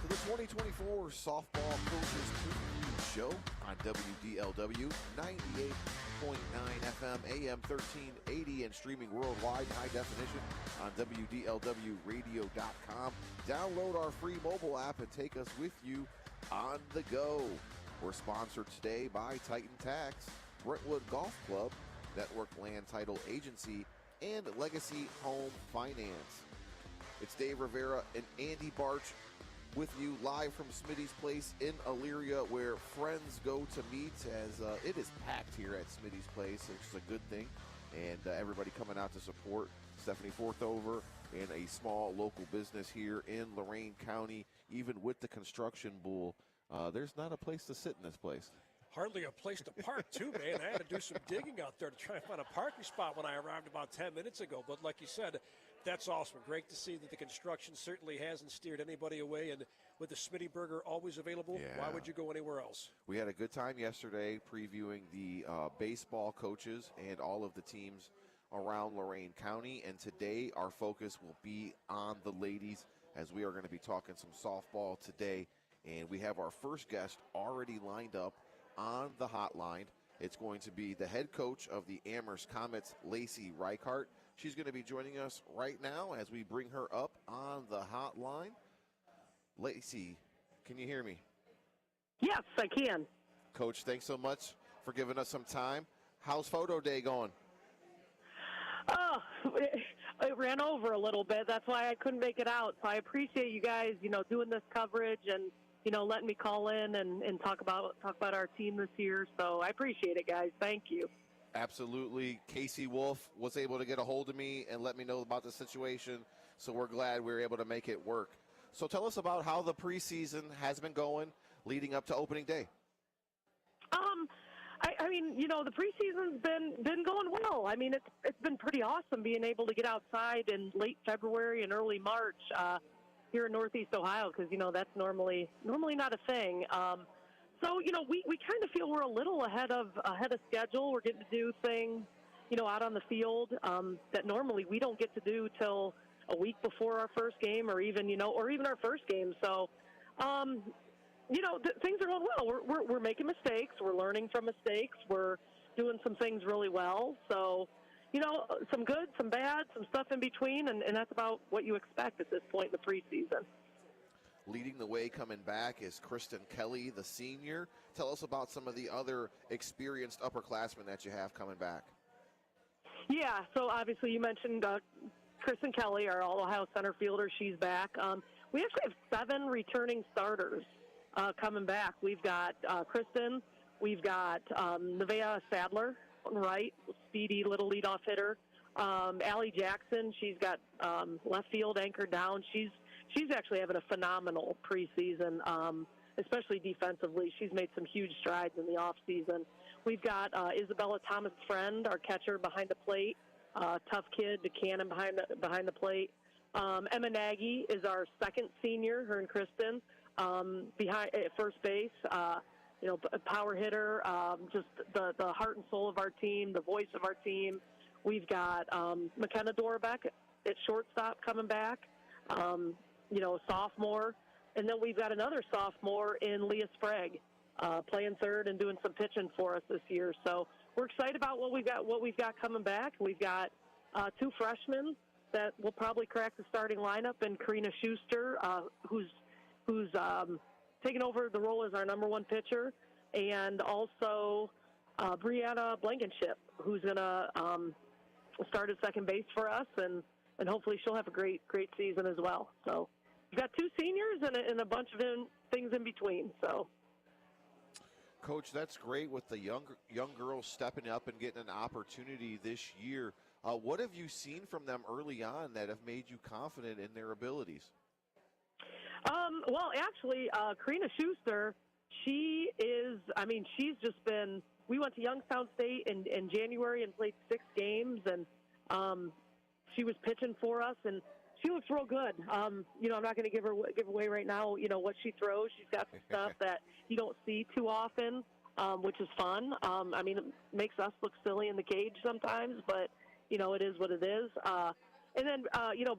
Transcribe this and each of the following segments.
to the 2024 Softball Coaches Preview Show on WDLW 98.9 FM, AM 1380, and streaming worldwide in high definition on WDLWradio.com. Download our free mobile app and take us with you on the go. We're sponsored today by Titan Tax, Brentwood Golf Club, Network Land Title Agency, and Legacy Home Finance. It's Dave Rivera and Andy Barch with you live from Smitty's Place in Elyria, where friends go to meet, as it is packed here at Smitty's Place, which is a good thing. And everybody coming out to support Stephanie Forthover and a small local business here in Lorain County. Even with the construction bull, there's not a place to sit in this place. Hardly a place to park, too, man. I had to do some digging out there to try and find a parking spot when I arrived about 10 minutes ago. But like you said, that's awesome. Great to see that the construction certainly hasn't steered anybody away. And with the Smitty Burger always available, Why would you go anywhere else? We had a good time yesterday previewing the baseball coaches and all of the teams around Lorain County. And today our focus will be on the ladies, as we are going to be talking some softball today. And we have our first guest already lined up on the hotline. It's going to be the head coach of the Amherst Comets, Lacey Reichart. She's going to be joining us right now as we bring her up on the hotline. Lacey, can you hear me? Yes, I can. Coach, thanks so much for giving us some time. How's photo day going? Oh, it ran over a little bit. That's why I couldn't make it out. So I appreciate you guys, doing this coverage and letting me call in and talk about our team this year. So I appreciate it, guys. Thank you. Absolutely. Casey Wolf was able to get a hold of me and let me know about the situation. So we're glad we were able to make it work. So tell us about how the preseason has been going leading up to opening day. The preseason's been going well. I mean, it's been pretty awesome being able to get outside in late February and early March here in Northeast Ohio, because that's normally not a thing. So we kind of feel we're a little ahead of schedule. We're getting to do things out on the field that normally we don't get to do till a week before our first game, or even our first game. So things are going well. We're making mistakes. We're learning from mistakes. We're doing some things really well. So some good, some bad, some stuff in between, and that's about what you expect at this point in the preseason. Leading the way coming back is Kristen Kelly, the senior. Tell us about some of the other experienced upperclassmen that you have coming back. Yeah, so obviously you mentioned Kristen Kelly, our All-Ohio center fielder. She's back. We actually have 7 returning starters coming back. We've got Kristen. We've got Nevaeh Sadler, right, speedy little leadoff hitter. Allie Jackson, she's got left field anchored down. She's actually having a phenomenal preseason, especially defensively. She's made some huge strides in the off season. We've got Isabella Thomas-Friend, our catcher behind the plate, tough kid, the cannon behind the plate. Emma Nagy is our second senior, her and Kristen, behind at first base. A power hitter, just the heart and soul of our team, the voice of our team. We've got McKenna Dorbeck at shortstop coming back, sophomore. And then we've got another sophomore in Leah Sprague, playing third and doing some pitching for us this year. So we're excited about what we've got coming back. We've got 2 freshmen that will probably crack the starting lineup, and Karina Schuster, who's taking over the role as our number 1 pitcher, and also Brianna Blankenship, who's going to start at second base for us, and hopefully she'll have a great season as well. So we've got 2 seniors and a bunch of things in between. So, Coach, that's great with the young girls stepping up and getting an opportunity this year. What have you seen from them early on that have made you confident in their abilities? Well, actually, Karina Schuster, she's just been, we went to Youngstown State in January and played 6 games, and she was pitching for us, and she looks real good. I'm not going to give away right now, what she throws. She's got some stuff that you don't see too often, which is fun. It makes us look silly in the cage sometimes, but, it is what it is. And then,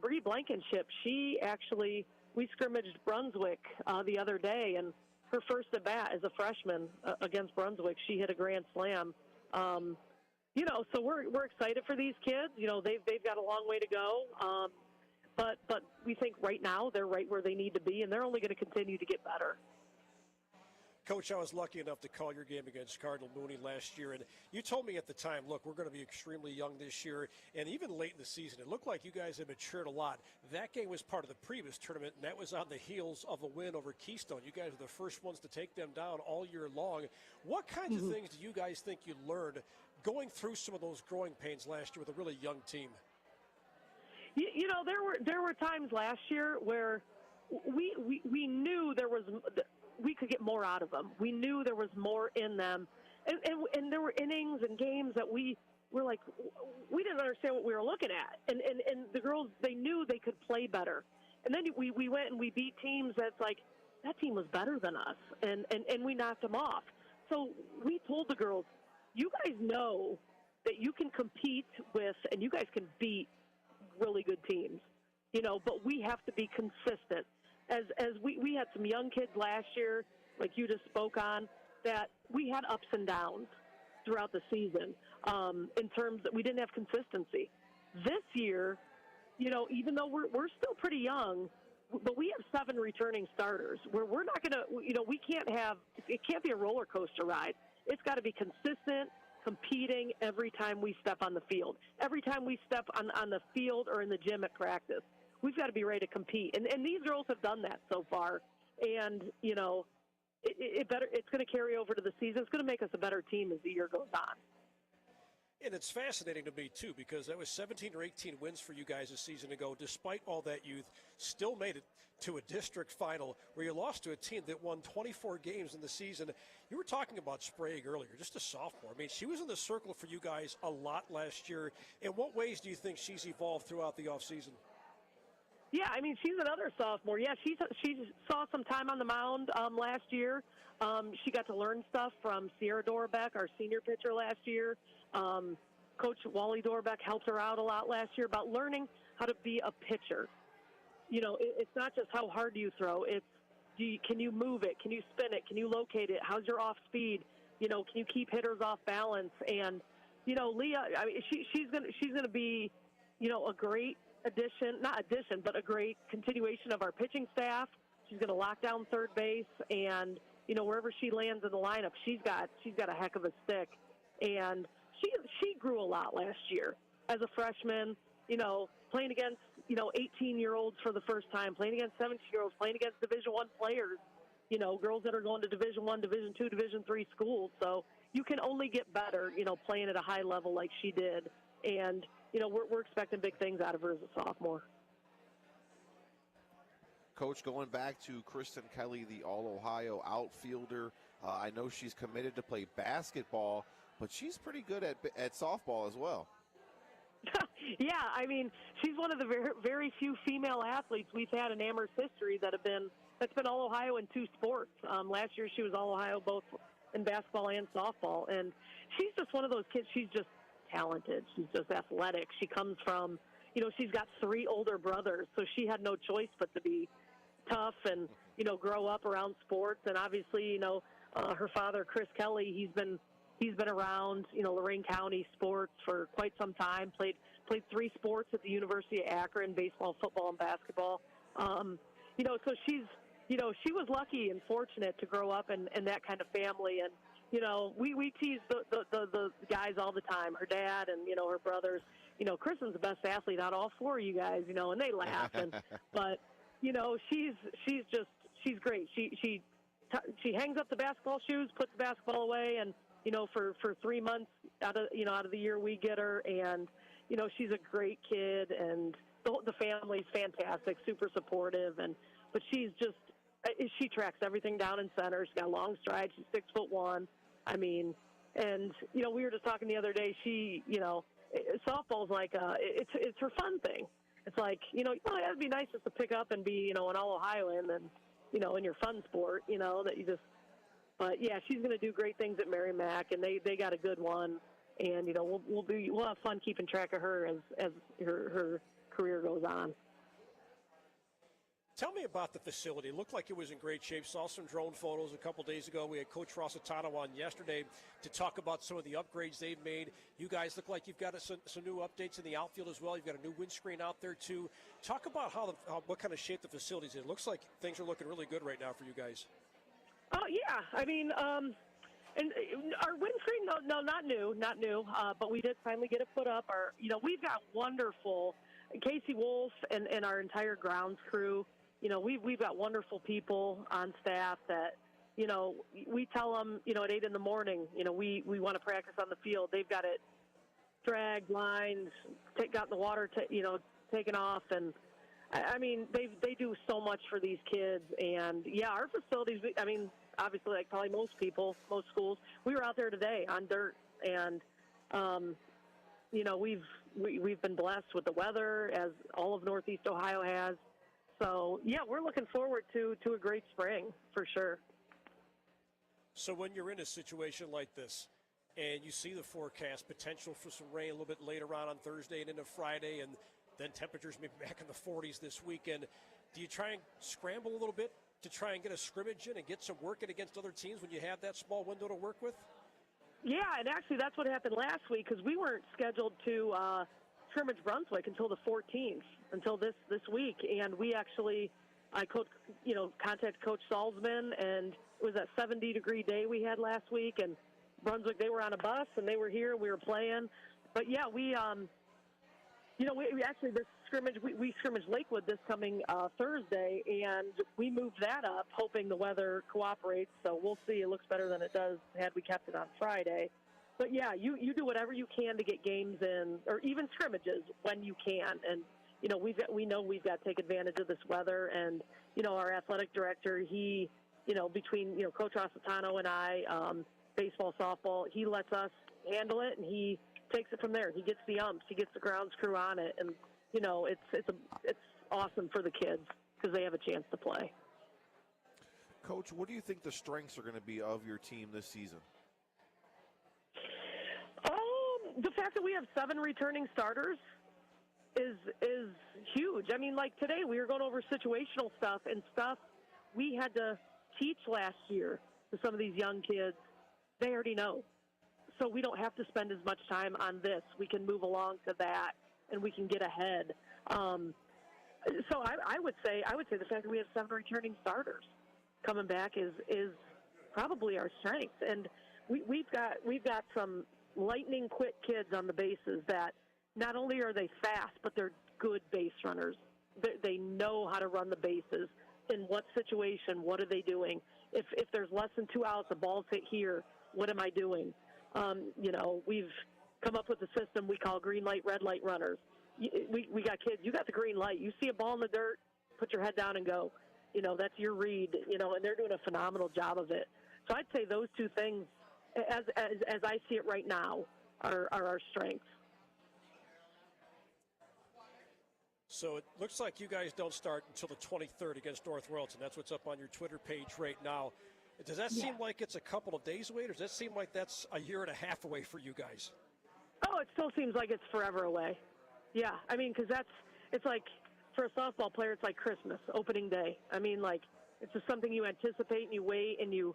Bree Blankenship, she actually we scrimmaged Brunswick the other day, and her first at bat as a freshman against Brunswick, she hit a grand slam. So we're excited for these kids. They've got a long way to go. But we think right now they're right where they need to be, and they're only going to continue to get better. Coach, I was lucky enough to call your game against Cardinal Mooney last year, and you told me at the time, look, we're going to be extremely young this year, and even late in the season, it looked like you guys had matured a lot. That game was part of the previous tournament, and that was on the heels of a win over Keystone. You guys were the first ones to take them down all year long. What kinds of things do you guys think you learned going through some of those growing pains last year with a really young team? There were times last year where we knew we could get more out of them. We knew there was more in them, and there were innings and games that we were like, we didn't understand what we were looking at, and the girls, they knew they could play better, and then we went and we beat teams that's like, that team was better than us, and we knocked them off. So we told the girls, you guys know that you can compete with and you guys can beat really good teams, but we have to be consistent. As we had some young kids last year, like you just spoke on, that we had ups and downs throughout the season in terms that we didn't have consistency. This year, even though we're still pretty young, but we have 7 returning starters where we're not going to, it can't be a roller coaster ride. It's got to be consistent, competing every time we step on the field. Every time we step on the field or in the gym at practice, we've got to be ready to compete. And these girls have done that so far. And, it's going to carry over to the season. It's going to make us a better team as the year goes on. And it's fascinating to me, too, because that was 17 or 18 wins for you guys a season ago. Despite all that youth, still made it to a district final where you lost to a team that won 24 games in the season. You were talking about Sprague earlier, just a sophomore. I mean, she was in the circle for you guys a lot last year. In what ways do you think she's evolved throughout the offseason? Yeah, I mean, she's another sophomore. Yeah, she saw some time on the mound last year. She got to learn stuff from Sierra Dorbeck, our senior pitcher last year. Coach Wally Dorbeck helped her out a lot last year about learning how to be a pitcher. It's not just how hard do you throw. It's can you move it? Can you spin it? Can you locate it? How's your off speed? Can you keep hitters off balance? And Leah, I mean, she's gonna be a great but a great continuation of our pitching staff. She's going to lock down third base, and wherever she lands in the lineup, she's got a heck of a stick. And she grew a lot last year as a freshman. Playing against 18-year-olds for the first time, playing against 17-year-olds, playing against Division I players. Girls that are going to Division I, Division II, Division III schools. So you can only get better, playing at a high level like she did. And we're expecting big things out of her as a sophomore. Coach, going back to Kristen Kelly, the All-Ohio outfielder, I know she's committed to play basketball, but she's pretty good at softball as well. Yeah, I mean, she's one of the very, very few female athletes we've had in Amherst history that's been All-Ohio in 2 sports. Last year she was All-Ohio both in basketball and softball, and she's just one of those kids. She's just talented. She's just athletic. She comes from, she's got 3 older brothers, so she had no choice but to be tough and, grow up around sports. And obviously, her father, Chris Kelly, he's been around, Lorain County sports for quite some time, played 3 sports at the University of Akron, baseball, football, and basketball. So she was lucky and fortunate to grow up in that kind of family. And, we tease the guys all the time, her dad and, her brothers. Kristen's the best athlete out of all 4 of you guys, and they laugh. But, she's great. She hangs up the basketball shoes, puts the basketball away, and, for 3 months out of the year we get her. And, she's a great kid, and the family's fantastic, super supportive. But she tracks everything down in center. She's got a long stride. She's 6'1". I mean, and, we were just talking the other day, softball's like, it's her fun thing. It's like, it'd be nice just to pick up and be, an All-Ohioan and, in your fun sport, that you just, but yeah, she's going to do great things at Merrimack, and they got a good one. And, we'll have fun keeping track of her as her career goes on. Tell me about the facility. It looked like it was in great shape. Saw some drone photos a couple days ago. We had Coach Rossitano on yesterday to talk about some of the upgrades they've made. You guys look like you've got some new updates in the outfield as well. You've got a new windscreen out there too. Talk about what kind of shape the facility's in. It looks like things are looking really good right now for you guys. Oh yeah, I mean, and our windscreen, no, not new, but we did finally get it put up. We've got wonderful Casey Wolf and our entire grounds crew. We've got wonderful people on staff that, we tell them, at 8 in the morning, we want to practice on the field. They've got it dragged, lines, got the water, taken off. And I mean, they do so much for these kids. And yeah, our facilities, I mean, obviously like probably most schools, we were out there today on dirt and, we've been blessed with the weather as all of Northeast Ohio has. So, yeah, we're looking forward to a great spring for sure. So when you're in a situation like this and you see the forecast, potential for some rain a little bit later on Thursday and into Friday, and then temperatures maybe back in the 40s this weekend, do you try and scramble a little bit to try and get a scrimmage in and get some work in against other teams when you have that small window to work with? Yeah, and actually that's what happened last week because we weren't scheduled to scrimmage Brunswick until the 14th, until this week, and I contacted Coach Salzman, and it was that 70-degree day we had last week, and Brunswick, they were on a bus, and they were here, we were playing. But, yeah, we actually, this scrimmage, we scrimmaged Lakewood this coming Thursday, and we moved that up, hoping the weather cooperates, so we'll see. It looks better than it does had we kept it on Friday. But, yeah, you do whatever you can to get games in, or even scrimmages when you can. And, we know we've got to take advantage of this weather. And, our athletic director, he, between, Coach Rossitano and I, baseball, softball, he lets us handle it, and he takes it from there. He gets the umps. He gets the grounds crew on it. And, it's awesome for the kids because they have a chance to play. Coach, what do you think the strengths are going to be of your team this season? The fact that we have 7 returning starters is huge. I mean, like today we were going over situational stuff and stuff we had to teach last year to some of these young kids. They already know. So we don't have to spend as much time on this. We can move along to that and we can get ahead. So I would say the fact that we have 7 returning starters coming back is probably our strength. And we've got some lightning quick kids on the bases that not only are they fast, but they're good base runners. They know how to run the bases. In what situation, what are they doing? If there's less than 2 outs, the ball's hit here, what am I doing? We've come up with a system we call green light, red light runners. We got kids, you got the green light. You see a ball in the dirt, put your head down and go. That's your read, and they're doing a phenomenal job of it. So I'd say those 2 things, as I see it right now, are our strengths. So it looks like you guys don't start until the 23rd against North Royalton. That's what's up on your Twitter page right now. Does that seem like it's a couple of days away, or does that seem like that's a year and a half away for you guys? Oh, it still seems like it's forever away. Yeah, I mean, because it's like, for a softball player, it's like Christmas, opening day. I mean, like, it's just something you anticipate and you wait and you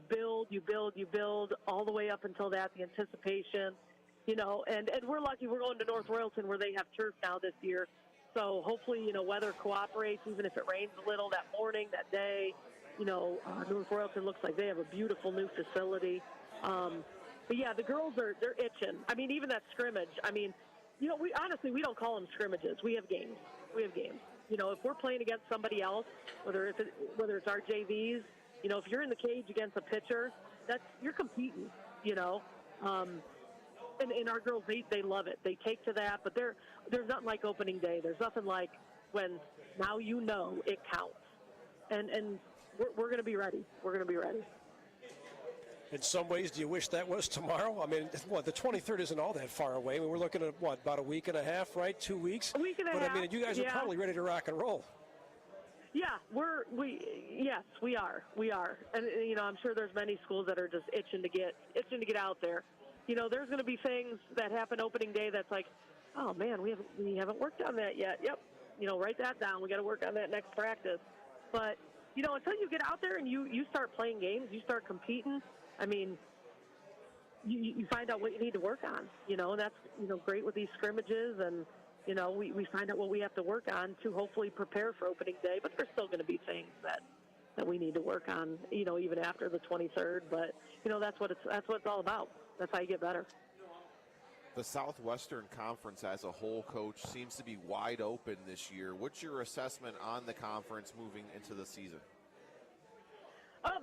build all the way up until that, the anticipation, and we're lucky we're going to North Royalton where they have turf now this year. So hopefully, weather cooperates, even if it rains a little that morning, that day. North Royalton looks like they have a beautiful new facility. But yeah, the girls they're itching. I mean, even that scrimmage. I mean, we don't call them scrimmages. We have games. If we're playing against somebody else, whether it's our JVs, if you're in the cage against a pitcher, you're competing. And our girls, they love it. They take to that. But there's nothing like opening day. There's nothing like when now it counts. And we're going to be ready. We're going to be ready. In some ways, do you wish that was tomorrow? I mean, the 23rd isn't all that far away. I mean, we're looking at, about a week and a half, right? 2 weeks? A week and a half. But, I mean, you guys are probably ready to rock and roll. Yeah, yes, we are. And, I'm sure there's many schools that are just itching to get out there. There's going to be things that happen opening day that's like, oh, man, we haven't worked on that yet. Yep, write that down. We got to work on that next practice. But, until you get out there and you start playing games, you start competing, I mean, you find out what you need to work on, and that's, great with these scrimmages. And, we find out what we have to work on to hopefully prepare for opening day. But there's still going to be things that we need to work on, even after the 23rd. But, that's what it's all about. That's how you get better. The Southwestern Conference as a whole, Coach, seems to be wide open this year. What's your assessment on the conference moving into the season?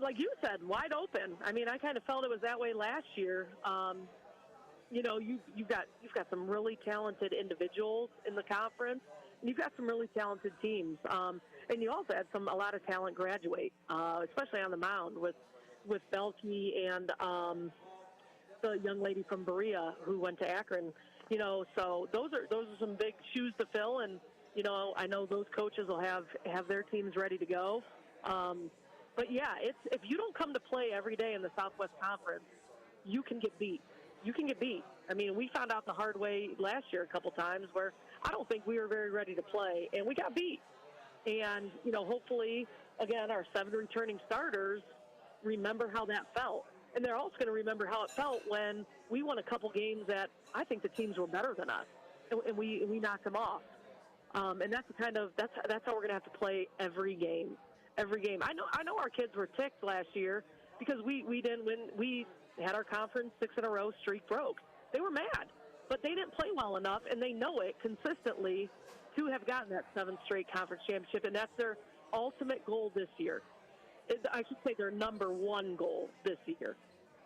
Like you said, wide open. I mean, I kind of felt it was that way last year. You've got some really talented individuals in the conference, and you've got some really talented teams. And you also had a lot of talent graduate, especially on the mound with Belkey and the young lady from Berea who went to Akron. So those are some big shoes to fill, and I know those coaches will have their teams ready to go. But yeah, if you don't come to play every day in the Southwest Conference, you can get beat. I mean, we found out the hard way last year a couple times where I don't think we were very ready to play, and we got beat. And, hopefully, again, our 7 returning starters remember how that felt. And they're also going to remember how it felt when we won a couple games that I think the teams were better than us, and we knocked them off. And that's how we're going to have to play every game. I know our kids were ticked last year because we didn't win. We had our conference 6 in a row streak broke. They were mad, but they didn't play well enough, and they know it consistently to have gotten that 7th straight conference championship, and that's their ultimate goal this year. I should say their number one goal this year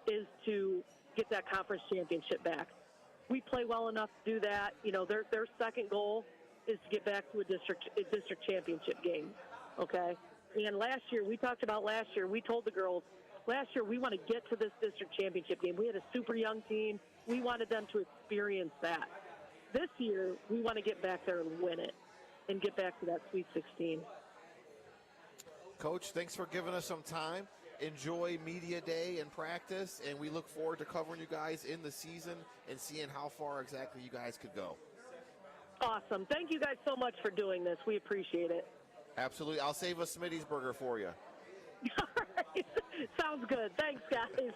is to get that conference championship back. We play well enough to do that. Their second goal is to get back to a district championship game. Okay. And we told the girls last year we want to get to this district championship game. We had a super young team. We wanted them to experience that. This year we want to get back there and win it and get back to that Sweet 16. Coach, thanks for giving us some time. Enjoy media day and practice, and we look forward to covering you guys in the season and seeing how far exactly you guys could go. Awesome. Thank you guys so much for doing this. We appreciate it. Absolutely. I'll save a Smitty's burger for you. All right. Sounds good. Thanks, guys.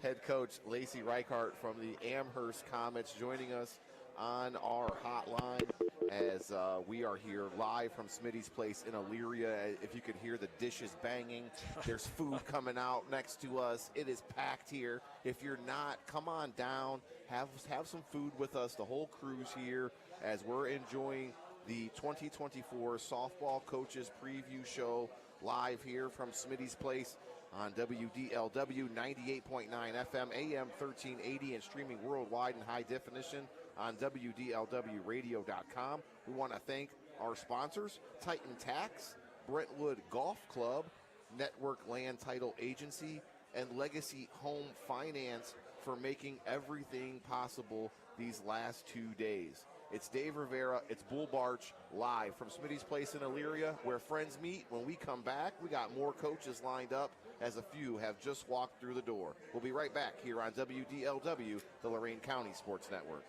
Head coach Lacey Reichart from the Amherst Comets joining us on our hotline as we are here live from Smitty's Place in Elyria. If you can hear the dishes banging, there's food coming out next to us. It is packed here. If you're not, come on down. Have some food with us. The whole crew's here as we're enjoying the 2024 Softball Coaches Preview Show live here from Smitty's Place on WDLW 98.9 FM, AM 1380, and streaming worldwide in high definition on WDLWradio.com. We want to thank our sponsors, Titan Tax, Brentwood Golf Club, Network Land Title Agency, and Legacy Home Finance for making everything possible these last 2 days. It's Dave Rivera, it's Bull Barch, live from Smitty's Place in Elyria, where friends meet. When we come back, we got more coaches lined up as a few have just walked through the door. We'll be right back here on WDLW, the Lorain County Sports Network.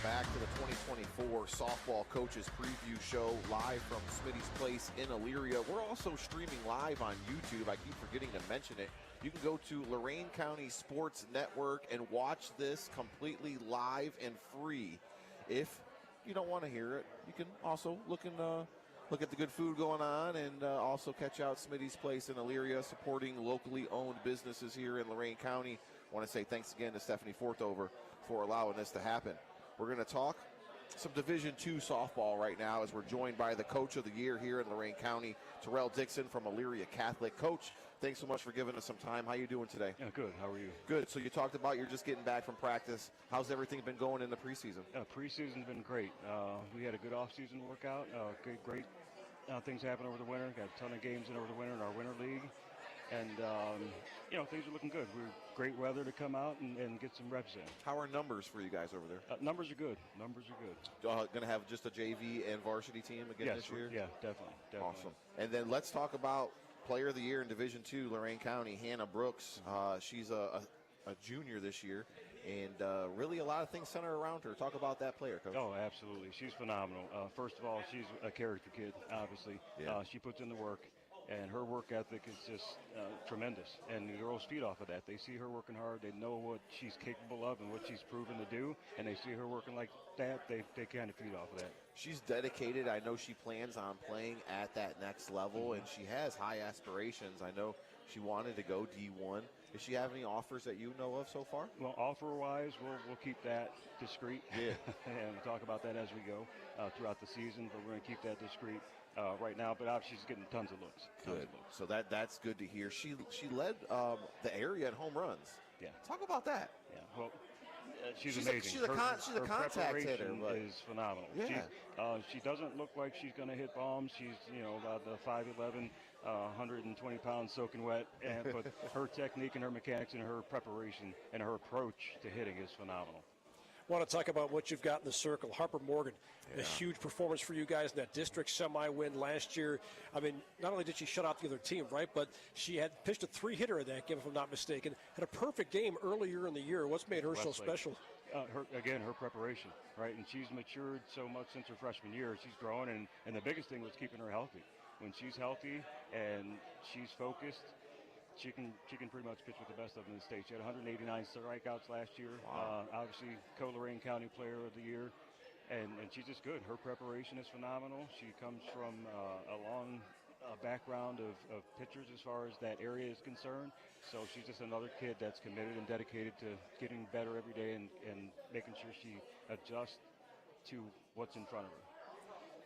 back to the 2024 Softball Coaches Preview Show live from Smitty's Place in Elyria. We're also streaming live on YouTube. I keep forgetting to mention it. You can go to Lorain County Sports Network and watch this completely live and free. If you don't want to hear it, you can also look at the good food going on and also catch out Smitty's Place in Elyria, supporting locally owned businesses here in Lorain County. I want to say thanks again to Stephanie Fortover for allowing this to happen. We're going to talk some Division II softball right now as we're joined by the Coach of the Year here in Lorain County, Terrell Dixon from Elyria Catholic. Coach, thanks so much for giving us some time. How you doing today? Yeah, good. How are you? Good. So you talked about you're just getting back from practice. How's everything been going in the preseason? Preseason's been great. We had a good off-season workout. Great things happened over the winter. Got a ton of games in over the winter in our winter league. And, things are looking good. We're great weather to come out and get some reps in. How are numbers for you guys over there? Numbers are good. Going to have just a JV and varsity team again this year? Yeah, definitely. Awesome. And then let's talk about Player of the Year in Division II, Lorain County, Hannah Brooks. She's a junior this year, and really a lot of things center around her. Talk about that player, Coach. Oh, absolutely. She's phenomenal. First of all, she's a character kid, obviously. Yeah. She puts in the work. And her work ethic is just tremendous. And the girls feed off of that. They see her working hard. They know what she's capable of and what she's proven to do. And they see her working like that. They kind of feed off of that. She's dedicated. I know she plans on playing at that next level, and she has high aspirations. I know she wanted to go D1. Does she have any offers that you know of so far? Well, offer-wise, we'll keep that discreet. Yeah. And we'll talk about that as we go throughout the season. But we're going to keep that discreet. Right now, but obviously she's getting tons of looks. Good. So that's good to hear. She led the area in home runs. Yeah. Talk about that. Yeah. Well, she's amazing. She's a contact hitter. But is phenomenal. Yeah. She doesn't look like she's going to hit bombs. She's about the 5'11", 120 pounds soaking wet. But her technique and her mechanics and her preparation and her approach to hitting is phenomenal. Want to talk about what you've got in the circle. Harper Morgan, a huge performance for you guys in that district semi-win last year. I mean, not only did she shut out the other team, right, but she had pitched a 3-hitter in that game, if I'm not mistaken. Had a perfect game earlier in the year. What's made her so special? Her preparation, right? And she's matured so much since her freshman year. She's growing, and the biggest thing was keeping her healthy. When she's healthy and she's focused, she can pretty much pitch with the best of them in the state. She had 189 strikeouts last year. Wow. Obviously, Lorain County Player of the Year, and she's just good. Her preparation is phenomenal. She comes from a long background of pitchers as far as that area is concerned. So she's just another kid that's committed and dedicated to getting better every day and making sure she adjusts to what's in front of her.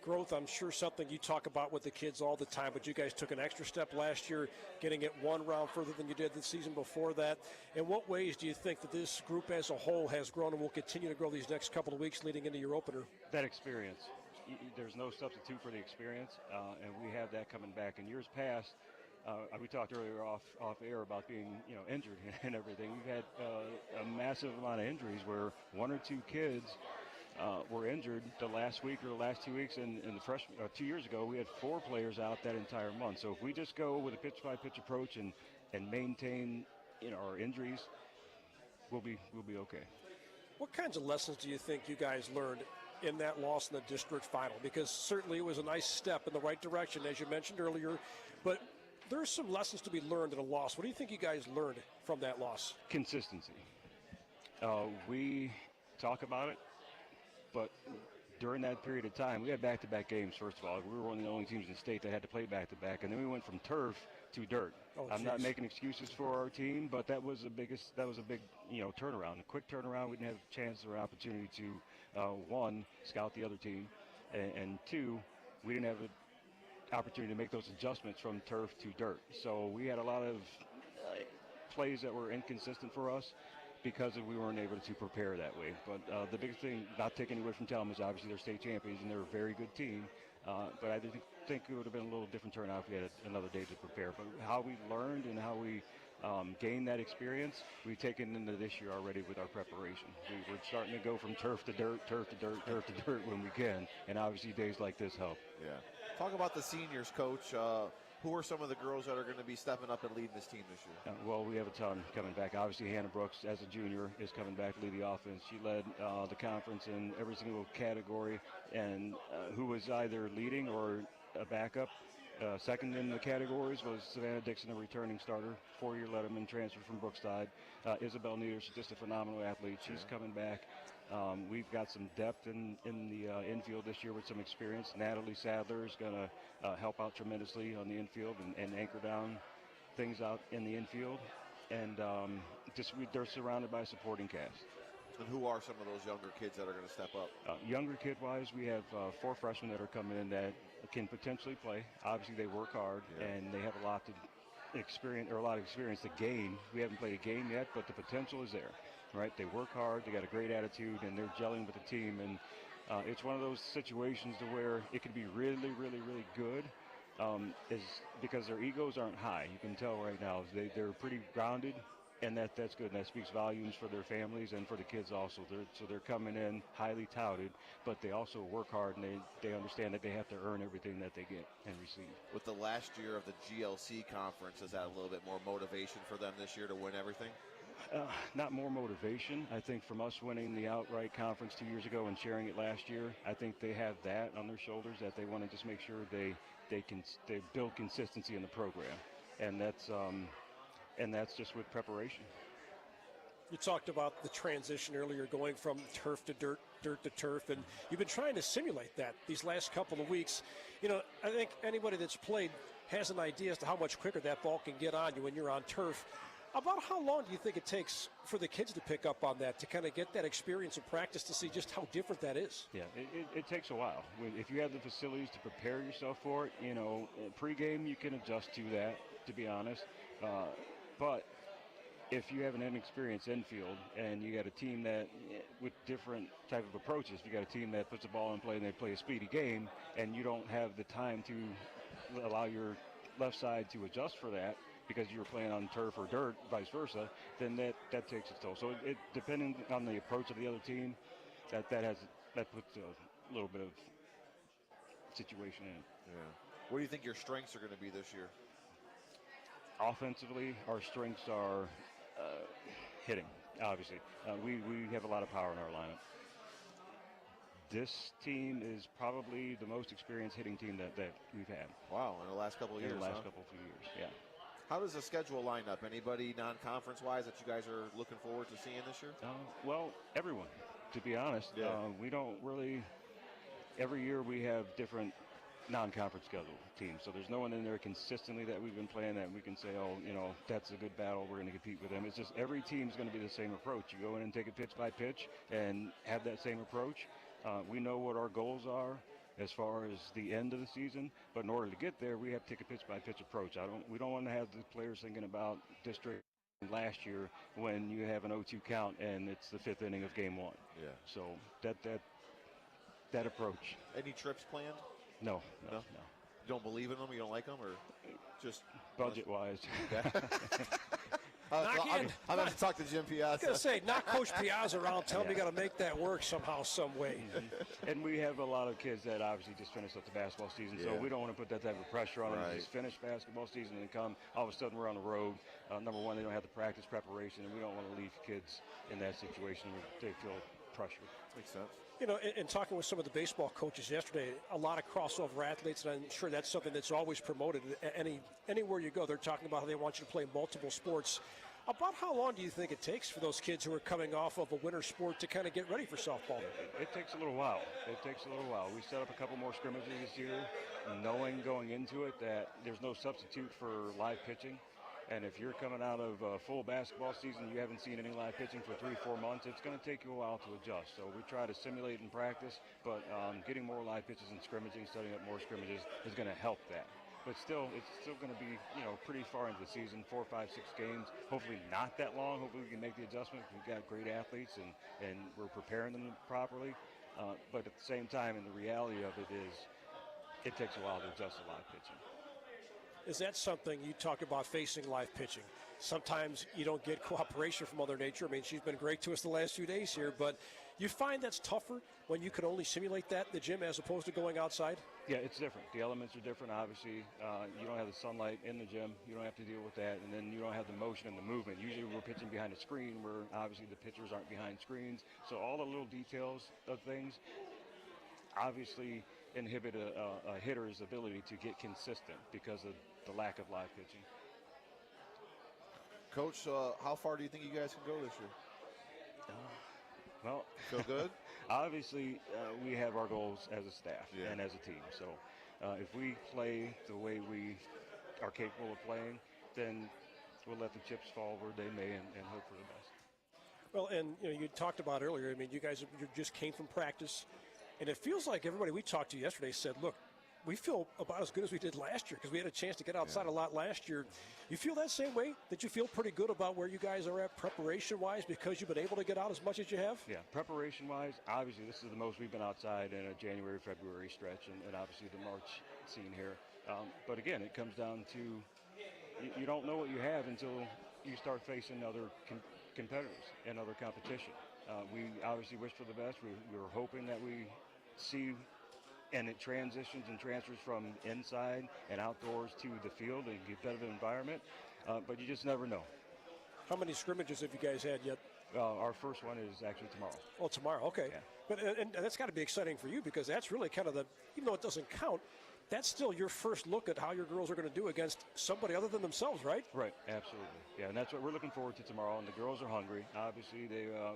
Growth, I'm sure something you talk about with the kids all the time, but you guys took an extra step last year, getting it one round further than you did the season before that. In what ways do you think that this group as a whole has grown and will continue to grow these next couple of weeks leading into your opener? That experience. There's no substitute for the experience, and we have that coming back. In years past, we talked earlier off air about being injured and everything. We've had a massive amount of injuries where one or two kids were injured the last week or the last 2 weeks. And the 2 years ago, we had 4 players out that entire month. So if we just go with a pitch-by-pitch approach and maintain our injuries, we'll be okay. What kinds of lessons do you think you guys learned in that loss in the district final? Because certainly it was a nice step in the right direction, as you mentioned earlier, but there's some lessons to be learned in a loss. What do you think you guys learned from that loss? Consistency. We talk about it, but during that period of time, we had back-to-back games, first of all. We were one of the only teams in the state that had to play back-to-back, and then we went from turf to dirt. I'm not making excuses for our team, but that was a big turnaround, a quick turnaround. We didn't have a chance or opportunity to, one, scout the other team, and two, we didn't have an opportunity to make those adjustments from turf to dirt. So we had a lot of plays that were inconsistent for us because we weren't able to prepare that way. But the biggest thing, not taking away from Tellum, is obviously they're state champions and they're a very good team. But I think it would have been a little different turnout if we had another day to prepare. But how we learned and how we gained that experience, we've taken into this year already with our preparation. We're starting to go from turf to dirt, turf to dirt, turf to dirt when we can. And obviously days like this help. Yeah. Talk about the seniors, Coach. Who are some of the girls that are going to be stepping up and leading this team this year? Well, we have a ton coming back. Obviously, Hannah Brooks, as a junior, is coming back to lead the offense. She led the conference in every single category, and who was either leading or a backup. Second in the categories was Savannah Dixon, a returning starter, 4-year Letterman transfer from Brookside. Isabel Nieder, she's just a phenomenal athlete. She's coming back. We've got some depth in the infield this year with some experience. Natalie Sadler is going to help out tremendously on the infield and anchor down things out in the infield. And they're surrounded by a supporting cast. And who are some of those younger kids that are going to step up? Younger kid-wise, we have 4 freshmen that are coming in that can potentially play. Obviously, they work hard, and they have a lot of experience to gain. We haven't played a game yet, but the potential is there. Right? They work hard, they got a great attitude, and they're gelling with the team. And it's one of those situations to where it could be really, really, really good, is because their egos aren't high. You can tell right now they're pretty grounded, and that's good. And that speaks volumes for their families and for the kids also. They're coming in highly touted, but they also work hard, and they understand that they have to earn everything that they get and receive. With the last year of the GLC conference, is that a little bit more motivation for them this year to win everything? Not more motivation. I think from us winning the outright conference 2 years ago and sharing it last year, I think they have that on their shoulders, that they want to just make sure they build consistency in the program, and that's just with preparation. You talked about the transition earlier, going from turf to dirt, dirt to turf, and you've been trying to simulate that these last couple of weeks. I think anybody that's played has an idea as to how much quicker that ball can get on you when you're on turf. About how long do you think it takes for the kids to pick up on that, to kind of get that experience and practice to see just how different that is? Yeah, it takes a while. If you have the facilities to prepare yourself for it, pregame you can adjust to that, to be honest. But if you have an inexperienced infield and you got a team that, with different type of approaches, if you got a team that puts the ball in play and they play a speedy game, and you don't have the time to allow your left side to adjust for that, because you're playing on turf or dirt, vice versa, then that takes its toll. So it depending on the approach of the other team, that puts a little bit of situation in. Yeah. What do you think your strengths are going to be this year? Offensively, our strengths are hitting, obviously. We have a lot of power in our lineup. This team is probably the most experienced hitting team that we've had. Wow, in the last couple of years. In the last couple of years, yeah. How does the schedule line up? Anybody non-conference-wise that you guys are looking forward to seeing this year? Well, everyone, to be honest. Yeah. We don't really – every year we have different non-conference schedule teams. So there's no one in there consistently that we've been playing that we can say, that's a good battle, we're going to compete with them. It's just every team's going to be the same approach. You go in and take it pitch by pitch and have that same approach. We know what our goals are as far as the end of the season, but in order to get there, we have to take a pitch-by-pitch approach. We don't want to have the players thinking about district last year when you have an 0-2 count and it's the 5th inning of game 1. Yeah. So that approach. Any trips planned? No. You don't believe in them? You don't like them, or just budget-wise? I'm going to talk to Jim Piazza. I was going to say, knock Coach Piazza around, tell him you got to make that work somehow, some way. And we have a lot of kids that obviously just finished up the basketball season, so we don't want to put that type of pressure on them. Just finish basketball season and come. All of a sudden, we're on the road. Number one, they don't have the practice preparation, and we don't want to leave kids in that situation where they feel pressure. Makes sense. In talking with some of the baseball coaches yesterday, a lot of crossover athletes, and I'm sure that's something that's always promoted. Anywhere you go, they're talking about how they want you to play multiple sports. About how long do you think it takes for those kids who are coming off of a winter sport to kind of get ready for softball? It takes a little while. We set up a couple more scrimmages this year, knowing going into it that there's no substitute for live pitching. And if you're coming out of a full basketball season, you haven't seen any live pitching for 3-4 months, it's going to take you a while to adjust. So we try to simulate and practice, but getting more live pitches and scrimmaging, setting up more scrimmages is going to help that. But still, it's still going to be, pretty far into the season, 4, 5, 6 games. Hopefully not that long. Hopefully we can make the adjustment. We've got great athletes, and we're preparing them properly. But at the same time, and the reality of it is, it takes a while to adjust to live pitching. Is that something you talk about, facing live pitching? Sometimes you don't get cooperation from Mother Nature. I mean, she's been great to us the last few days here, but you find that's tougher when you can only simulate that in the gym as opposed to going outside? Yeah, it's different. The elements are different, obviously. You don't have the sunlight in the gym. You don't have to deal with that. And then you don't have the motion and the movement. Usually we're pitching behind a screen where obviously the pitchers aren't behind screens. So all the little details of things obviously inhibit a hitter's ability to get consistent because of the lack of live pitching. Coach, how far do you think you guys can go this year? Well, feel good? Obviously, we have our goals as a staff and as a team. So if we play the way we are capable of playing, then we'll let the chips fall where they may and hope for the best. Well, and you talked about earlier, I mean, you guys just came from practice, and it feels like everybody we talked to yesterday said, look, we feel about as good as we did last year because we had a chance to get outside a lot last year. You feel that same way? That you feel pretty good about where you guys are at preparation-wise because you've been able to get out as much as you have? Yeah, preparation-wise, obviously this is the most we've been outside in a January, February stretch, and obviously the March scene here. But again, it comes down to you don't know what you have until you start facing other competitors and other competition. We obviously wish for the best. We were hoping that we see and it transitions and transfers from inside and outdoors to the field and competitive environment, but you just never know. How many scrimmages have you guys had yet? Our first one is actually tomorrow. Oh, tomorrow, okay. Yeah. But and that's got to be exciting for you because that's really kind of even though it doesn't count, that's still your first look at how your girls are going to do against somebody other than themselves, right? Right, absolutely. Yeah, and that's what we're looking forward to tomorrow. And the girls are hungry. Obviously,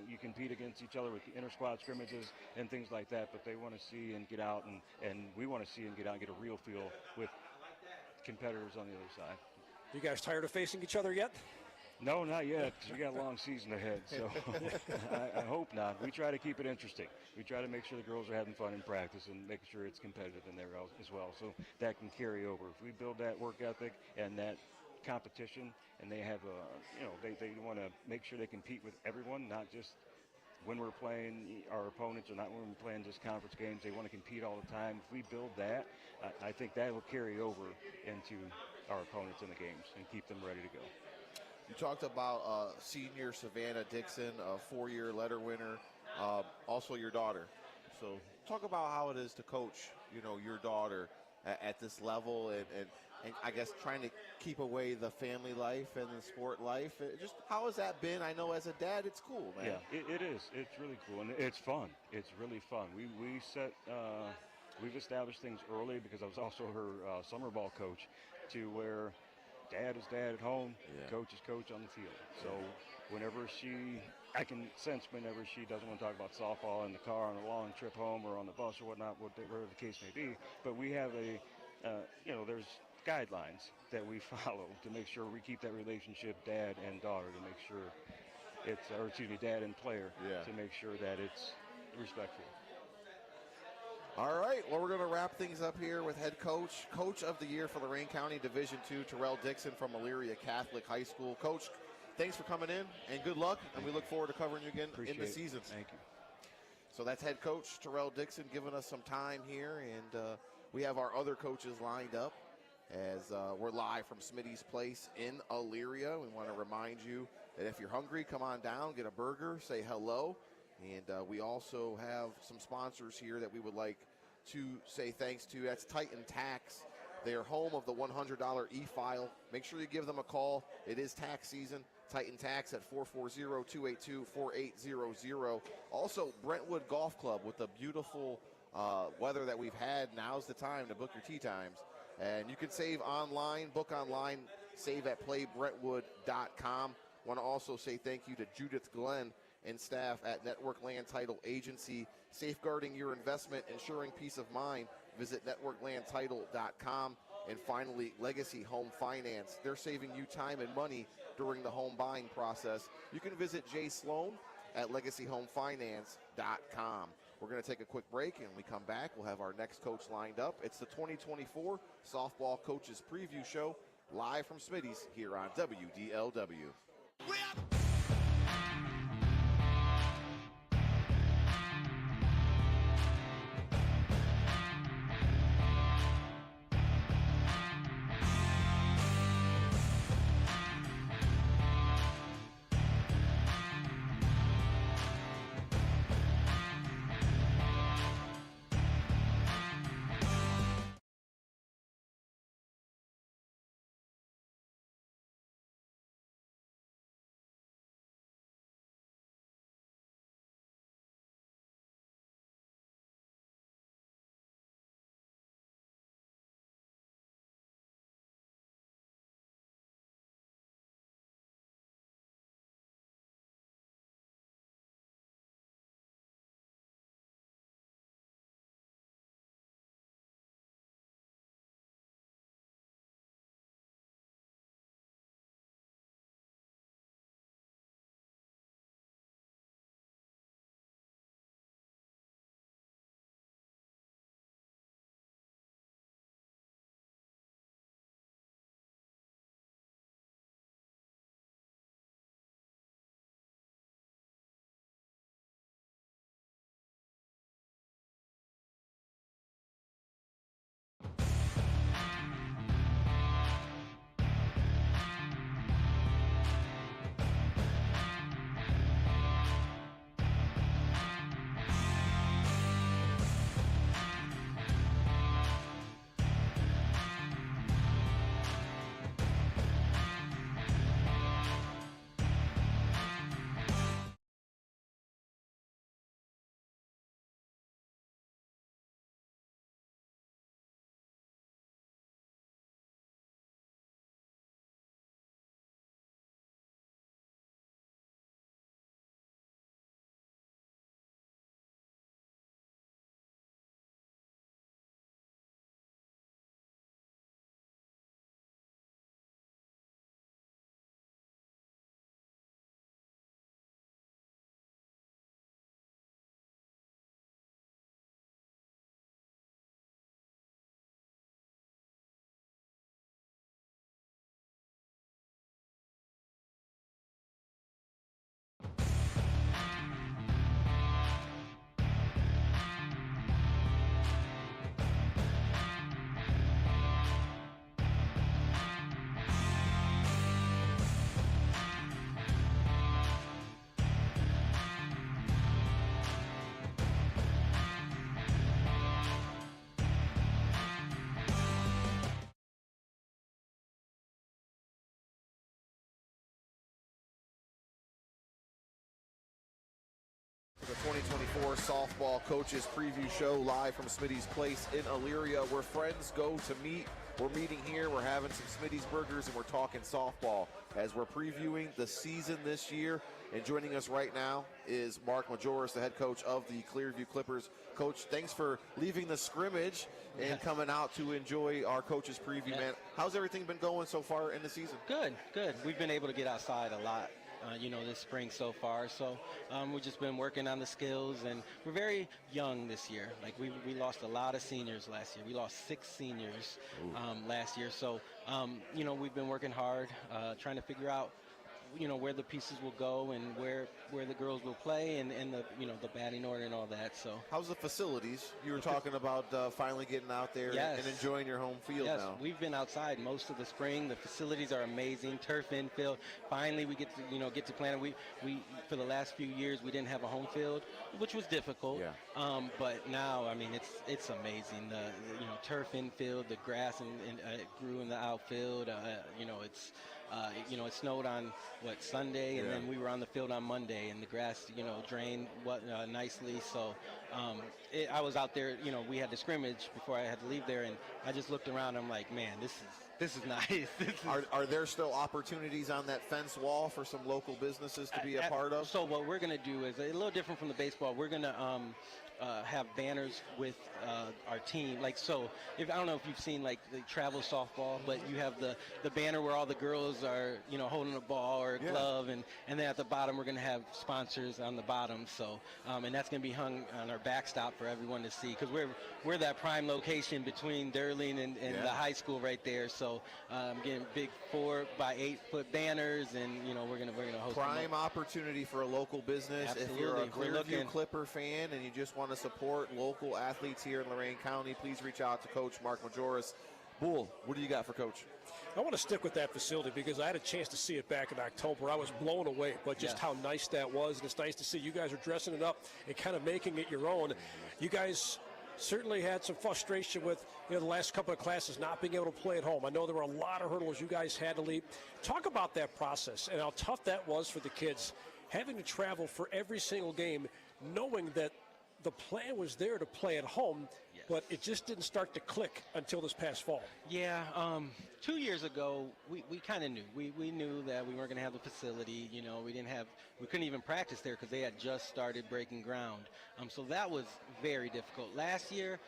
you compete against each other with inter-squad scrimmages and things like that, but they want to see and get out, and we want to see and get out and get a real feel with competitors on the other side. You guys tired of facing each other yet? No, not yet, because we got a long season ahead, so I hope not. We try to keep it interesting. We try to make sure the girls are having fun in practice and making sure it's competitive in there as well, so that can carry over. If we build that work ethic and that competition, and they have they want to make sure they compete with everyone, not just when we're playing our opponents or not when we're playing just conference games. They want to compete all the time. If we build that, I think that will carry over into our opponents in the games and keep them ready to go. You talked about senior Savannah Dixon, a 4-year letter winner, also your daughter. So talk about how it is to coach, your daughter at this level and I guess trying to keep away the family life and the sport life. Just how has that been? I know as a dad, it's cool, man. Yeah, it is. It's really cool, and it's fun. It's really fun. We've established things early because I was also her summer ball coach to where dad is dad at home, coach is coach on the field. So whenever I can sense whenever she doesn't want to talk about softball in the car on a long trip home or on the bus or whatnot, whatever the case may be. But we have there's guidelines that we follow to make sure we keep that relationship dad and daughter to make sure dad and player to make sure that it's respectful. All right, well, we're going to wrap things up here with head coach of the year for Lorain County Division II, Terrell Dixon from Elyria Catholic High School. Coach, thanks for coming in, and good luck, and we look forward to covering you again in the season. Thank you. So that's head coach Terrell Dixon giving us some time here, and we have our other coaches lined up as we're live from Smitty's Place in Elyria. We want to remind you that if you're hungry, come on down, get a burger, say hello. And we also have some sponsors here that we would like to say thanks to. That's Titan Tax. They are home of the $100 e-file. Make sure you give them a call. It is tax season. Titan Tax at 440-282-4800. Also, Brentwood Golf Club with the beautiful weather that we've had. Now's the time to book your tee times. And you can save online, book online, save at playbrentwood.com. Want to also say thank you to Judith Glenn and staff at Network Land Title Agency, safeguarding your investment, ensuring peace of mind. Visit networklandtitle.com. And finally, Legacy Home Finance. They're saving you time and money during the home buying process. You can visit Jay Sloan at legacyhomefinance.com. We're going to take a quick break, and when we come back, we'll have our next coach lined up. It's the 2024 Softball Coaches Preview Show, live from Smitty's here on WDLW. 2024 softball coaches preview show live from Smitty's Place in Elyria, where friends go to meet. We're meeting here, we're having some Smitty's burgers, and we're talking softball as we're previewing the season this year. And joining us right now is Mark Majoris, the head coach of the Clearview Clippers. Coach, thanks for leaving the scrimmage and coming out to enjoy our coaches preview, man. How's everything been going so far in the season? Good. We've been able to get outside a lot, this spring so far. So we've just been working on the skills, and we're very young this year. Like we lost a lot of seniors last year. We lost 6 seniors last year. So, we've been working hard, trying to figure out where the pieces will go and where the girls will play and the the batting order and all that. So how's the facilities? You were talking about finally getting out there and enjoying your home field now. We've been outside most of the spring. The facilities are amazing. Turf infield. Finally, we get to play. We for the last few years we didn't have a home field, which was difficult. But now, I mean, it's amazing. The turf infield, the grass and grew in the outfield. It snowed on Sunday, and then we were on the field on Monday, and the grass drained nicely. So I was out there. We had the scrimmage before I had to leave there, and I just looked around. I'm like, man, this is nice. Are there still opportunities on that fence wall for some local businesses to be a part of? So what we're going to do is a little different from the baseball. We're going to have banners with our team. I don't know if you've seen the travel softball, but you have the banner where all the girls are holding a ball or a glove, and then at the bottom we're going to have sponsors on the bottom. So and that's going to be hung on our backstop for everyone to see, because we're that prime location between Durling and the high school right there. So getting big 4 by 8 foot banners, and we're gonna host prime opportunity for a local business. Absolutely. If you're a Clearview Clipper fan and you just want to support local athletes here in Lorain County, please reach out to Coach Mark Majoris. Bull, what do you got for Coach? I want to stick with that facility because I had a chance to see it back in October. I was blown away by just how nice that was, and it's nice to see you guys are dressing it up and kind of making it your own. You guys certainly had some frustration with the last couple of classes not being able to play at home. I know there were a lot of hurdles you guys had to leap. Talk about that process and how tough that was for the kids, having to travel for every single game, knowing that the plan was there to play at home, but it just didn't start to click until this past fall. 2 years ago, we kind of knew. We knew that we weren't going to have the facility. We couldn't even practice there because they had just started breaking ground. So that was very difficult. Last year,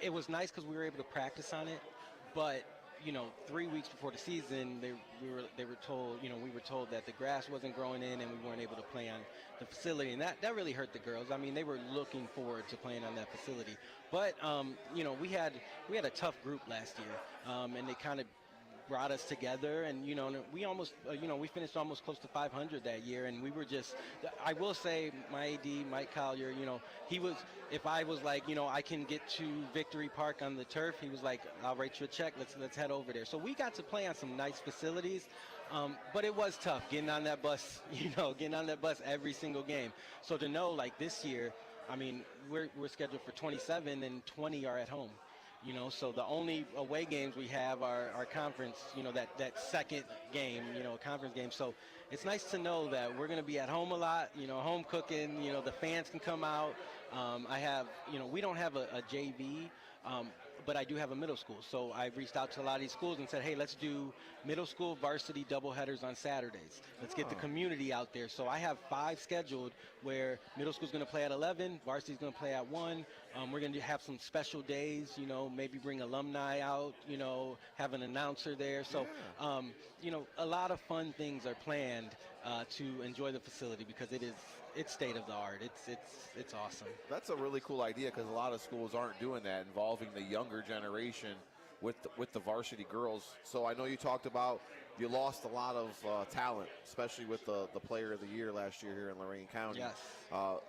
it was nice because we were able to practice on it, but 3 weeks before the season, we were told that the grass wasn't growing in and we weren't able to play on the facility, and that really hurt the girls. I mean, they were looking forward to playing on that facility, but we had a tough group last year, and they kind of brought us together, and we almost we finished almost close to 500 that year, and we were just, I will say, my AD Mike Collier, he was, if I was like, I can get to Victory Park on the turf, he was like, I'll write you a check, let's head over there. So we got to play on some nice facilities, but it was tough getting on that bus, getting on that bus every single game. So to know, this year, I mean, we're scheduled for 27 and 20 are at home. So the only away games we have are our conference, that second game, conference game. So it's nice to know that we're going to be at home a lot, home cooking, the fans can come out. I have, we don't have a JV, but I do have a middle school. So I've reached out to a lot of these schools and said, hey, let's do middle school varsity doubleheaders on Saturdays. Let's get the community out there. So I have 5 scheduled where middle school's going to play at 11, varsity's going to play at 1. We're going to have some special days, maybe bring alumni out, have an announcer there. So, a lot of fun things are planned to enjoy the facility because it's state of the art. It's awesome. That's a really cool idea because a lot of schools aren't doing that, involving the younger generation with the varsity girls. So I know you talked about you lost a lot of talent, especially with the player of the year last year here in Lorain County. Yes.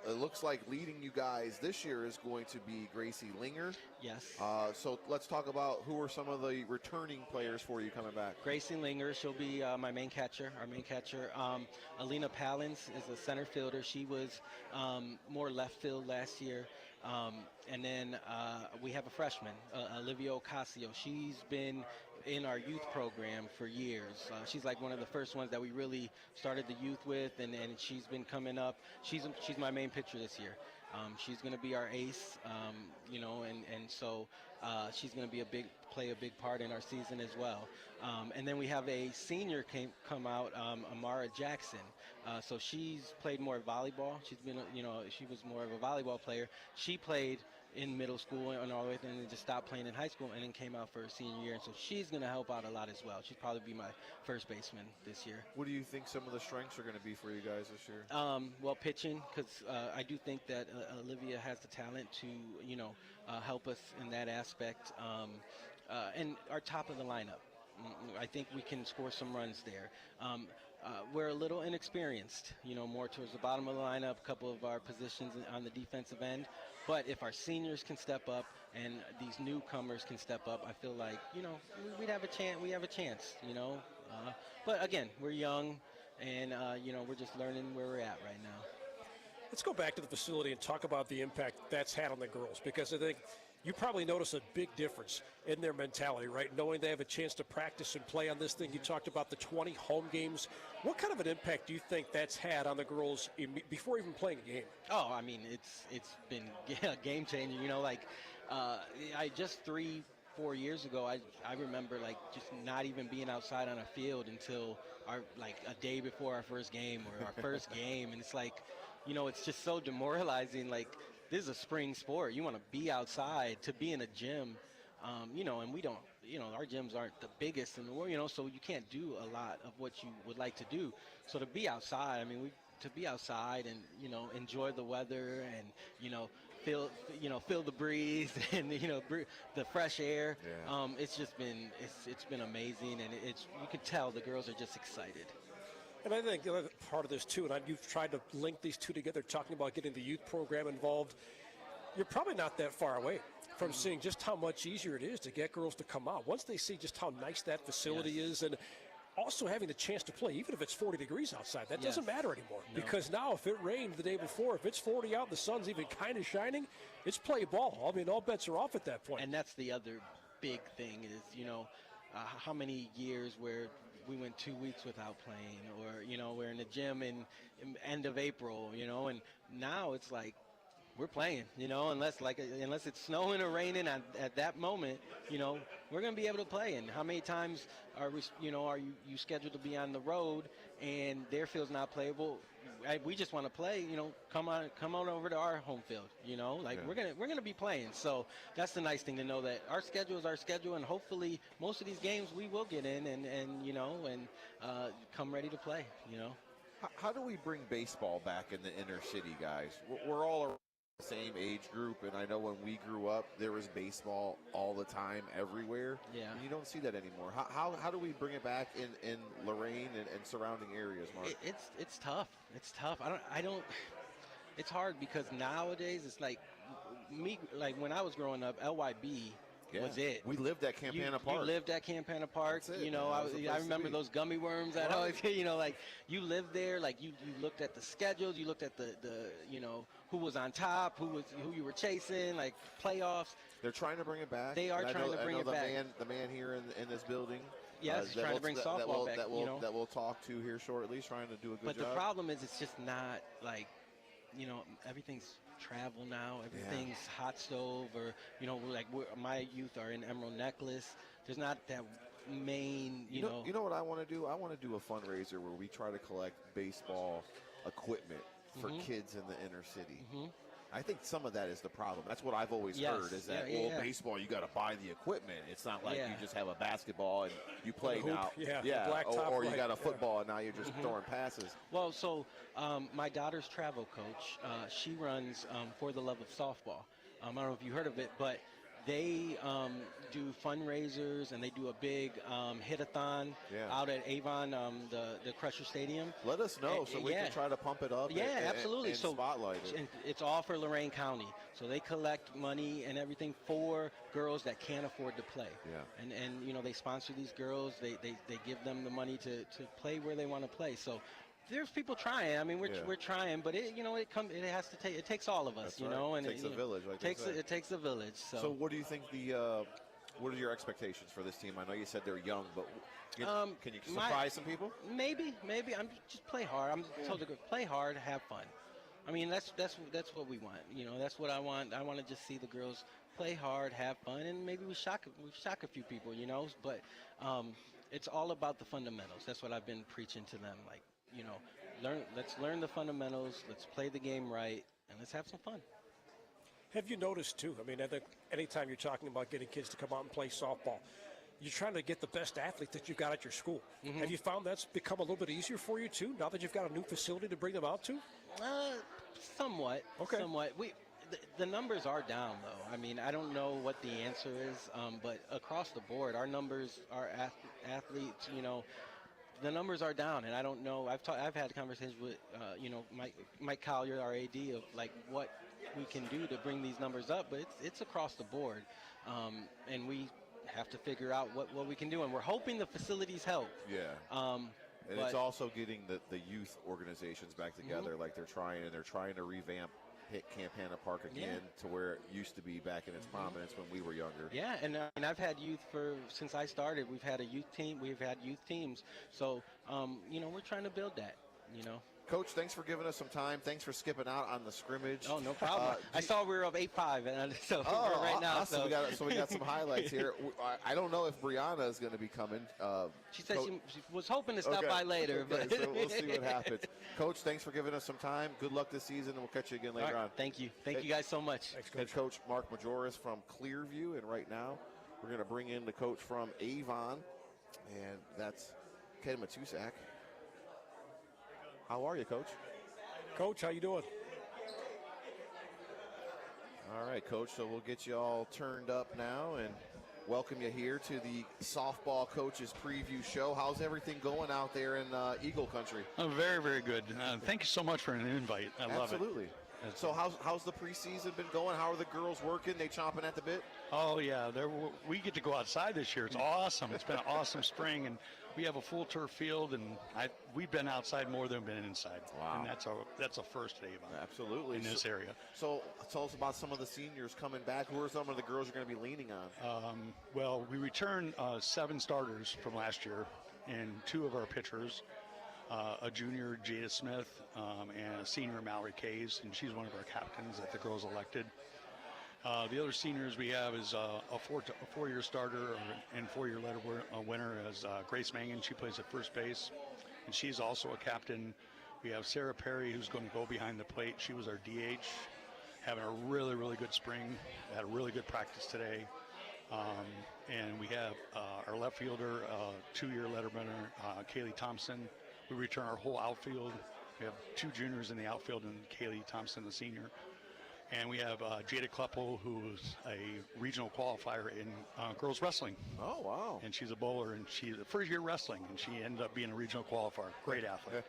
It looks like leading you guys this year is going to be Gracie Linger. Yes. So let's talk about who are some of the returning players for you coming back. Gracie Linger, she'll be my main catcher, our main catcher. Alina Palins is a center fielder. She was more left field last year. And then we have a freshman, Olivia Ocasio. She's been in our youth program for years. She's like one of the first ones that we really started the youth with, and she's been coming up. She's my main pitcher this year. She's going to be our ace, and so she's going to play a big part in our season as well. And then we have a senior come out, Amara Jackson. So she's played more volleyball. She's been, she was more of a volleyball player. She played in middle school and all the way, and then just stopped playing in high school, and then came out for her senior year. And so she's going to help out a lot as well. She'll probably be my first baseman this year. What do you think some of the strengths are going to be for you guys this year? Well, pitching, because I do think that Olivia has the talent to, help us in that aspect. And our top of the lineup, I think we can score some runs there. We're a little inexperienced, more towards the bottom of the lineup, a couple of our positions on the defensive end. But if our seniors can step up and these newcomers can step up, I feel like, we'd have a chance. We have a chance, But again, we're young, and, we're just learning where we're at right now. Let's go back to the facility and talk about the impact that's had on the girls, because I think you probably notice a big difference in their mentality, right? Knowing they have a chance to practice and play on this thing. You talked about the 20 home games. What kind of an impact do you think that's had on the girls before even playing a game? Oh, I mean, it's been a game changer. I just 3-4 years ago, I remember just not even being outside on a field until a day before our first game or our first game, and it's it's just so demoralizing. This is a spring sport. You want to be outside, to be in a gym, and we don't, our gyms aren't the biggest in the world, so you can't do a lot of what you would like to do. So to be outside, to be outside and, enjoy the weather and, feel the breeze and, the fresh air. Yeah. It's just been, it's been amazing, and you can tell the girls are just excited. And I think the other part of this, too, and you've tried to link these two together, talking about getting the youth program involved, you're probably not that far away from seeing just how much easier it is to get girls to come out. Once they see just how nice that facility is, and also having the chance to play, even if it's 40 degrees outside, that doesn't matter anymore. No. Because now if it rained the day before, if it's 40 out and the sun's even kind of shining, it's play ball. All bets are off at that point. And that's the other big thing is, how many years where we went 2 weeks without playing, or, we're in the gym in end of April, and now it's we're playing, unless it's snowing or raining at that moment, we're going to be able to play. And how many times are you scheduled to be on the road and their field's not playable? We just want to play, come on over to our home field, we're going to be playing. So that's the nice thing to know, that our schedule is our schedule, and hopefully most of these games we will get in and come ready to play, How do we bring baseball back in the inner city, guys? We're all around the same age group, and I know when we grew up, there was baseball all the time, everywhere. Yeah. And you don't see that anymore. How do we bring it back in Lorain and surrounding areas, Mark? It's tough. It's tough. I don't. It's hard because nowadays it's when I was growing up, LYB was it. We lived at Campana Park. You lived at Campana Park. That's it, I remember those gummy worms that always, you lived there. You looked at the schedules. You looked at the who was on top, who you were chasing, playoffs. They're trying to bring it back. They are trying to bring it back. The man here in this building. Yes, trying to bring softball back. That we'll talk to here shortly. He's trying to do a good job. But the problem is, it's just not everything's travel now. Everything's hot stove, or my youth are in Emerald Necklace. There's not that main, You know what I want to do? I want to do a fundraiser where we try to collect baseball equipment for kids in the inner city. Mm-hmm. I think some of that is the problem. That's what I've always heard, is that, baseball, you got to buy the equipment. It's not like you just have a basketball and you play now. Or you got a football and now you're just throwing passes. Well, so my daughter's travel coach, she runs For the Love of Softball. I don't know if you heard of it, but they do fundraisers, and they do a big hit-a-thon out at Avon, the Crusher Stadium. Let us know so we can try to pump it up absolutely. And spotlight it. And it's all for Lorain County. So they collect money and everything for girls that can't afford to play. Yeah. And they sponsor these girls. They give them the money to play where they want to play. So There's people trying. I mean, we're trying, but it it takes all of us, That's you right. know, and it takes a village. Like it takes a village. So what do you think what are your expectations for this team? I know you said they're young, but can you surprise some people? Maybe. I'm just play hard. I'm told to go play hard, have fun. I mean, that's what we want. You know, that's what I want. I want to just see the girls play hard, have fun, and maybe we shock a few people, you know. But it's all about the fundamentals. That's what I've been preaching to them. Like, you know, let's learn the fundamentals. Let's play the game right, and let's have some fun. Have you noticed, too? I mean, I think anytime you're talking about getting kids to come out and play softball, you're trying to get the best athlete that you've got at your school. Mm-hmm. Have you found that's become a little bit easier for you, too, now that you've got a new facility to bring them out to? Somewhat. Okay. Somewhat. The numbers are down, though. I mean, I don't know what the answer is, but across the board, our numbers, our athletes, you know, the numbers are down, and I don't know. I've had conversations with, you know, Mike Collier, our AD, of like what we can do to bring these numbers up, but it's across the board, and we have to figure out what we can do, and we're hoping the facilities help. Yeah. And it's also getting the youth organizations back together, mm-hmm. like they're trying to revamp Camp Hannah Park again to where it used to be back in its prominence when we were younger. Yeah, and I've had youth since I started. We've had a youth team. We've had youth teams. So, you know, we're trying to build that, you know. Coach, thanks for giving us some time. Thanks for skipping out on the scrimmage. Oh, no problem. I saw we were up 8-5, and so right now. Awesome. So we got some highlights here. I don't know if Brianna is going to be coming. She said she was hoping to stop by later. Okay, but so we'll see what happens. Coach, thanks for giving us some time. Good luck this season, and we'll catch you again later on. Thank you. Thank you guys so much. Thanks, Coach. Head coach Mark Majoris from Clearview, and right now we're going to bring in the coach from Avon, and that's Ken Matusak. How are you, Coach? Coach, how you doing? All right, Coach, so we'll get you all turned up now and welcome you here to the Softball Coaches Preview Show. How's everything going out there in Eagle Country? Oh, very, very good. Thank you so much for an invite. I love it. Absolutely. So how's the preseason been going? How are the girls working? They chomping at the bit? Oh, yeah. We get to go outside this year. It's awesome. It's been an awesome spring, and we have a full turf field, and we've been outside more than been inside. Wow. And that's a first at Avon. Absolutely. In this area. So tell us about some of the seniors coming back. Who are some of the girls you're going to be leaning on? Well, we returned 7 starters from last year and 2 of our pitchers. A junior, Jada Smith, and a senior, Mallory Kays, and she's one of our captains that the girls elected. The other seniors we have is a 4-year starter and 4-year letter winner is Grace Mangan. She plays at first base, and she's also a captain. We have Sarah Perry, who's going to go behind the plate. She was our DH, having a really, really good spring. Had a really good practice today. And we have our left fielder, 2-year letter winner, Kaylee Thompson. We return our whole outfield. We have 2 juniors in the outfield and Kaylee Thompson, the senior. And we have Jada Kleppel, who's a regional qualifier in girls wrestling. Oh, wow. And she's a bowler, and she's the first year wrestling, and she ended up being a regional qualifier. Great athlete.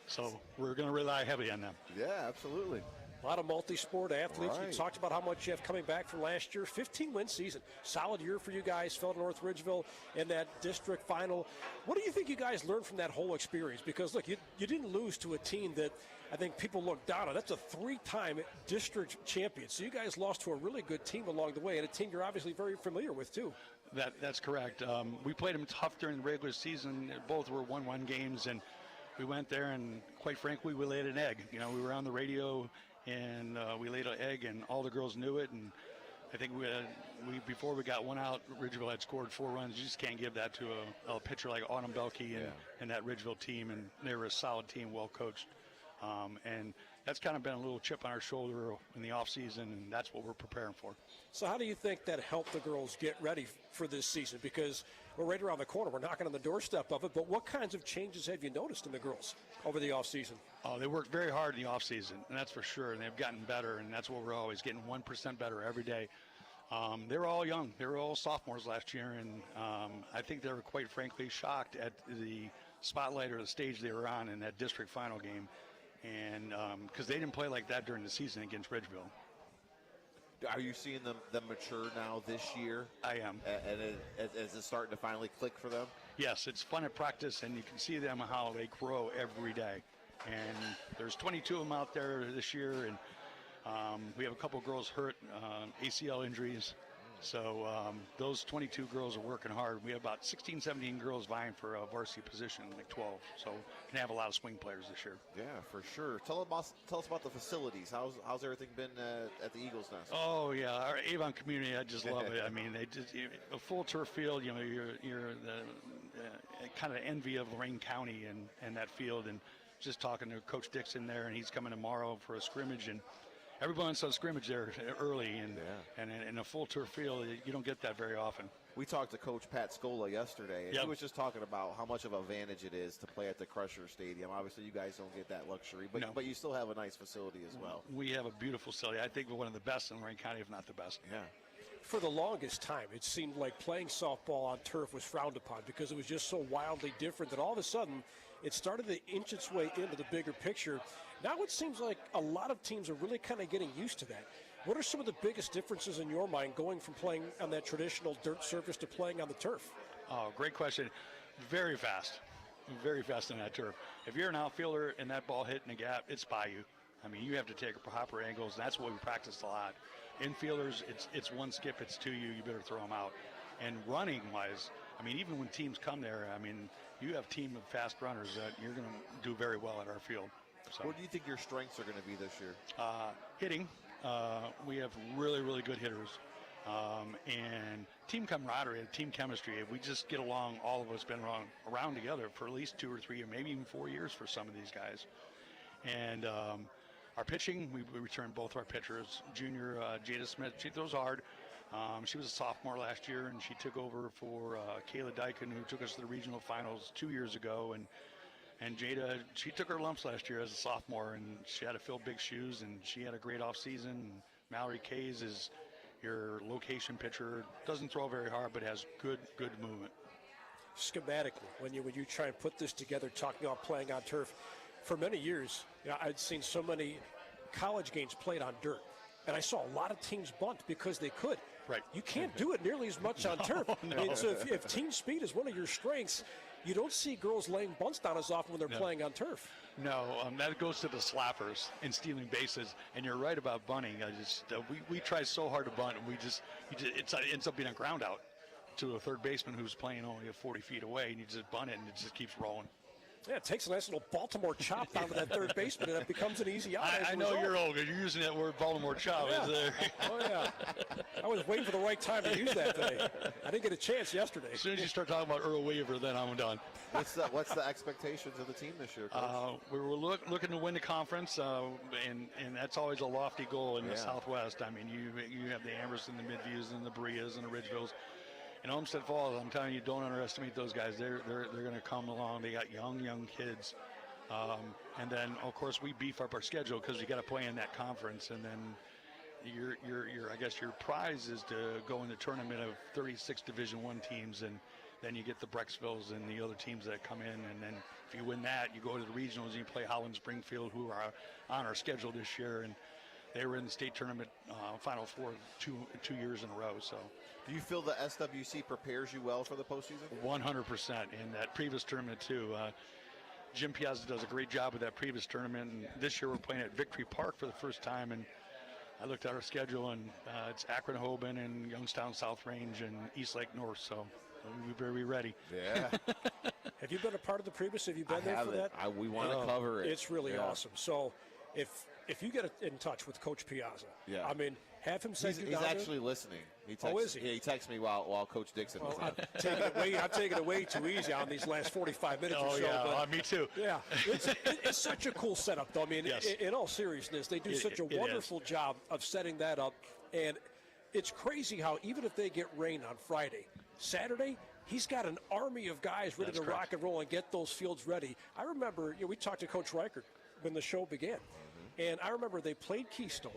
So we're going to rely heavily on them. Yeah, absolutely. A lot of multi-sport athletes. Right. You talked about how much you have coming back from last year. 15-win season. Solid year for you guys. Fell to North Ridgeville in that district final. What do you think you guys learned from that whole experience? Because, look, you didn't lose to a team that I think people look down on. That's a 3-time district champion. So you guys lost to a really good team along the way, and a team you're obviously very familiar with, too. That's correct. We played them tough during the regular season. Both were 1-1 games, and we went there, and quite frankly, we laid an egg. You know, we were on the radio, and we laid an egg, and all the girls knew it. And I think before we got one out, Ridgeville had scored 4 runs. You just can't give that to a pitcher like Autumn Belkey and that Ridgeville team. And they were a solid team, well coached. And that's kind of been a little chip on our shoulder in the offseason, and that's what we're preparing for. So how do you think that helped the girls get ready for this season? Because we're right around the corner. We're knocking on the doorstep of it. But what kinds of changes have you noticed in the girls over the offseason? Oh, they worked very hard in the offseason, and that's for sure. And they've gotten better, and that's what we're always getting 1% better every day. They were all young. They were all sophomores last year, and I think they were quite frankly shocked at the spotlight or the stage they were on in that district final game. And because they didn't play like that during the season against Ridgeville. Are you seeing them mature now this year? I am. And is it starting to finally click for them? Yes, it's fun at practice, and you can see them how they grow every day. And there's 22 of them out there this year, and we have a couple girls hurt, ACL injuries. So those 22 girls are working hard. We have about 16, 17 girls vying for a varsity position, like 12. So we can have a lot of swing players this year. Yeah, for sure. Tell us about the facilities. How's everything been at the Eagles Nest? Oh yeah, our Avon community, I just love it. I mean, a full turf field. You know, you're the kind of envy of Lorain County and that field. And just talking to Coach Dixon there, and he's coming tomorrow for a scrimmage, and everyone saw scrimmage there early, and in a full turf field, you don't get that very often. We talked to Coach Pat Scola yesterday, and he was just talking about how much of an advantage it is to play at the Crusher Stadium. Obviously, you guys don't get that luxury, but you still have a nice facility as well. We have a beautiful facility. I think we're one of the best in Lorain County, if not the best. Yeah. For the longest time, it seemed like playing softball on turf was frowned upon because it was just so wildly different that all of a sudden it started to inch its way into the bigger picture. Now it seems like a lot of teams are really kind of getting used to that. What are some of the biggest differences in your mind going from playing on that traditional dirt surface to playing on the turf? Oh, great question. Very fast on that turf. If you're an outfielder and that ball hitting a gap, it's by you. I mean, you have to take proper angles, and that's what we practiced a lot. Infielders, it's one skip, it's to you, you better throw them out. And running-wise, I mean, even when teams come there, I mean, you have a team of fast runners that you're going to do very well at our field. So, what do you think your strengths are going to be this year? Hitting. We have really, really good hitters. And team camaraderie and team chemistry. We just get along, all of us been around together for at least 2 or 3, or maybe even 4 years for some of these guys. And our pitching, we returned both our pitchers. Junior Jada Smith, she throws hard. She was a sophomore last year, and she took over for Kayla Dyken, who took us to the regional finals 2 years ago. And Jada, she took her lumps last year as a sophomore, and she had to fill big shoes, and she had a great offseason. And Mallory Kays is your location pitcher. Doesn't throw very hard, but has good movement. Schematically, when you try and put this together, talking about playing on turf, for many years, I'd seen so many college games played on dirt, and I saw a lot of teams bunt because they could. Right. You can't do it nearly as much on turf. No. I mean, so if team speed is one of your strengths, you don't see girls laying bunts down as often when they're playing on turf. No, that goes to the slappers and stealing bases. And you're right about bunting. We try so hard to bunt, and it ends up being a ground out to a third baseman who's playing only 40 feet away, and you just bunt it, and it just keeps rolling. Yeah, it takes a nice little Baltimore chop down to that third baseman, and it becomes an easy out. I know you're old, because you're using that word Baltimore chop. Yeah. Oh, yeah. I was waiting for the right time to use that today. I didn't get a chance yesterday. As soon as you start talking about Earl Weaver, then I'm done. What's the expectations of the team this year, Coach? We were looking to win the conference, and that's always a lofty goal in the Southwest. I mean, you have the Ambers and the Midviews and the Bereas and the Ridgevilles. In Olmsted Falls, I'm telling you, don't underestimate those guys. They're going to come along. They got young kids, and then of course we beef up our schedule because you got to play in that conference. And then your prize is to go in the tournament of 36 Division I teams, and then you get the Brecksvilles and the other teams that come in. And then if you win that, you go to the regionals and you play Holland Springfield, who are on our schedule this year, and they were in the state tournament Final Four two years in a row. So. Do you feel the SWC prepares you well for the postseason? 100%. In that previous tournament, too. Jim Piazza does a great job with that previous tournament. And this year we're playing at Victory Park for the first time. And I looked at our schedule, and it's Akron, Hoban, and Youngstown South Range, and East Lake North. So we better be ready. Yeah. Have you been a part of the previous? Have you been there for that? We want to cover it. It's really awesome. So if you get in touch with Coach Piazza, I mean, have him send you down. He's actually listening. Is he? Yeah, he texts me while Coach Dixon was on. I'm taking it way too easy on these last 45 minutes or so. Yeah, me too. Yeah, it's such a cool setup, though. I mean, in all seriousness, they do such a wonderful job of setting that up. And it's crazy how even if they get rain on Friday, Saturday, he's got an army of guys ready to rock and roll and get those fields ready. I remember, we talked to Coach Reichert when the show began. And I remember they played Keystone.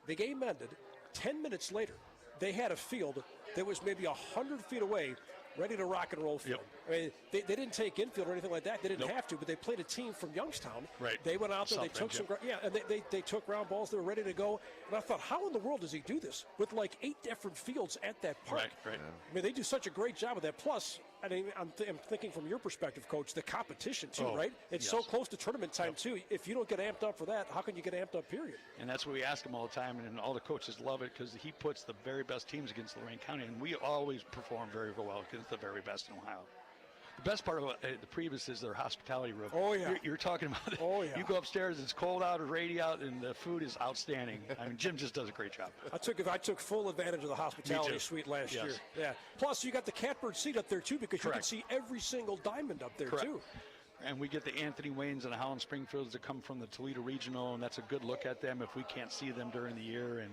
The game ended. 10 minutes later, they had a field that was maybe 100 feet away ready to rock and roll field. I mean, they didn't take infield or anything like that. They didn't have to, but they played a team from Youngstown. Right. They went out there, they South took Bend, some, and they took ground balls. They were ready to go. And I thought, how in the world does he do this with like 8 different fields at that park? Right. I mean, they do such a great job of that. Plus, I mean, I'm thinking from your perspective, Coach, the competition too, right? It's so close to tournament time too. If you don't get amped up for that, how can you get amped up? Period. And that's what we ask him all the time, and all the coaches love it because he puts the very best teams against Lorain County, and we always perform very well against the very best in Ohio. The best part of the previous is their hospitality room. Oh, yeah. You're talking about it. Oh, yeah. You go upstairs, it's cold out or rainy out, and the food is outstanding. I mean, Jim just does a great job. I took full advantage of the hospitality suite last year. Yeah. Plus, you got the catbird seat up there too because you can see every single diamond up there too. And we get the Anthony Waynes and the Holland Springfields that come from the Toledo Regional, and that's a good look at them if we can't see them during the year,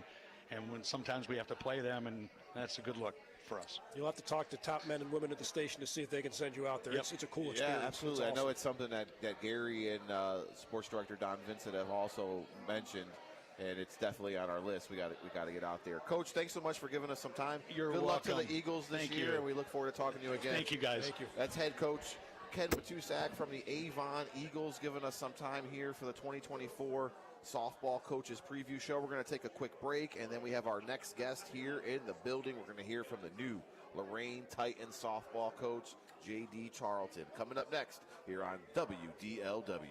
and when sometimes we have to play them, and that's a good look for us. You'll have to talk to top men and women at the station to see if they can send you out there. It's a cool experience. Yeah, absolutely. Awesome. I know it's something that Gary and sports director Don Vincent have also mentioned, and it's definitely on our list. We got to get out there. Coach, thanks so much for giving us some time. You're Good luck welcome. to the Eagles this Thank year, you. and we look forward to talking to you again. Thank you, guys. Thank you. That's head coach Ken Matusak from the Avon Eagles giving us some time here for the 2024 softball coaches preview show. We're going to take a quick break, and then we have our next guest here in the building. We're going to hear from the new Lorain Titans softball coach, J.D. Charlton, coming up next here on WDLW.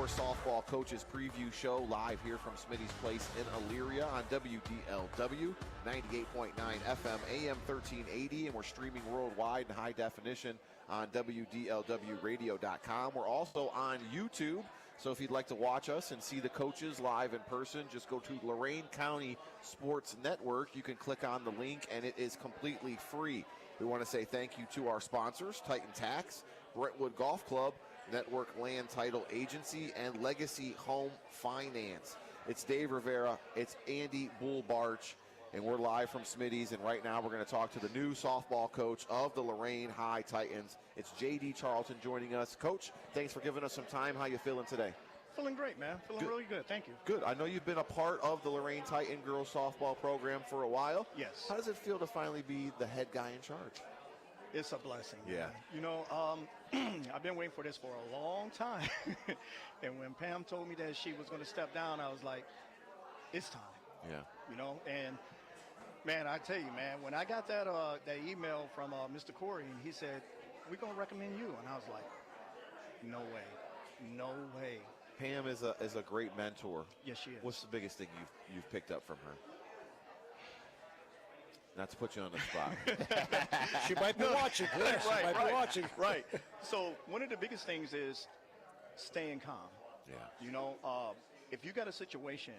your softball coaches preview show live here from Smitty's Place in Elyria on WDLW 98.9 FM AM 1380, and we're streaming worldwide in high definition on WDLWradio.com. We're also on YouTube, so if you'd like to watch us and see the coaches live in person, just go to Lorain County Sports Network. You can click on the link, and it is completely free. We want to say thank you to our sponsors, Titan Tax, Brentwood Golf Club, Network Land Title Agency, and Legacy Home Finance. It's Dave Rivera, it's Andy Bullbarch, and we're live from Smitty's, and right now we're going to talk to the new softball coach of the Lorain High Titans. It's J.D. Charlton joining us. Coach, thanks for giving us some time. How you feeling today? Feeling great, man. Feeling really good. Thank you. Good. I know you've been a part of the Lorain Titan girls softball program for a while. Yes. How does it feel to finally be the head guy in charge? It's a blessing. Yeah. Man. You know, I've been waiting for this for a long time. And when Pam told me that she was going to step down, I was like, it's time. Yeah. You know, and man, I tell you, man, when I got that email from Mr. Corey, he said, we're going to recommend you. And I was like, no way. No way. Pam is a great mentor. Yes, she is. What's the biggest thing you've picked up from her? Not to put you on the spot. She might be watching. Yes, she might be watching. Right. So one of the biggest things is staying calm. Yeah. You know, if you got a situation,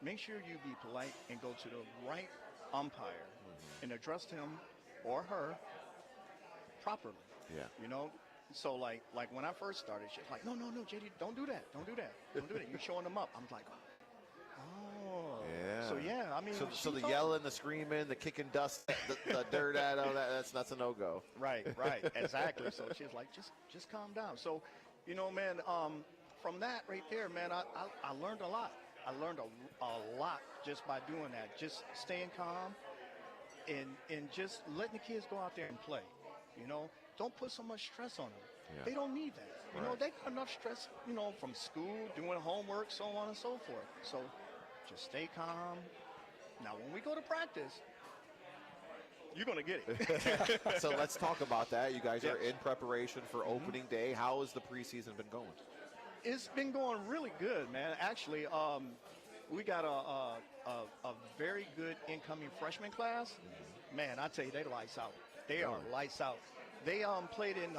make sure you be polite and go to the right umpire and address him or her properly. Yeah. You know, so like when I first started, she's like, no, JD, don't do that. Don't do that. You're showing them up. I'm like, oh. Yeah. So yeah, I mean. So the yelling, the screaming, the kicking dust, the dirt out of that's a no-go. Right, exactly. So she's like, just calm down. So, you know, man, from that right there, man, I learned a lot. I learned a lot just by doing that. Just staying calm and just letting the kids go out there and play. You know, don't put so much stress on them. Yeah. They don't need that. You know, they got enough stress, you know, from school, doing homework, so on and so forth. So just stay calm. Now, when we go to practice, you're going to get it. So let's talk about that. You guys are in preparation for opening day. How has the preseason been going? It's been going really good, man. Actually, we got a very good incoming freshman class. Man, I tell you, they lights out. They are lights out. They played in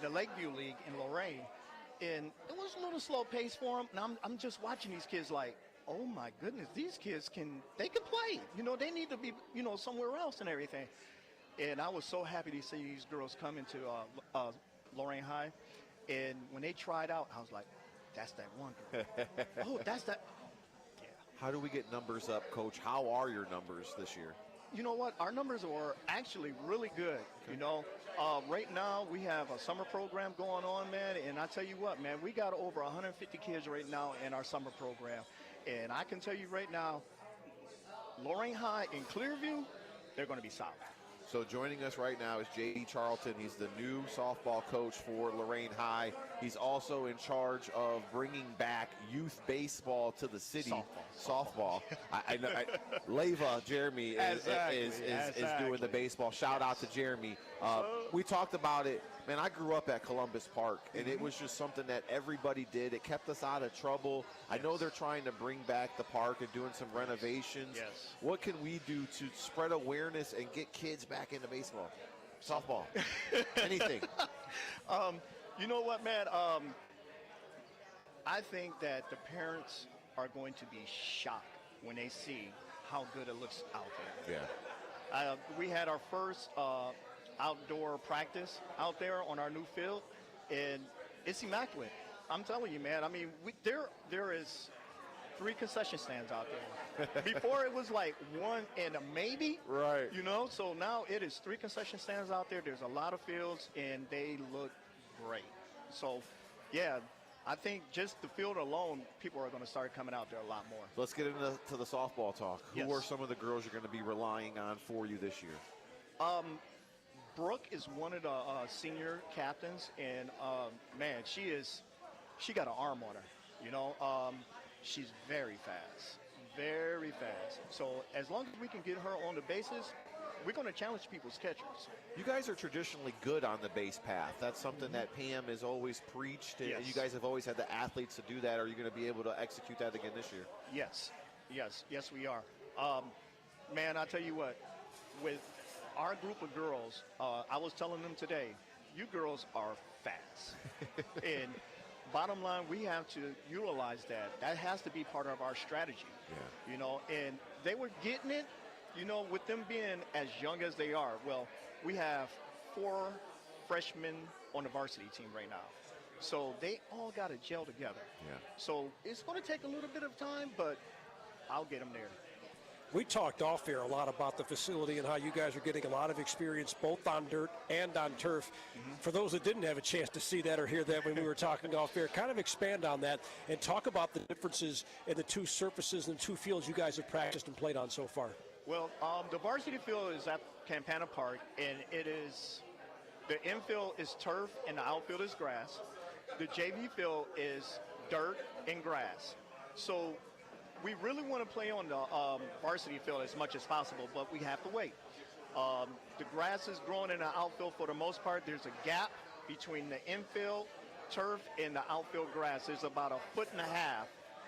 the Lakeview League in Lorain, and it was a little slow pace for them. And I'm just watching these kids like, oh my goodness, these kids can play. You know, they need to be, you know, somewhere else and everything. And I was so happy to see these girls come into Lorain High. And when they tried out, I was like, that's that one girl. Oh, that's that. Yeah. How do we get numbers up, Coach? How are your numbers this year? You know what? Our numbers are actually really good. Okay. You know, right now we have a summer program going on, man. And I tell you what, man, we got over 150 kids right now in our summer program. And I can tell you right now, Lorain High in Clearview, they're going to be solid. So joining us right now is J.D. Charlton. He's the new softball coach for Lorain High. He's also in charge of bringing back youth baseball to the city. Softball. I know. Leva Jeremy is doing the baseball. Shout out to Jeremy. We talked about it. Man, I grew up at Columbus Park, and it was just something that everybody did. It kept us out of trouble. I know they're trying to bring back the park and doing some renovations. Yes. What can we do to spread awareness and get kids back into baseball, softball, anything? You know what, man? I think that the parents are going to be shocked when they see how good it looks out there. Yeah. We had our first outdoor practice out there on our new field, and it's immaculate. I'm telling you, man. I mean, there is 3 concession stands out there. Before it was like 1 and a maybe. Right. You know, so now it is 3 concession stands out there. There's a lot of fields, and they look great. So, yeah, I think just the field alone, people are going to start coming out there a lot more. Let's get into the softball talk. Yes. Who are some of the girls you're going to be relying on for you this year? Brooke is one of the senior captains, and man, she got an arm on her. You know, she's very fast. So as long as we can get her on the bases, we're going to challenge people's catchers. You guys are traditionally good on the base path. That's something that Pam has always preached, and Yes. you guys have always had the athletes to do that. Are you going to be able to execute that again this year? Yes, we are. Man, I tell you what, with our group of girls, I was telling them today, you girls are fast. And bottom line, we have to utilize that. That has to be part of our strategy. Yeah. You know, and they were getting it, you know, with them being as young as they are. Well, we have 4 freshmen on the varsity team right now. So they all got to gel together. Yeah. So it's going to take a little bit of time, but I'll get them there. We talked off air a lot about the facility and how you guys are getting a lot of experience both on dirt and on turf. For those that didn't have a chance to see that or hear that when we were talking off air, kind of expand on that and talk about the differences in the 2 surfaces and 2 fields you guys have practiced and played on so far. Well, the varsity field is at Campana Park, and it is, the infield is turf and the outfield is grass. The JV field is dirt and grass. So we really want to play on the varsity field as much as possible, but we have to wait. The grass is growing in the outfield for the most part. There's a gap between the infield turf and the outfield grass. There's about 1.5 feet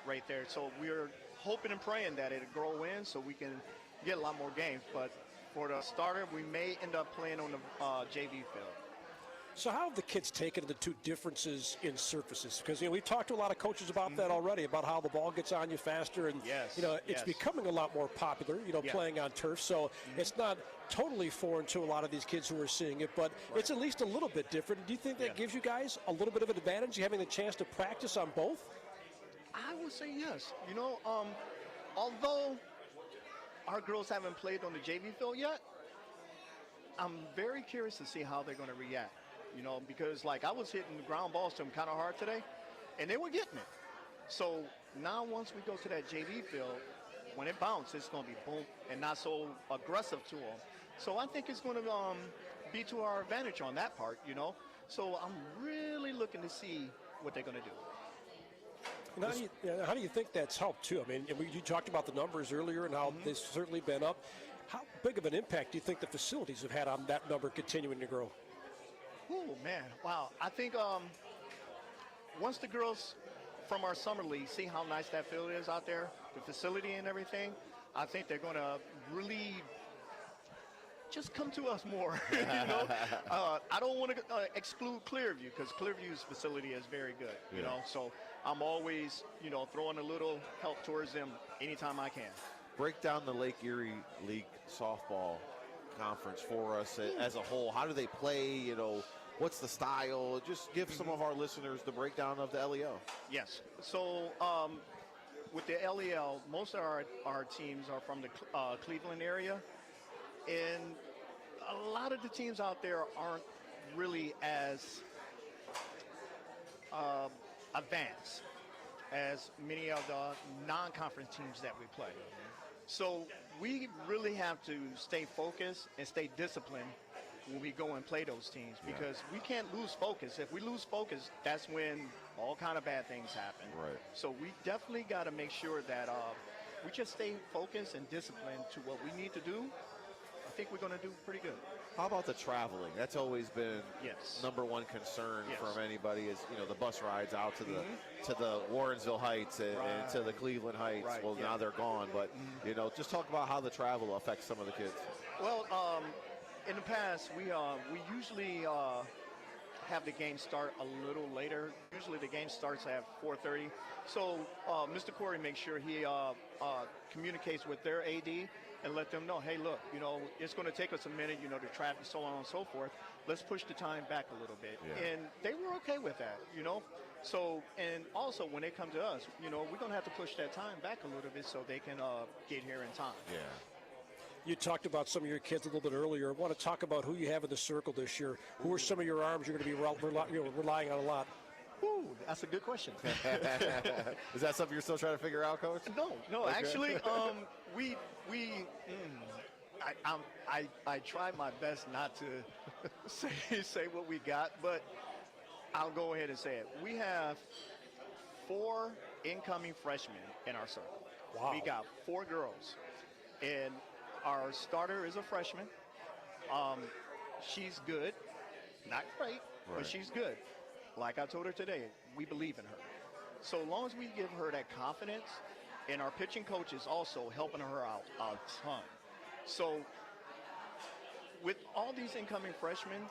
right there. So we're hoping and praying that it'll grow in so we can get a lot more games. But for the starter, we may end up playing on the JV field. So how have the kids taken the 2 differences in surfaces? Because, you know, we've talked to a lot of coaches about that already, about how the ball gets on you faster. And, Yes, you know, it's yes. becoming a lot more popular, you know, Yeah. playing on turf. So it's not totally foreign to a lot of these kids who are seeing it, but it's at least a little bit different. Do you think that Yeah. gives you guys a little bit of an advantage, having the chance to practice on both? I would say yes. You know, although our girls haven't played on the JV field yet, I'm very curious to see how they're going to react. You know, because like I was hitting the ground balls to them kind of hard today, and they were getting it. So now once we go to that JV field, when it bounces, it's going to be boom and not so aggressive to them. So I think it's going to be to our advantage on that part, you know. So I'm really looking to see what they're going to do. And how do you think that's helped, too? I mean, you talked about the numbers earlier and how they've certainly been up. How big of an impact do you think the facilities have had on that number continuing to grow? Oh, man. Wow. I think once the girls from our summer league see how nice that field is out there, the facility and everything, I think they're going to really just come to us more. You know, I don't want to exclude Clearview because Clearview's facility is very good, you know, so I'm always, you know, throwing a little help towards them anytime I can. Break down the Lake Erie League softball conference for us as a whole. How do they play? You know, what's the style? Just give some of our listeners the breakdown of the LEL. Yes. So with the LEL, most of our teams are from the Cleveland area. And a lot of the teams out there aren't really as advanced as many of the non-conference teams that we play. So we really have to stay focused and stay disciplined when we go and play those teams because we can't lose focus. If we lose focus, that's when all kind of bad things happen. Right. So we definitely got to make sure that we just stay focused and disciplined to what we need to do. I think we're going to do pretty good. How about the traveling? That's always been Yes. number one concern Yes. from anybody is, you know, the bus rides out to the Warrensville Heights and to the Cleveland Heights. Right, Well, yeah. now they're gone, but, you know, just talk about how the travel affects some of the kids. Well, in the past, we usually have the game start a little later. Usually the game starts at 4:30. So Mr. Corey makes sure he communicates with their AD and let them know, hey, look, you know, it's going to take us a minute, you know, the traffic, so on and so forth. Let's push the time back a little bit. Yeah. And they were okay with that, you know. So, and also when they come to us, you know, we're going to have to push that time back a little bit so they can get here in time. Yeah. You talked about some of your kids a little bit earlier. I want to talk about who you have in the circle this year. Who are some of your arms you're going to be relying on a lot? Ooh, that's a good question. Is that something you're still trying to figure out, Coach? No. Okay. Actually, I try my best not to say what we got, but I'll go ahead and say it. We have 4 incoming freshmen in our circle. Wow. We got 4 girls, and our starter is a freshman. She's good, not great, Right. but she's good. Like I told her today, we believe in her. So long as we give her that confidence, and our pitching coach is also helping her out a ton. So with all these incoming freshmen,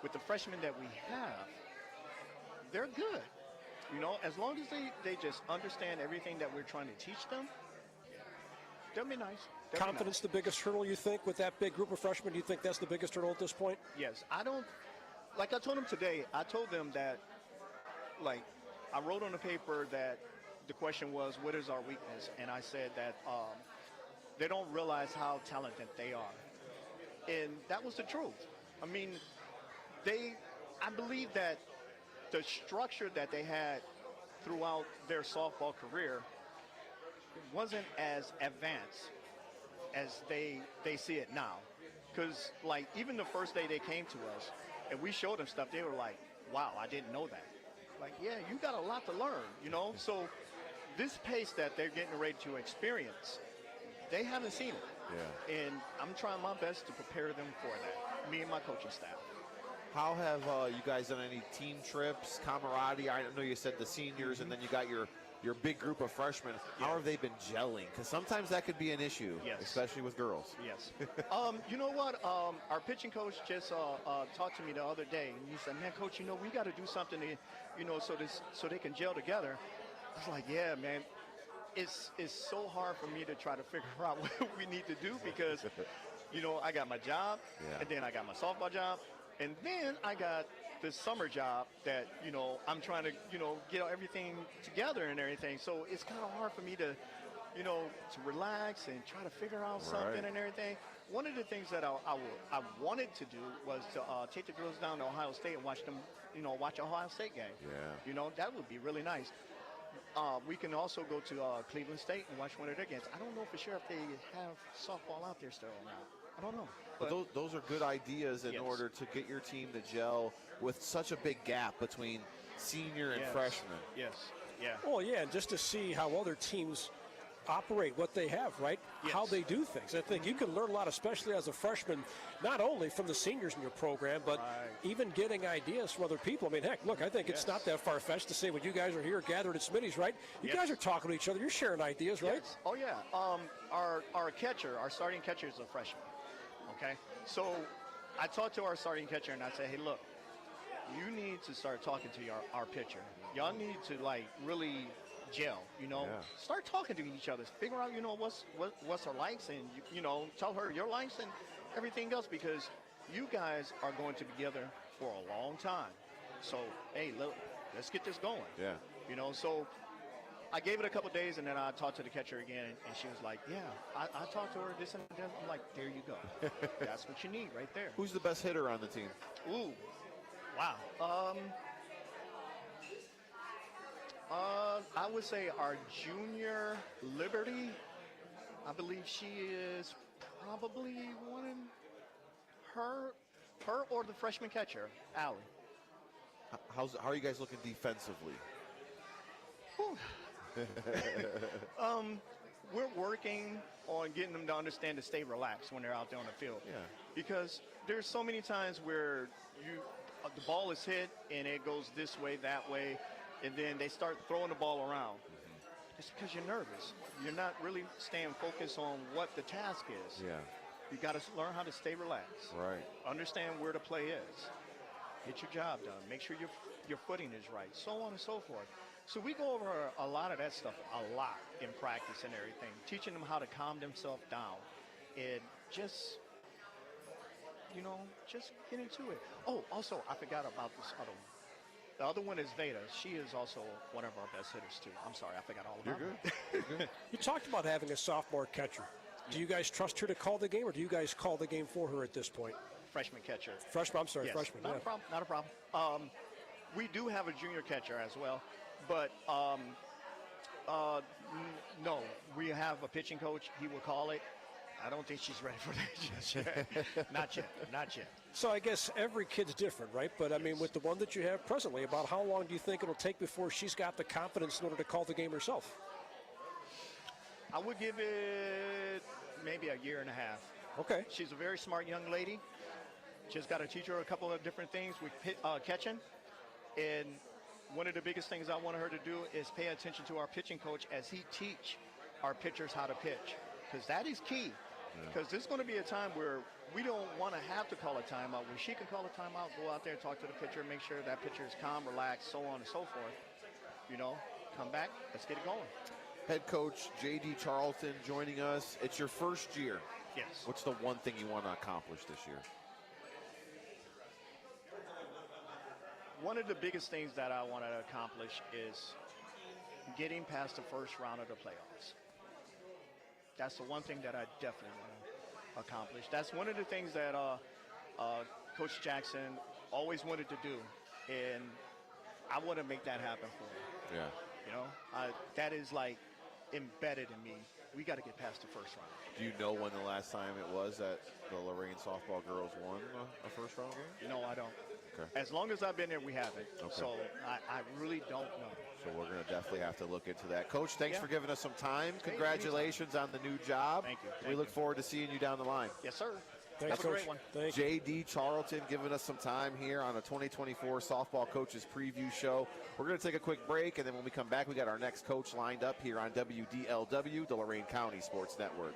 with the freshmen that we have, they're good. You know, as long as they just understand everything that we're trying to teach them, they'll be nice. They'll be Confidence the biggest hurdle, you think, with that big group of freshmen? Do you think that's the biggest hurdle at this point? Yes, I don't. Like I told them today, I told them that, like, I wrote on the paper that the question was, what is our weakness? And I said that they don't realize how talented they are. And that was the truth. I mean, I believe that the structure that they had throughout their softball career wasn't as advanced as they see it now. Because, like, even the first day they came to us and we showed them stuff, they were like, wow, I didn't know that. Like, yeah, you got a lot to learn, you know? So this pace that they're getting ready to experience, they haven't seen it. Yeah. And I'm trying my best to prepare them for that, me and my coaching staff. How have you guys done any team trips, camaraderie? I know you said the seniors, and then you got your big group of freshmen. How have they been gelling? Because sometimes that could be an issue, especially with girls. Yes. You know what? Our pitching coach just talked to me the other day, and he said, "Man, coach, you know, we got to do something to, you know, so they can gel together." I was like, "Yeah, man. It's so hard for me to try to figure out what we need to do because, you know, I got my job, and then I got my softball job, and then I got this summer job that, you know, I'm trying to, you know, get everything together and everything. So it's kind of hard for me to, you know, to relax and try to figure out something and everything." One of the things that I wanted to do was to take the girls down to Ohio State and watch them, you know, watch Ohio State game. Yeah. You know, that would be really nice. We can also go to Cleveland State and watch one of their games. I don't know for sure if they have softball out there still or not. I don't know. But those are good ideas in order to get your team to gel with such a big gap between senior and freshman. Yes, yeah. Well, yeah, and just to see how other teams operate, what they have, right? How they do things. I think you can learn a lot, especially as a freshman, not only from the seniors in your program, but even getting ideas from other people. I mean, heck, look, I think it's not that far-fetched to say when you guys are here gathered at Smitty's, right? You guys are talking to each other. You're sharing ideas, right? Yes. Oh, yeah. Our catcher, our starting catcher is a freshman, okay? So I talked to our starting catcher, and I said, hey, look, you need to start talking to our pitcher. Y'all need to, like, really gel, you know, start talking to each other, figure out, you know, what's her likes, and you know, tell her your likes and everything else, because you guys are going to be together for a long time. So hey, look, let's get this going. Yeah. You know, so I gave it a couple days, and then I talked to the catcher again, and she was like, yeah, I talked to her this and that. I'm like, there you go. That's what you need right there. Who's the best hitter on the team? Ooh, wow. I would say our junior Liberty, I believe she is probably one in her or the freshman catcher, Allie. How are you guys looking defensively? We're working on getting them to understand to stay relaxed when they're out there on the field. Yeah. Because there's so many times where the ball is hit and it goes this way, that way, and then they start throwing the ball around. It's because you're nervous. You're not really staying focused on what the task is. Yeah. You got to learn how to stay relaxed. Right. Understand where the play is. Get your job done. Make sure your footing is right. So on and so forth. So we go over a lot of that stuff a lot in practice and everything. Teaching them how to calm themselves down. And just, you know, just get into it. Oh, also, I forgot about this other one. The other one is Veda. She is also one of our best hitters, too. I'm sorry, I forgot all about her. You're good. You talked about having a sophomore catcher. Do you guys trust her to call the game, or do you guys call the game for her at this point? Freshman catcher. Freshman, I'm sorry, Yes, freshman. Not a problem. Not a problem. We do have a junior catcher as well, but no, we have a pitching coach. He will call it. I don't think she's ready for that just yet. Not yet. So I guess every kid's different, right? But I mean, with the one that you have presently, about how long do you think it'll take before she's got the confidence in order to call the game herself? I would give it maybe a year and a half. Okay. She's a very smart young lady. Just got to teach her a couple of different things with catching. And one of the biggest things I want her to do is pay attention to our pitching coach as he teach our pitchers how to pitch, because that is key. Because there's going to be a time where we don't want to have to call a timeout. When she can call a timeout, go out there, talk to the pitcher, make sure that pitcher is calm, relaxed, so on and so forth. Come back, let's get it going. Head coach J.D. Charlton joining us. It's your first year. Yes. What's the one thing you want to accomplish this year? One of the biggest things that I want to accomplish is getting past the first round of the playoffs. That's the one thing that I definitely want to accomplish. That's one of the things that Coach Jackson always wanted to do, and I want to make that happen for him. Yeah. That is like embedded in me. We got to get past the first round. Do you know when the last time it was that the Lorain softball girls won a first round game? No, I don't. Okay. As long as I've been there, we haven't. Okay. So I really don't know. So we're going to definitely have to look into that. Coach, thanks Yeah. for giving us some time. Hey, Congratulations on the new job. Thank you. We Thank look you. forward to seeing you down the line. Yes, sir. Thanks, Have a great Coach. one. Thank you. J.D. Charlton giving us some time here on a 2024 Softball Coaches Preview Show. We're going to take a quick break, and then when we come back, we got our next coach lined up here on WDLW, the Lorain County Sports Network.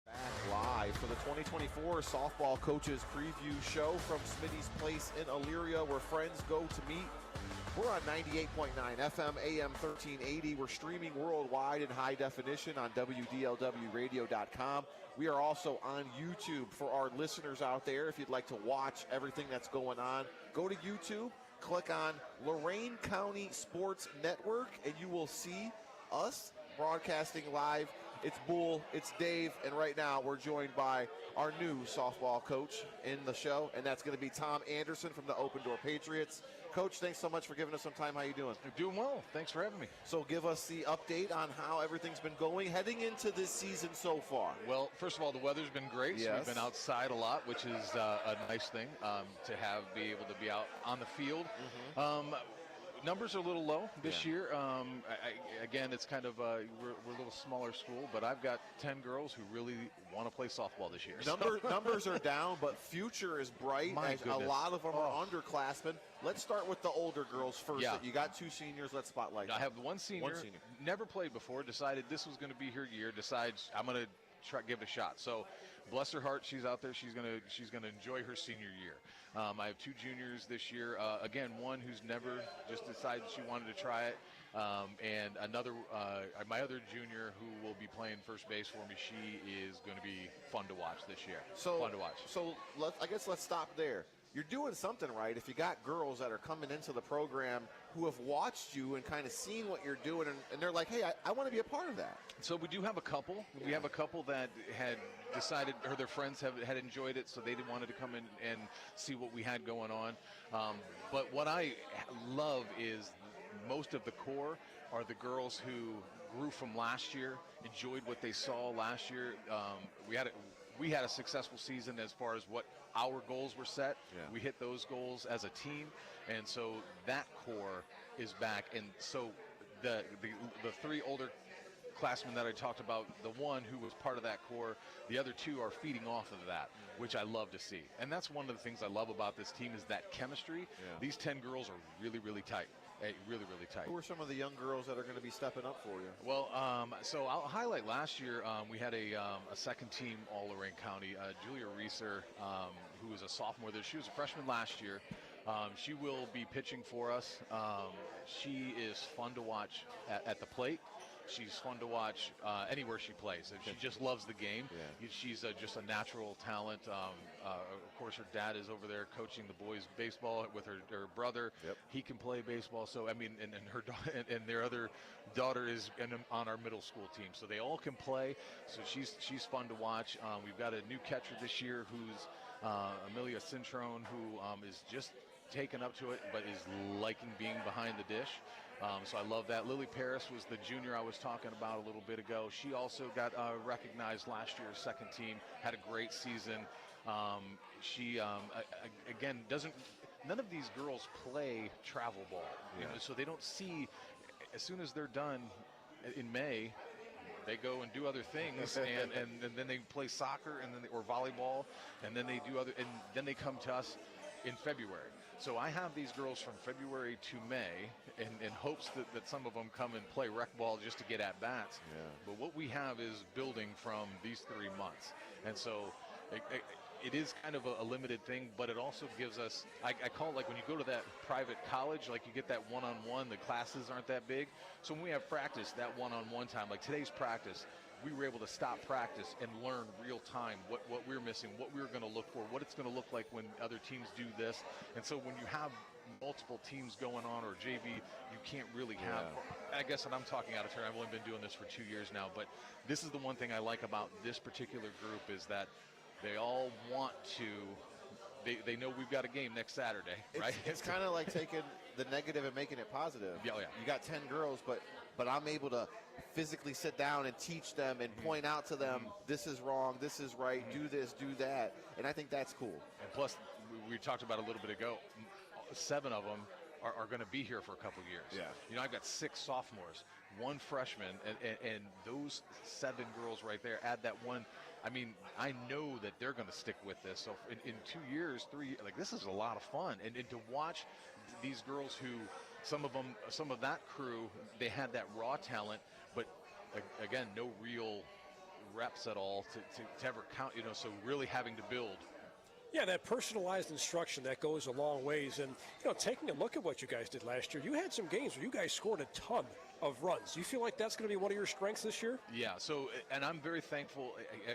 Back live for the 2024 Softball Coaches Preview Show from Smitty's Place in Elyria, where friends go to meet. We're on 98.9 FM, AM 1380. We're streaming worldwide in high definition on WDLWradio.com. We are also on YouTube for our listeners out there. If you'd like to watch everything that's going on, go to YouTube, click on Lorain County Sports Network, and you will see us broadcasting live. It's Bull, it's Dave, and right now we're joined by our new softball coach in the show, and that's going to be Tom Anderson from the Open Door Patriots. Coach, thanks so much for giving us some time. How you doing? I'm doing well. Thanks for having me. So give us the update on how everything's been going heading into this season so far. Well, first of all, the weather's been great. Yes. So we've been outside a lot, which is a nice thing to be able to be out on the field. numbers are a little low this year. Again, it's kind of we're a little smaller school, but I've got 10 girls who really want to play softball this year. Numbers are down, but future is bright. My as a goodness. lot of them are underclassmen. Let's start with the older girls first. Yeah. You got 2 seniors. Let's spotlight. I have one senior, never played before, decided this was going to be her year, decides I'm going to try give it a shot. So bless her heart, she's out there. She's gonna enjoy her senior year. I have 2 juniors this year. Again, one who's never just decided she wanted to try it, and another, my other junior who will be playing first base for me. She is going to be fun to watch this year. Fun to watch. So I guess let's stop there. You're doing something right if you got girls that are coming into the program who have watched you and kind of seen what you're doing, and they're like, hey, I want to be a part of that. So we do have a couple. We have a couple that had decided, or their friends had enjoyed it, so they wanted to come in and see what we had going on. But what I love is most of the core are the girls who grew from last year, enjoyed what they saw last year. We had a successful season as far as what our goals were set. Yeah. We hit those goals as a team, and so that core is back. And so the 3 older classmen that I talked about, the one who was part of that core, the other 2 are feeding off of that, which I love to see. And that's one of the things I love about this team is that chemistry. Yeah. These 10 girls are really, really tight. Really, really tight. Who are some of the young girls that are going to be stepping up for you? Well, so I'll highlight last year we had a second team all Lorain County. Julia Reeser, who was a sophomore there. She was a freshman last year. She will be pitching for us. She is fun to watch at the plate. She's fun to watch anywhere she plays. She just loves the game. Yeah. She's just a natural talent. Of course, her dad is over there coaching the boys baseball with her brother. Yep. He can play baseball. So I mean, and her and their other daughter is on our middle school team. So they all can play. So she's fun to watch. We've got a new catcher this year who's Amelia Cintrone, who is just taken up to it, but is liking being behind the dish. So I love that. Lily Paris was the junior I was talking about a little bit ago. She also got recognized last year as second team, had a great season. She, again, none of these girls play travel ball, you know, so they don't see, as soon as they're done in May, they go and do other things, and then they play soccer or volleyball, and then they do and then they come to us in February. So I have these girls from February to May in hopes that some of them come and play rec ball just to get at bats. Yeah. But what we have is building from these 3 months. And so it is kind of a limited thing, but it also gives us, I call it like when you go to that private college, like you get that one-on-one, the classes aren't that big. So when we have practice, that one-on-one time, like today's practice, we were able to stop practice and learn real time what we're missing, what we were going to look for, what it's going to look like when other teams do this. And so when you have multiple teams going on or JV, you can't really have, I guess, and I'm talking out of turn, I've only been doing this for 2 years now, but this is the one thing I like about this particular group is that they all want to, they know we've got a game next Saturday, right? It's kind of like taking the negative and making it positive. Yeah, yeah. You got 10 girls, but I'm able to physically sit down and teach them and point out to them, this is wrong, this is right, do this, do that. And I think that's cool. And plus, we talked about a little bit ago, 7 of them are going to be here for a couple years. Yeah. You know, I've got 6 sophomores, 1 freshman, and those 7 girls right there add that one. I mean, I know that they're going to stick with this. So in 2 years, 3, like this is a lot of fun. And to watch these girls who, some of that crew, they had that raw talent, but again, no real reps at all to ever count, you know, so really having to build. Yeah, that personalized instruction, that goes a long ways. And, you know, taking a look at what you guys did last year, you had some games where you guys scored a ton of runs. Do you feel like that's going to be one of your strengths this year? Yeah, so, and I'm very thankful.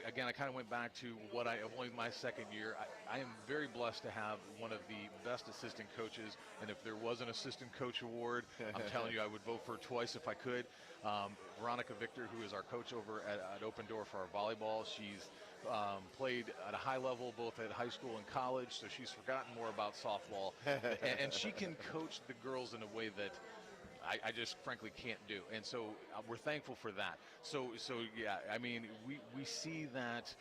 Again, I kind of went back to what only my second year. I am very blessed to have one of the best assistant coaches. And if there was an assistant coach award, I'm telling you, I would vote for her twice if I could. Veronica Victor, who is our coach over at Open Door for our volleyball, she's played at a high level both at high school and college, so she's forgotten more about softball. and she can coach the girls in a way that I just frankly can't do. And so we're thankful for that. So yeah, I mean, we see that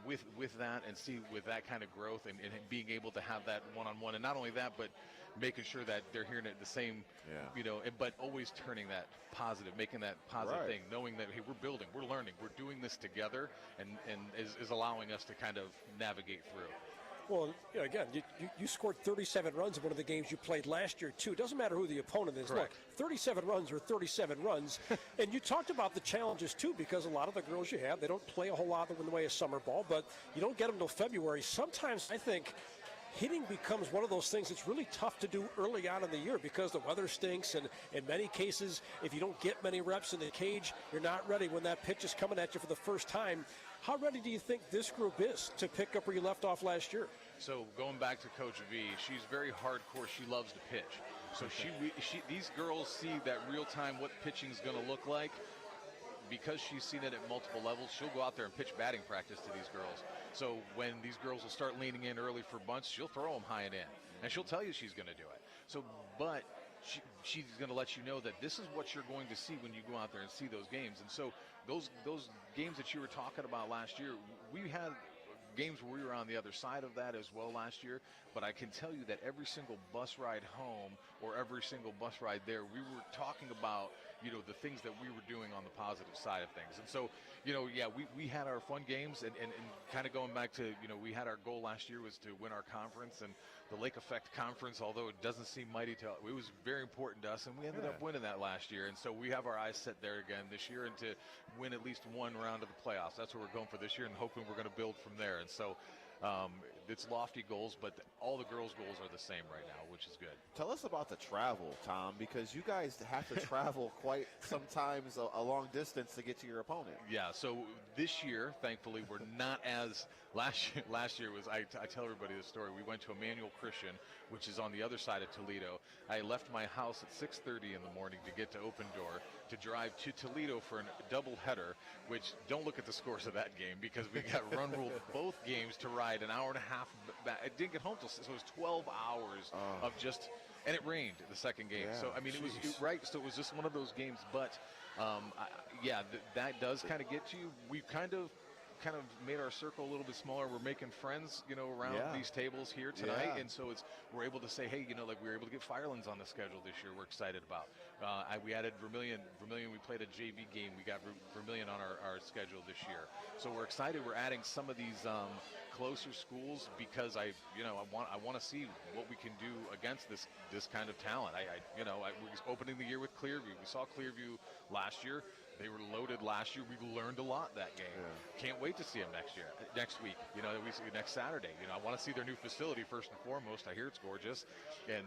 with that and see with that kind of growth and being able to have that one-on-one, and not only that, but making sure that they're hearing it the same, but always turning that positive, making that positive thing, knowing that, hey, we're building, we're learning, we're doing this together, and is allowing us to kind of navigate through. Well, again, you scored 37 runs in one of the games you played last year, too. It doesn't matter who the opponent is. Correct. Look, 37 runs are 37 runs. And you talked about the challenges, too, because a lot of the girls you have, they don't play a whole lot in the way of summer ball, but you don't get them until February. Sometimes I think hitting becomes one of those things that's really tough to do early on in the year because the weather stinks, and in many cases, if you don't get many reps in the cage, you're not ready when that pitch is coming at you for the first time. How ready do you think this group is to pick up where you left off last year? So going back to Coach V, she's very hardcore. She loves to pitch. So these girls see that real time what pitching is going to look like. Because she's seen it at multiple levels, she'll go out there and pitch batting practice to these girls. So when these girls will start leaning in early for bunts, she'll throw them high and in, and she'll tell you she's going to do it. So, but she's going to let you know that this is what you're going to see when you go out there and see those games. And so those games that you were talking about last year, we had games where we were on the other side of that as well last year, but I can tell you that every single bus ride home or every single bus ride there, we were talking about, the things that we were doing on the positive side of things. And so, we had our fun games, and kind of going back to, we had our goal last year was to win our conference, and the Lake Effect Conference, although it doesn't seem mighty to, it was very important to us, and we ended up winning that last year. And so we have our eyes set there again this year, and to win at least one round of the playoffs. That's what we're going for this year, and hoping we're going to build from there. And so it's lofty goals, but all the girls' goals are the same right now, which is good. Tell us about the travel, Tom, because you guys have to travel quite sometimes a long distance to get to your opponent. Yeah, so this year, thankfully, we're not as last year was, I tell everybody this story. We went to Emmanuel Christian, which is on the other side of Toledo. I left my house at 6:30 in the morning to get to Open Door, to drive to Toledo for a double header, which don't look at the scores of that game because we got run ruled both games to ride an hour and a half back. I didn't get home till, so it was 12 hours of just, and it rained the second game. Yeah, so, I mean, it was right. So it was just one of those games, but that does kind of get to you. We've kind of made our circle a little bit smaller. We're making friends, around these tables here tonight. And so we're able to say, hey, like we were able to get Firelands on the schedule this year. We're excited about. We added Vermilion. We played a JV game. We got Vermilion on our schedule this year. So we're excited. We're adding some of these closer schools because I want to see what we can do against this kind of talent. We was opening the year with Clearview. We saw Clearview last year. They were loaded last year. We learned a lot that game. Yeah. Can't wait to see them next week. Next Saturday. I want to see their new facility first and foremost. I hear it's gorgeous, and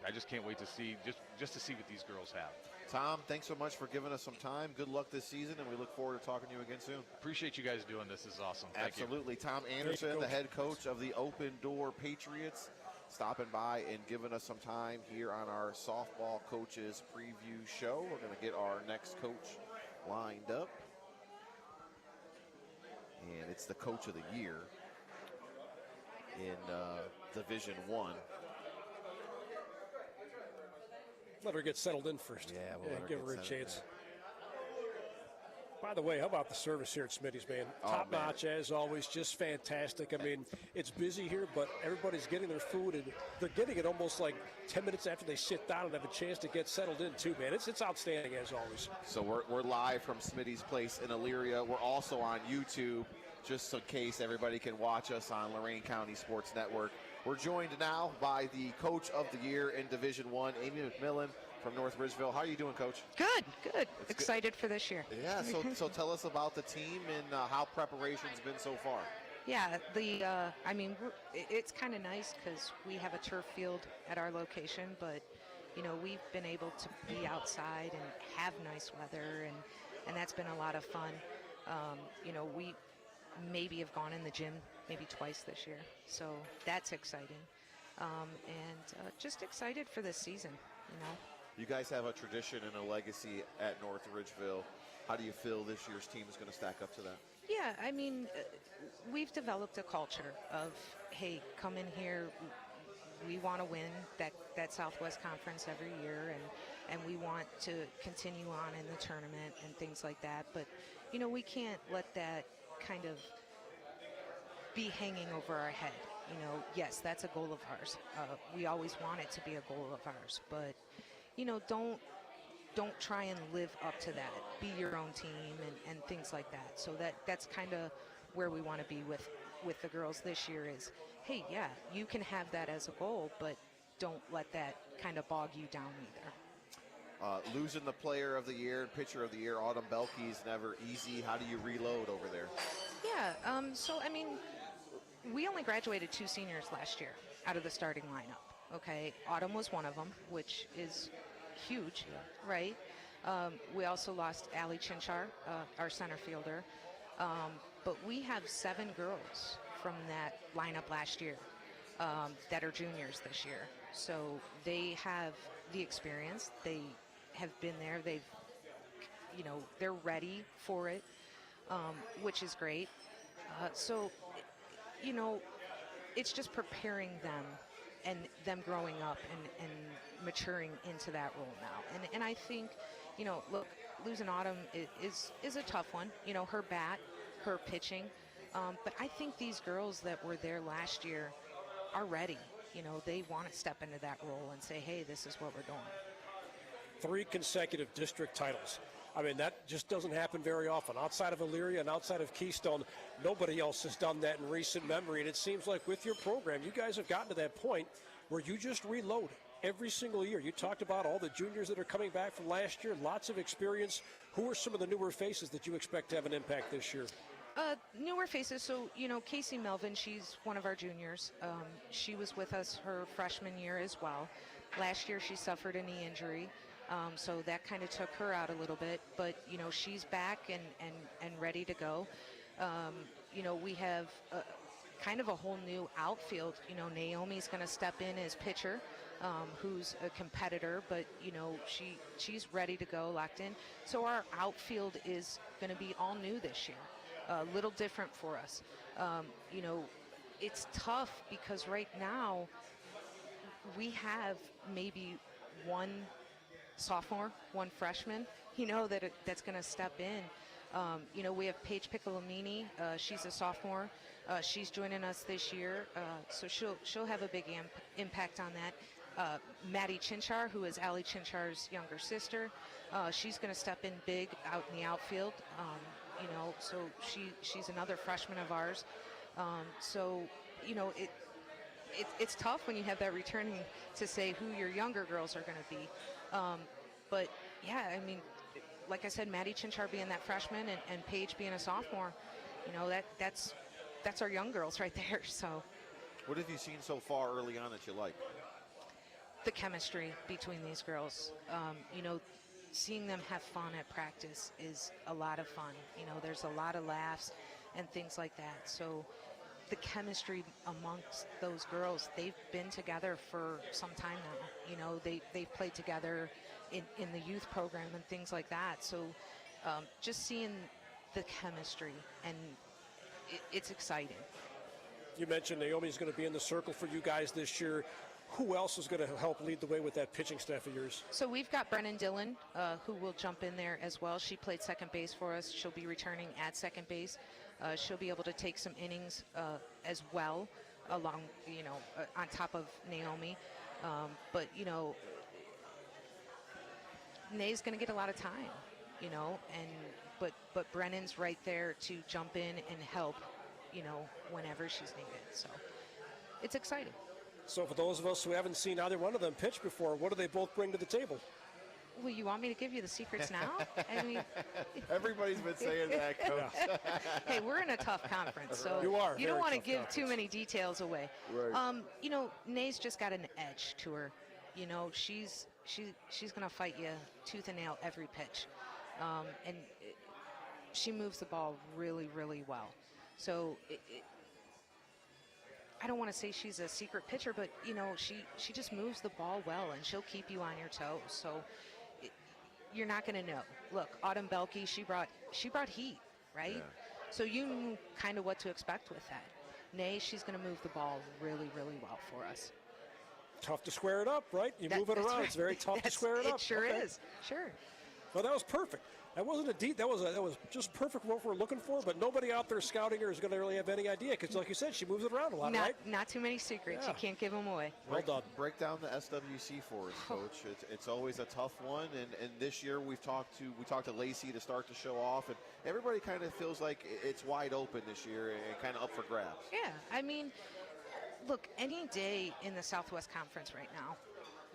I just can't wait to see just to see what these girls have. Tom, thanks so much for giving us some time. Good luck this season, and we look forward to talking to you again soon. Appreciate you guys doing this. This is awesome. Thank Absolutely. You. Tom Anderson, the head coach of the Open Door Patriots, stopping by and giving us some time here on our softball coaches preview show. We're going to get our next coach lined up, and it's the coach of the year in Division I. Let her get settled in first. Yeah, we'll give her a chance. By the way, how about the service here at Smitty's, man? Top notch, as always, just fantastic. I mean, it's busy here, but everybody's getting their food, and they're getting it almost like 10 minutes after they sit down and have a chance to get settled in, too, man. It's outstanding, as always. So we're live from Smitty's Place in Elyria. We're also on YouTube, just in case everybody can watch us on Lorain County Sports Network. We're joined now by the Coach of the Year in Division I, Amy McMillan from North Ridgeville. How are you doing, Coach? Good. Excited for this year. Yeah, so tell us about the team and how preparation's been so far. Yeah, it's kind of nice because we have a turf field at our location, but, we've been able to be outside and have nice weather, and that's been a lot of fun. We maybe have gone in the gym maybe twice this year, so that's exciting. And just excited for this season, You guys have a tradition and a legacy at North Ridgeville. How do you feel this year's team is going to stack up to that? Yeah, we've developed a culture of, hey, come in here. we want to win that Southwest Conference every year, and we want to continue on in the tournament and things like that. But, we can't let that kind of be hanging over our head. Yes, that's a goal of ours. We always want it to be a goal of ours, but don't try and live up to that. Be your own team and things like that. So that's kind of where we want to be with the girls this year is, hey, yeah, you can have that as a goal, but don't let that kind of bog you down either. Losing the player of the year and pitcher of the year, Autumn Belkey, is never easy. How do you reload over there? Yeah, we only graduated 2 seniors last year out of the starting lineup. Okay, Autumn was one of them, which is huge, right? We also lost Allie Chinchar, our center fielder. But we have 7 girls from that lineup last year that are juniors this year. So they have the experience. They have been there. They're ready for it, which is great. It's just preparing them and them growing up and maturing into that role now. And I think, look, losing Autumn is a tough one. Her bat, her pitching. But I think these girls that were there last year are ready. They want to step into that role and say, hey, this is what we're doing. 3 consecutive district titles. I mean, that just doesn't happen very often. Outside of Elyria and outside of Keystone, nobody else has done that in recent memory. And it seems like with your program, you guys have gotten to that point where you just reload every single year. You talked about all the juniors that are coming back from last year, lots of experience. Who are some of the newer faces that you expect to have an impact this year? Newer faces. So, Casey Melvin, she's one of our juniors. She was with us her freshman year as well. Last year, she suffered a knee injury. So that kind of took her out a little bit. But, she's back and ready to go. We have kind of a whole new outfield. Naomi's going to step in as pitcher, who's a competitor, but, she's ready to go, locked in. So our outfield is going to be all new this year. A little different for us. It's tough because right now we have maybe one sophomore, one freshman, that's going to step in. We have Paige Piccolomini. She's a sophomore. She's joining us this year, so she'll have a big impact on that. Maddie Chinchar, who is Allie Chinchar's younger sister, she's going to step in big out in the outfield. So she's another freshman of ours. It's tough when you have that returning to say who your younger girls are going to be. But yeah, I mean, like I said, Maddie Chinchar being that freshman and Paige being a sophomore, that's our young girls right there. So, what have you seen so far early on that you like? The chemistry between these girls. Seeing them have fun at practice is a lot of fun. There's a lot of laughs and things like that. So the chemistry amongst those girls, they've been together for some time now. They've played together in the youth program and things like that. So just seeing the chemistry, and it's exciting. You mentioned Naomi's going to be in the circle for you guys this year. Who else is going to help lead the way with that pitching staff of yours? So we've got Brennan Dillon, who will jump in there as well. She played second base for us. She'll be returning at second base. She'll be able to take some innings as well, along, on top of Naomi. But Nay's going to get a lot of time, but Brennan's right there to jump in and help, whenever she's needed. So it's exciting. So for those of us who haven't seen either one of them pitch before, what do they both bring to the table? Well, you want me to give you the secrets now? I mean, everybody's been saying that, Coach. Hey, we're in a tough conference, so you don't want to give too many details away. Right. Nay's just got an edge to her. She's going to fight you tooth and nail every pitch, and she moves the ball really, really well. So I don't want to say she's a secret pitcher, but she just moves the ball well, and she'll keep you on your toes. So you're not going to know. Look, Autumn Belkey, she brought heat, right? Yeah. So you knew kind of what to expect with that. Nay, she's going to move the ball really, really well for us. Tough to square it up, right? You move it That's around. right. It's very tough to square it up. It sure Okay. is. Sure. Well, that was perfect. That wasn't a deep. That was just perfect what we're looking for. But nobody out there scouting her is going to really have any idea because, like you said, she moves it around a lot, right? Not too many secrets. Yeah. You can't give them away. Break, Well done. break down the SWC for us, Coach. It's always a tough one, and this year we talked to Lacey to start to show off, and everybody kind of feels like it's wide open this year and kind of up for grabs. Yeah, I mean, look, any day in the Southwest Conference right now,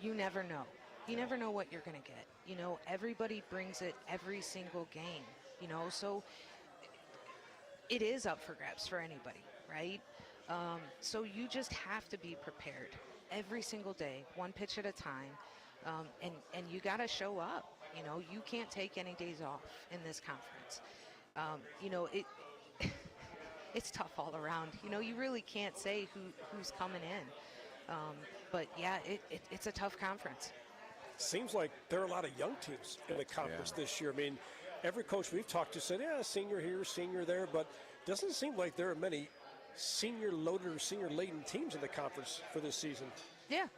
you never know. You never know what you're going to get. You know, everybody brings it every single game, you know, so it is up for grabs for anybody, right? So you just have to be prepared every single day, one pitch at a time, and you got to show up. You know, you can't take any days off in this conference. You know, it's tough all around. You know, you really can't say who's coming in. But, yeah, it's a tough conference. Seems like there are a lot of young teams in the conference this year. I mean, every coach we've talked to said, yeah, senior here, senior there, but it doesn't seem like there are many senior-loaded or senior-laden teams in the conference for this season. Yeah.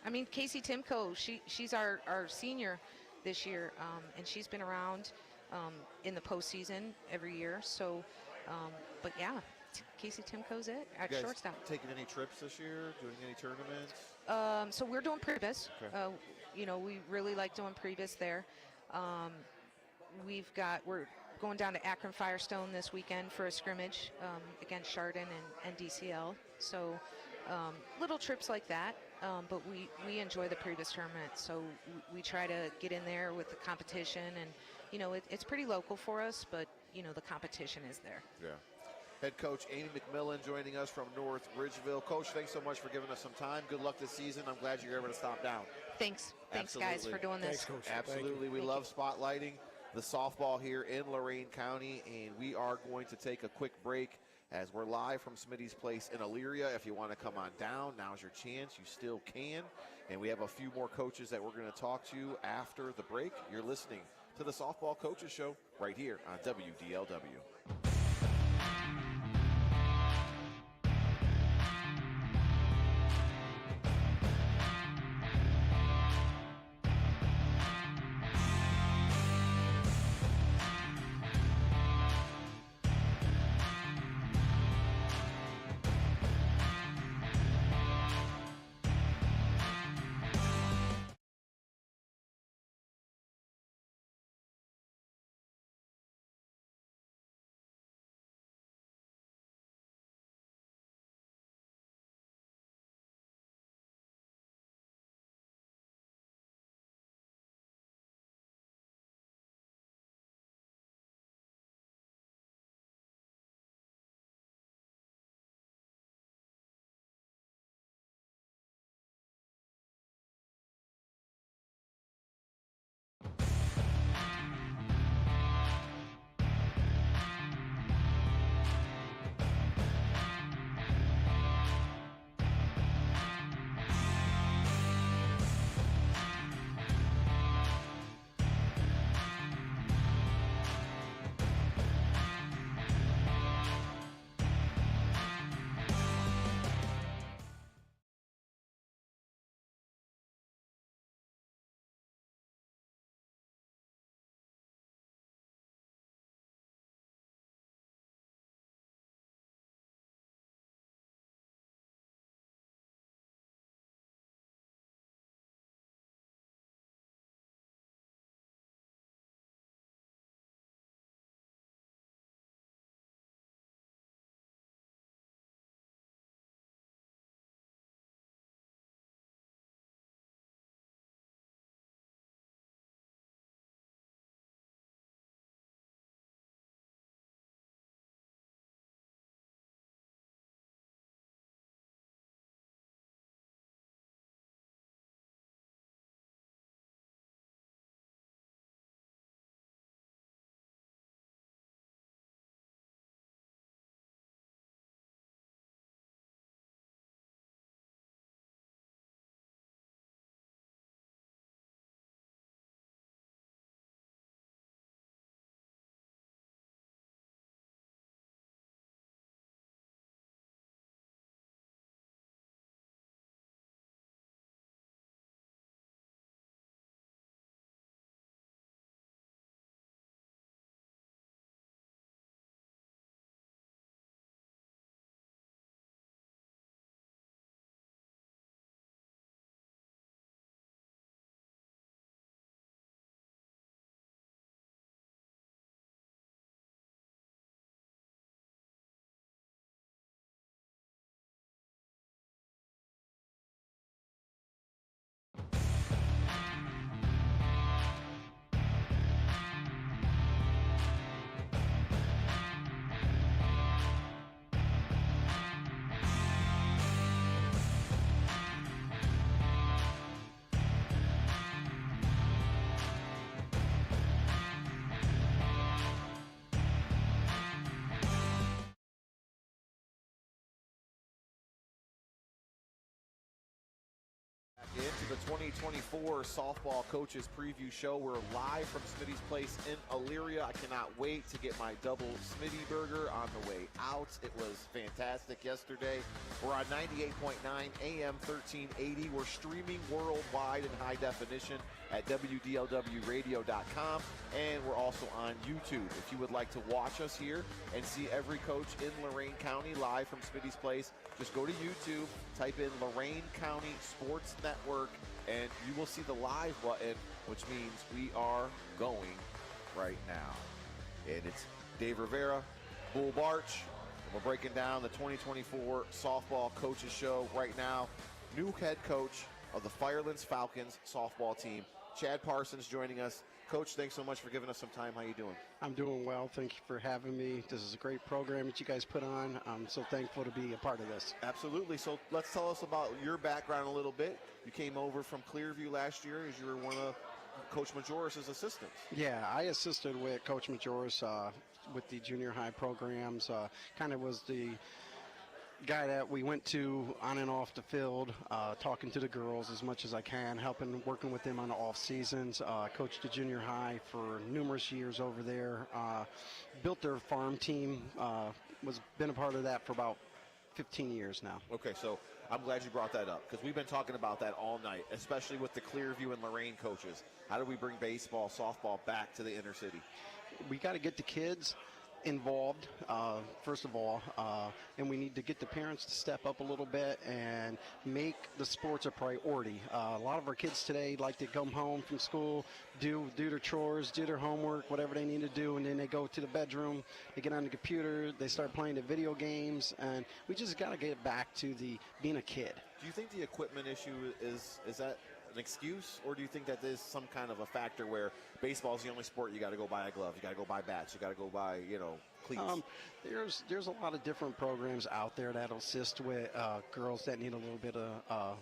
I mean, Casey Timko, she's our senior this year, and she's been around in the postseason every year. So, but, yeah, Casey Timko's it at You guys shortstop. taking any trips this year, doing any tournaments? So we're doing Priebus. Okay. You know, we really like doing Priebus there. We're going down to Akron Firestone this weekend for a scrimmage against Chardon and DCL. So little trips like that. But we enjoy the Priebus tournament. So we try to get in there with the competition. And, you know, it's pretty local for us, but, you know, the competition is there. Yeah. Head coach Amy McMillan joining us from North Ridgeville. Coach, thanks so much for giving us some time. Good luck this season. I'm glad you're able to stop down. Thanks, guys, for doing this. Thanks, Coach. Absolutely. We love spotlighting the softball here in Lorain County, and we are going to take a quick break as we're live from Smitty's Place in Elyria. If you want to come on down, now's your chance. You still can. And we have a few more coaches that we're going to talk to after the break. You're listening to the Softball Coaches Show right here on WDLW. the 2024 Softball Coaches Preview Show. We're live from Smitty's Place in Elyria. I cannot wait to get my double Smitty burger on the way out. It was fantastic yesterday. We're on 98.9 AM 1380. We're streaming worldwide in high definition at WDLWradio.com, and we're also on YouTube. If you would like to watch us here and see every coach in Lorain County live from Smitty's Place, just go to YouTube, type in Lorain County Sports Network, and you will see the live button, which means we are going right now. And it's Dave Rivera, Bull Barch, and we're breaking down the 2024 Softball Coaches Show right now. New head coach of the Firelands Falcons softball team, Chad Parsons, joining us. Coach, thanks so much for giving us some time. How you doing? I'm doing well. Thank you for having me. This is a great program that you guys put on. I'm so thankful to be a part of this. Absolutely. So let's tell us about your background a little bit. You came over from Clearview last year as you were one of Coach Majoris' assistants. Yeah, I assisted with Coach Majoris with the junior high programs. Kind of was the guy that we went to on and off the field, talking to the girls as much as I can, working with them on the off seasons. Coached the junior high for numerous years over there. Built their farm team. Been a part of that for about 15 years now. Okay, so I'm glad you brought that up because we've been talking about that all night, especially with the Clearview and Lorain coaches. How do we bring baseball, softball back to the inner city? We got to get the kids involved, first of all, and we need to get the parents to step up a little bit and make the sports a priority. A lot of our kids today like to come home from school, do their chores, do their homework, whatever they need to do, and then they go to the bedroom, they get on the computer, they start playing the video games, and we just got to get back to being a kid. Do you think the equipment issue is that an excuse, or do you think that there's some kind of a factor where baseball is the only sport you got to go buy a glove, you got to go buy bats, you got to go buy, cleats? There's a lot of different programs out there that'll assist with girls that need a little bit of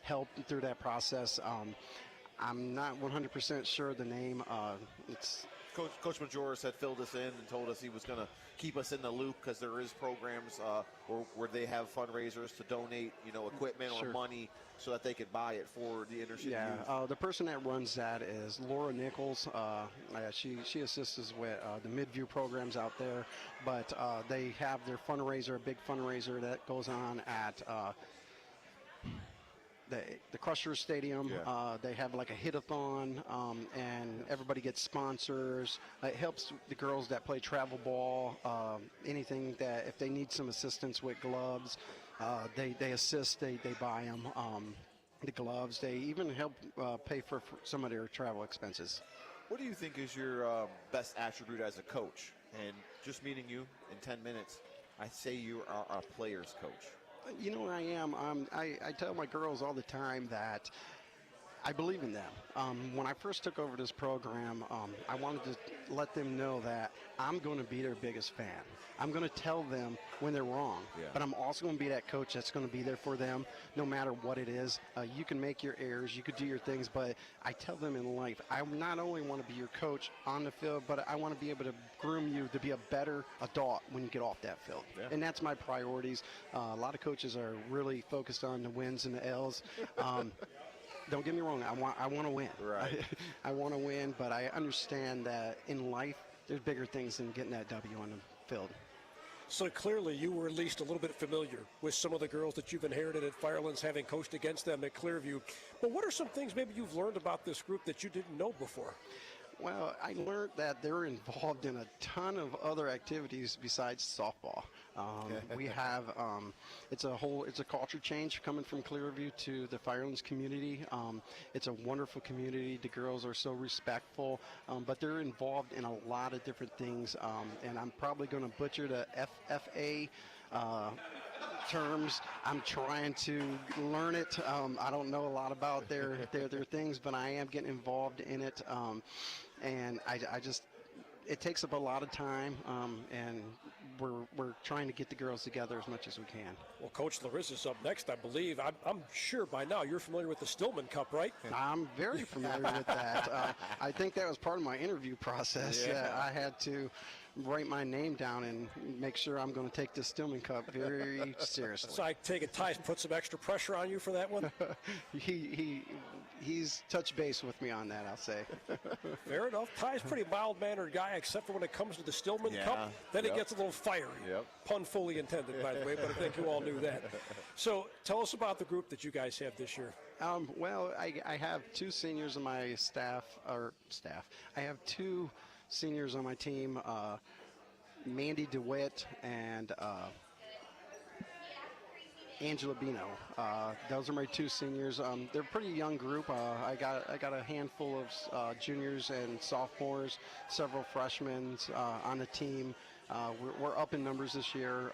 help through that process. I'm not 100% sure the name. Coach Majoris had filled us in and told us he was going to keep us in the loop because there is programs where they have fundraisers to donate, equipment or money so that they could buy it for the inner city youth. The person that runs that is Laura Nichols. She assists us with the Midview programs out there, but they have their fundraiser, a big fundraiser that goes on at the Crusher Stadium. They have like a hit-a-thon, and everybody gets sponsors. It helps the girls that play travel ball, anything that if they need some assistance with gloves, they assist, they buy them the gloves. They even help pay for some of their travel expenses. What do you think is your best attribute as a coach? And just meeting you in 10 minutes, I say you are a player's coach. You know what I am? I tell my girls all the time that I believe in them. When I first took over this program, I wanted to let them know that I'm going to be their biggest fan. I'm going to tell them when they're wrong, but I'm also going to be that coach that's going to be there for them no matter what it is. You can make your errors, you could do your things, but I tell them in life, I not only want to be your coach on the field, but I want to be able to groom you to be a better adult when you get off that field. And that's my priorities. A lot of coaches are really focused on the wins and the L's. Don't get me wrong, I want to win. Right. I want to win, but I understand that in life, there's bigger things than getting that W on the field. So clearly you were at least a little bit familiar with some of the girls that you've inherited at Firelands, having coached against them at Clearview. But what are some things maybe you've learned about this group that you didn't know before? Well, I learned that they're involved in a ton of other activities besides softball. We have, it's a culture change coming from Clearview to the Firelands community. It's a wonderful community. The girls are so respectful, but they're involved in a lot of different things. And I'm probably going to butcher the FFA terms. I'm trying to learn it. I don't know a lot about their things, but I am getting involved in it. And I just, it takes up a lot of time, and we're trying to get the girls together as much as we can. Well, Coach Larissa's up next, I believe. I'm sure by now you're familiar with the Stillman Cup, right? I'm very familiar with that. I think that was part of my interview process. Yeah. I had to write my name down and make sure I'm going to take this Stillman Cup very seriously. So I take it Ty's put some extra pressure on you for that one? He's touched base with me on that, I'll say. Fair enough. Ty's a pretty mild-mannered guy, except for when it comes to the Stillman Cup. Then it gets a little fiery. Yep. Pun fully intended, by the way, but I think you all knew that. So tell us about the group that you guys have this year. Well, I have two seniors on my staff. I have two seniors on my team, Mandy DeWitt and Angela Bino. Those are my two seniors. They're a pretty young group. I got a handful of juniors and sophomores, several freshmen on the team. We're up in numbers this year.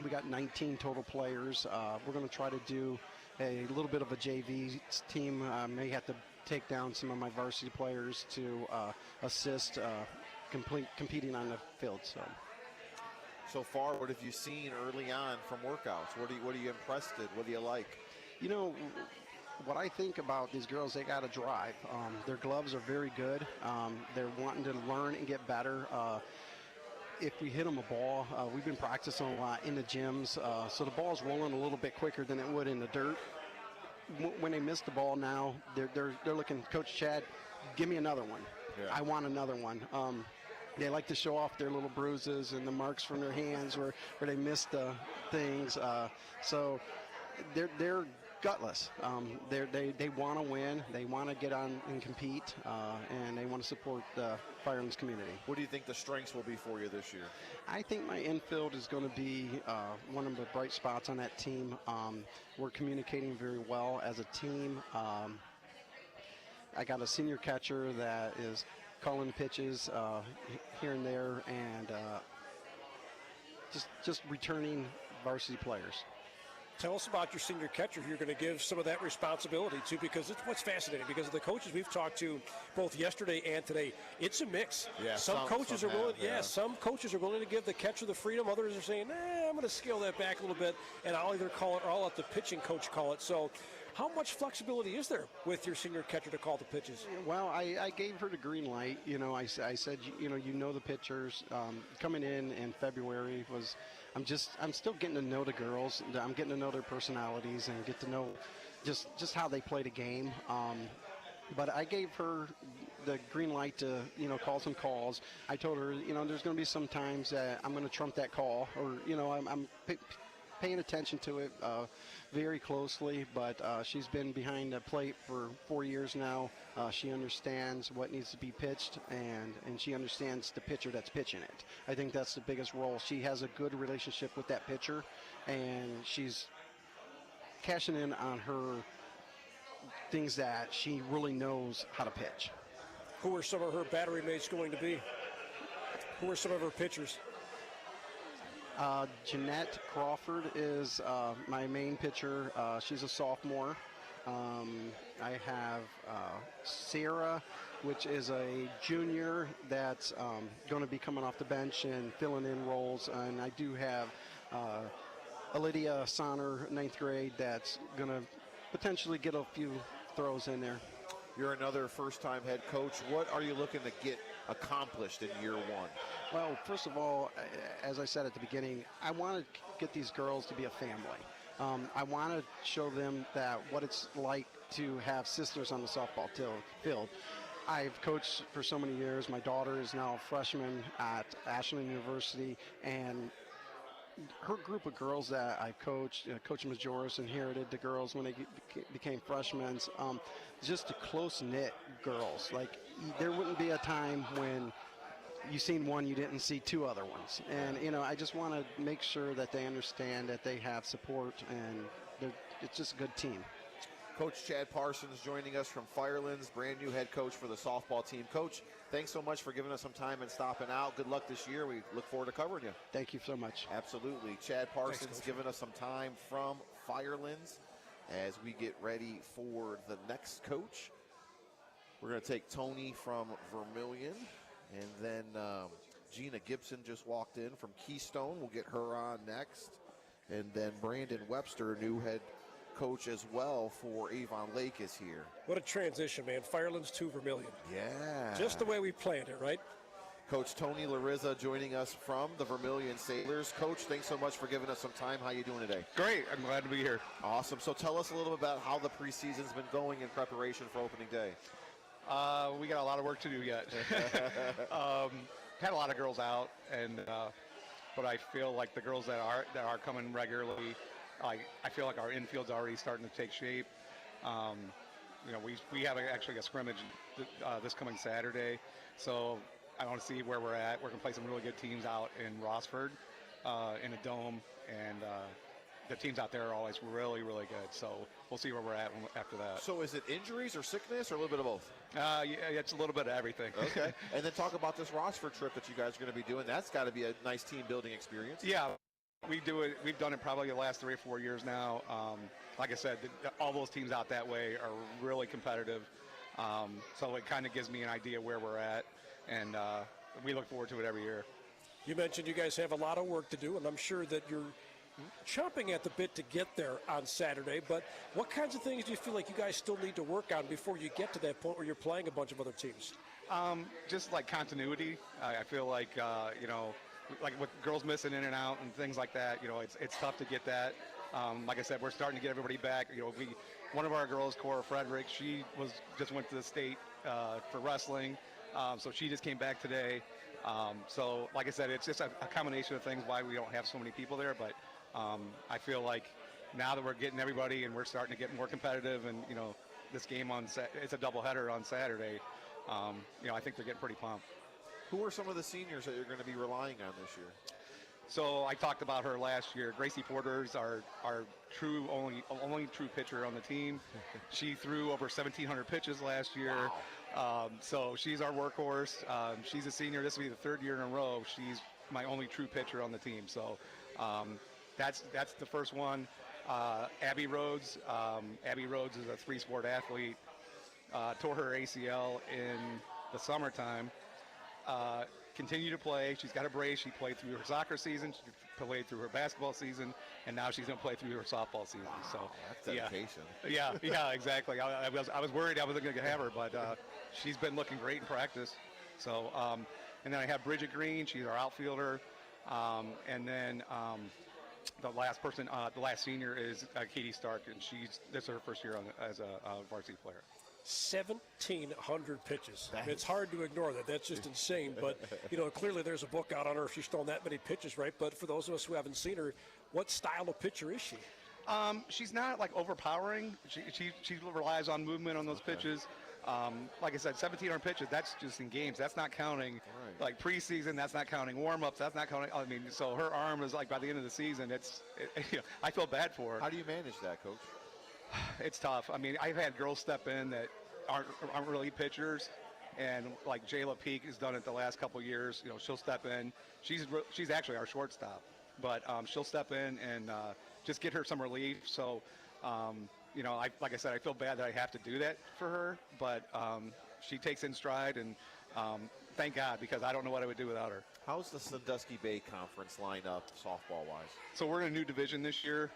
We got 19 total players. We're going to try to do a little bit of a JV team. May have to take down some of my varsity players to assist competing on the field. So far, what have you seen early on from workouts? What are you impressed with? What do you like? You know, what I think about these girls, they got to drive. Their gloves are very good. They're wanting to learn and get better. If we hit them a ball, we've been practicing a lot in the gyms, so the ball's rolling a little bit quicker than it would in the dirt. When they miss the ball now, they're looking, Coach Chad, give me another one. Yeah. I want another one. They like to show off their little bruises and the marks from their hands where they missed things. So they're gutless. They want to win. They want to get on and compete, and they want to support the Firelands community. What do you think the strengths will be for you this year? I think my infield is going to be one of the bright spots on that team. We're communicating very well as a team. I got a senior catcher that is calling pitches here and there, and just returning varsity players. Tell us about your senior catcher who you're going to give some of that responsibility to, because it's what's fascinating, because of the coaches we've talked to both yesterday and today, it's a mix. Yeah, some coaches are willing, yeah. Some coaches are willing to give the catcher the freedom. Others are saying, I'm going to scale that back a little bit, and I'll either call it or I'll let the pitching coach call it. So how much flexibility is there with your senior catcher to call the pitches? Well, I gave her the green light. You know, I said, you know the pitchers. Coming in February was, I'm still getting to know the girls. I'm getting to know their personalities and get to know just how they play the game. But I gave her the green light to, call some calls. I told her, there's going to be some times that I'm going to trump that call, or, I'm paying attention to it very closely, but she's been behind the plate for 4 years now. She understands what needs to be pitched, and she understands the pitcher that's pitching it. I think that's the biggest role. She has a good relationship with that pitcher, and she's cashing in on her things that she really knows how to pitch. Who are some of her battery mates going to be? Who are some of her pitchers? Jeanette Crawford is my main pitcher. She's a sophomore. I have Sarah, which is a junior that's going to be coming off the bench and filling in roles. And I do have Lydia Sonner, 9th grade, that's going to potentially get a few throws in there. You're another first-time head coach. What are you looking to get accomplished in year one? Well, first of all, as I said at the beginning, I want to get these girls to be a family. I want to show them that what it's like to have sisters on the softball field. I've coached for so many years. My daughter is now a freshman at Ashland University, and her group of girls that I coached, Coach Majoris inherited the girls when they became freshmen. Just the close-knit girls. Like, there wouldn't be a time when you seen one, you didn't see two other ones. And, I just want to make sure that they understand that they have support, and it's just a good team. Coach Chad Parsons joining us from Firelands, brand new head coach for the softball team. Coach, thanks so much for giving us some time and stopping out. Good luck this year. We look forward to covering you. Thank you so much. Absolutely. Chad Parsons giving us some time from Firelands as we get ready for the next coach. We're going to take Tony from Vermillion, and then Gina Gibson just walked in from Keystone. We'll get her on next. And then Brandon Webster, new head coach as well for Avon Lake, is here. What a transition, man. Firelands to Vermilion. Yeah. Just the way we planned it, right? Coach Tony Larizza joining us from the Vermilion Sailors. Coach, thanks so much for giving us some time. How you doing today? Great. I'm glad to be here. Awesome. So tell us a little bit about how the preseason's been going in preparation for opening day. We got a lot of work to do yet. Had a lot of girls out, and but I feel like the girls that are coming regularly, I feel like our infield's already starting to take shape. We have actually a scrimmage this coming Saturday, so I want to see where we're at. We're going to play some really good teams out in Rossford in a dome, and the teams out there are always really, really good. So we'll see where we're at after that. So is it injuries or sickness or a little bit of both? Yeah, it's a little bit of everything. Okay. And then talk about this Rossford trip that you guys are going to be doing. That's got to be a nice team building experience. Yeah, we do it. We've done it probably the last 3 or 4 years now. Like I said, all those teams out that way are really competitive. So it kind of gives me an idea where we're at, and we look forward to it every year. You mentioned you guys have a lot of work to do, and I'm sure that you're chomping at the bit to get there on Saturday, but what kinds of things do you feel like you guys still need to work on before you get to that point where you're playing a bunch of other teams? Just like continuity. I feel like, like with girls missing in and out and things like that, it's tough to get that. Like I said, we're starting to get everybody back. One of our girls, Cora Frederick, she just went to the state for wrestling, so she just came back today. So like I said, it's just a combination of things why we don't have so many people there, but I feel like now that we're getting everybody and we're starting to get more competitive, and this game it's a doubleheader on Saturday. I think they're getting pretty pumped. Who are some of the seniors that you're going to be relying on this year? So I talked about her last year. Gracie Porter's our true only true pitcher on the team. She threw over 1,700 pitches last year. Wow. So she's our workhorse. She's a senior. This will be the 3rd year in a row. She's my only true pitcher on the team. So that's the first one. Abby Rhodes. Abby Rhodes is a 3-sport athlete. Tore her ACL in the summertime. Continue to play. She's got a brace. She played through her soccer season. She played through her basketball season, and now she's going to play through her softball season. Wow, so that's dedication. Yeah, exactly. I was worried I wasn't going to have her, but she's been looking great in practice. So, and then I have Bridget Green. She's our outfielder, and then the last senior is Katie Stark, and this is her first year as a varsity player. 1,700 pitches. It's hard to ignore that. That's just insane. But, clearly there's a book out on her if she's thrown that many pitches, right? But for those of us who haven't seen her, what style of pitcher is she? She's not, overpowering. She relies on movement on those pitches. Like I said, 1,700 pitches, that's just in games. That's not counting, preseason. That's not counting warm-ups. That's not counting. So her arm is, by the end of the season, I feel bad for her. How do you manage that, Coach? It's tough. I've had girls step in that aren't really pitchers, and like Jayla Peak has done it the last couple of years. She'll step in. She's actually our shortstop, but she'll step in and just get her some relief. So, like I said, I feel bad that I have to do that for her, but she takes in stride, and thank God, because I don't know what I would do without her. How's the Sandusky Bay Conference line up softball-wise? So we're in a new division this year.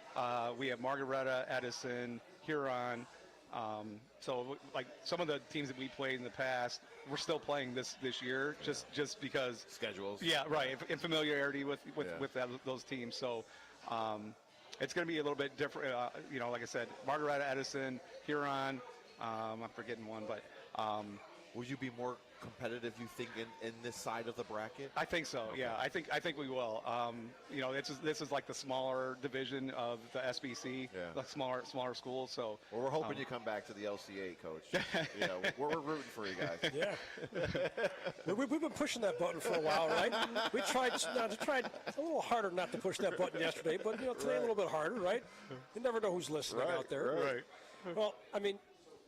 We have Margaretta, Edison, Huron. So like some of the teams that we played in the past, we're still playing this year, just because schedules. Yeah, right. In familiarity with those teams. So it's going to be a little bit different. Like I said, Margaretta, Edison, Huron. I'm forgetting one, but will you be more competitive, you think, in this side of the bracket? I think so. Okay. Yeah, I think we will. This is like the smaller division of the SBC, the smaller schools. So we're hoping you come back to the LCA, Coach. We're rooting for you guys. Yeah, we've been pushing that button for a while, right? We tried a little harder not to push that button yesterday, but today a little bit harder, right? You never know who's listening out there. Right. Well,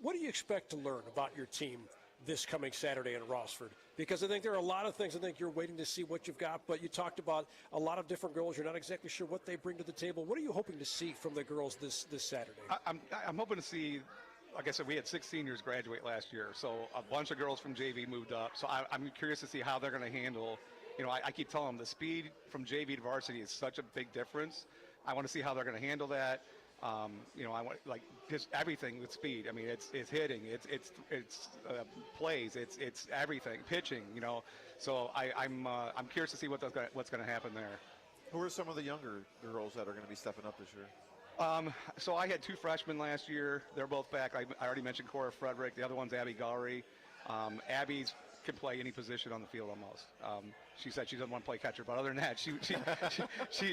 what do you expect to learn about your team this coming Saturday in Rossford? Because I think there are a lot of things I think you're waiting to see what you've got, but you talked about a lot of different girls. You're not exactly sure what they bring to the table. What are you hoping to see from the girls this Saturday? I'm hoping to see, like I said, we had 6 seniors graduate last year, so a bunch of girls from JV moved up. So I'm curious to see how they're going to handle I keep telling them the speed from JV to varsity is such a big difference. I want to see how they're going to handle that. I want just everything with speed. I mean, it's hitting, it's plays, it's everything, pitching. So I'm curious to see what's going to happen there. Who are some of the younger girls that are going to be stepping up this year? So I had 2 freshmen last year. They're both back. I already mentioned Cora Frederick. The other one's Abby Gowry. Abby's can play any position on the field almost. She said she doesn't want to play catcher, but other than that, she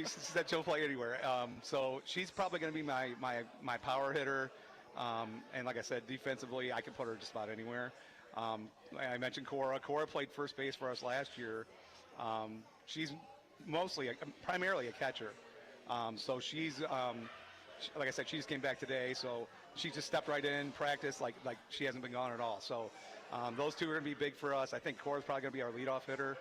said she'll play anywhere. So she's probably going to be my power hitter. And like I said, defensively, I can put her just about anywhere. I mentioned Cora. Cora played first base for us last year. She's primarily a catcher. So she's, like I said, she just came back today. So she just stepped right in, practiced like she hasn't been gone at all. So those two are going to be big for us. I think Cora's probably going to be our leadoff hitter.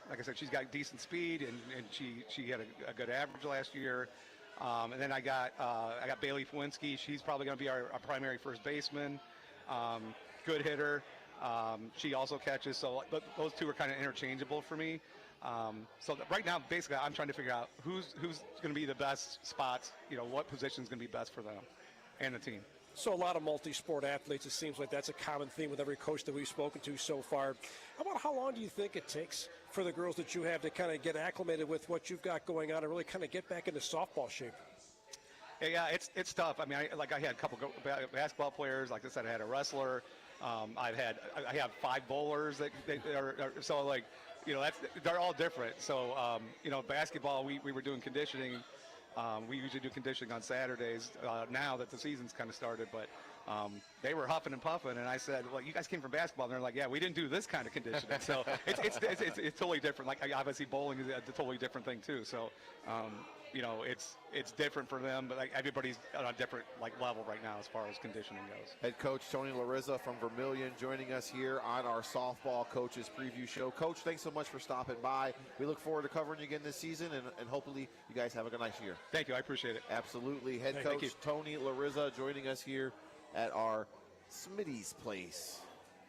Like I said, she's got decent speed, and she had a good average last year. And then I got Bailey Fwinski. She's probably going to be our primary first baseman. Good hitter. She also catches. So those two are kind of interchangeable for me. So right now, basically, I'm trying to figure out who's going to be the best spots. What position is going to be best for them and the team. So a lot of multi-sport athletes, it seems like that's a common theme with every coach that we've spoken to so far. How long do you think it takes for the girls that you have to kind of get acclimated with what you've got going on and really kind of get back into softball shape? Yeah, it's tough. I mean, I had a couple basketball players. Like I said, I had a wrestler. I have 5 bowlers that are so like. They're all different. So, basketball, we were doing conditioning. We usually do conditioning on Saturdays now that the season's kind of started, but they were huffing and puffing, and I said, well, you guys came from basketball, and they're like, yeah, we didn't do this kind of conditioning. So it's totally different. Like, obviously, bowling is a totally different thing, too. So, it's different for them, but everybody's on a different level right now as far as conditioning goes. Head coach Tony Larizza from Vermilion joining us here on our softball coaches preview show. Coach, thanks so much for stopping by. We look forward to covering you again this season, and hopefully you guys have a nice year. Thank you. I appreciate it. Absolutely. Head coach Tony Larizza joining us here at our Smitty's Place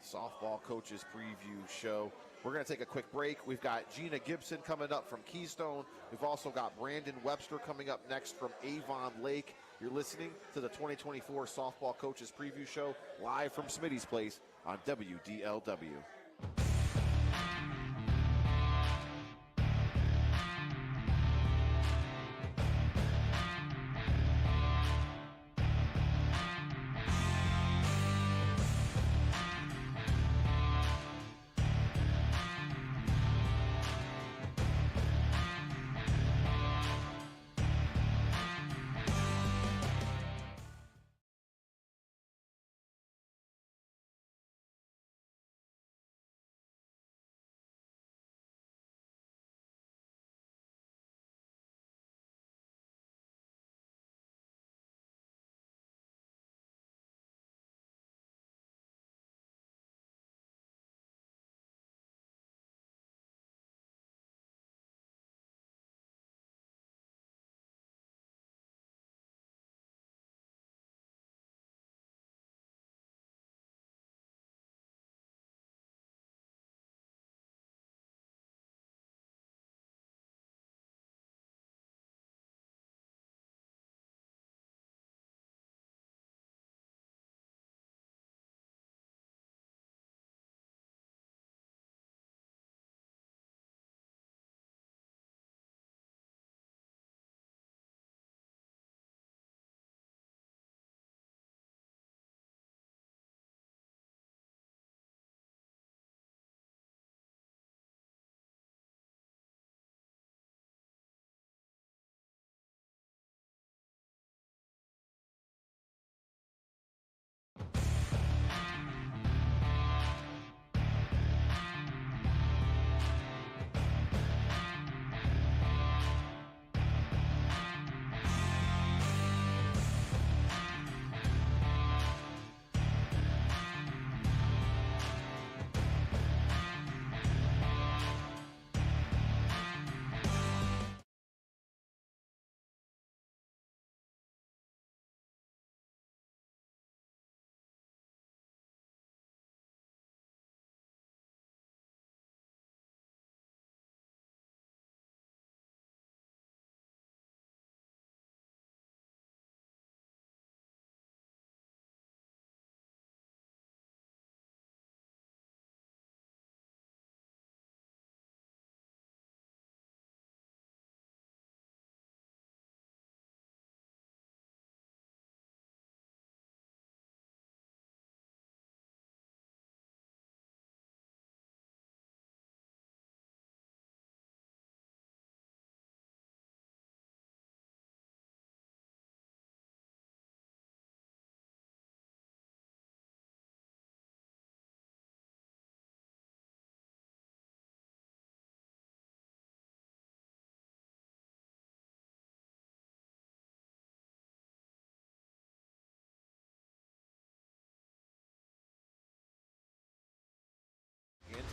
softball coaches preview show. We're going to take a quick break. We've got Gina Gibson coming up from Keystone. We've also got Brandon Webster coming up next from Avon Lake. You're listening to the 2024 Softball Coaches Preview Show live from Smitty's Place on WDLW.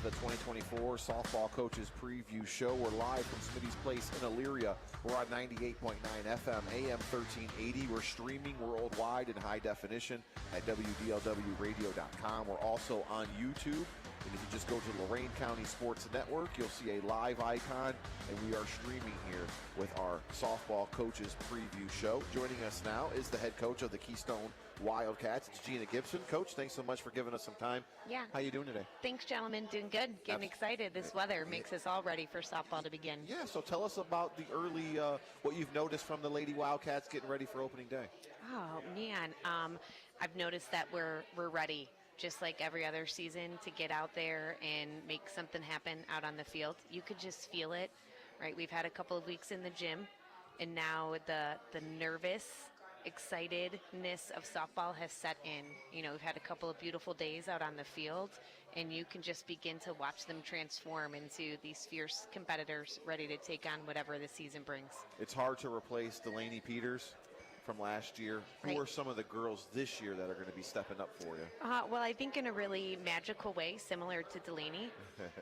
the 2024 Softball Coaches Preview Show. We're live from Smitty's Place in Elyria. We're on 98.9 FM, AM 1380. We're streaming worldwide in high definition at WDLWradio.com. We're also on YouTube. And if you just go to Lorain County Sports Network, you'll see a live icon, and we are streaming here with our Softball Coaches Preview Show. Joining us now is the head coach of the Keystone Wildcats. It's Gina Gibson. Coach, thanks so much for giving us some time. Yeah. How you doing today? Thanks, gentlemen. Doing good. Getting excited. This weather makes us all ready for softball to begin. Yeah, so tell us about the early, what you've noticed from the Lady Wildcats getting ready for opening day. Oh, man. I've noticed that we're ready, just like every other season, to get out there and make something happen out on the field. You could just feel it, right? We've had a couple of weeks in the gym, and now the nervous excitedness of softball has set in. You know, we've had a couple of beautiful days out on the field, and you can just begin to watch them transform into these fierce competitors ready to take on whatever the season brings. It's hard to replace Delaney Peters from last year. Who are some of the girls this year that are going to be stepping up for you? Well, I think in a really magical way, similar to Delaney,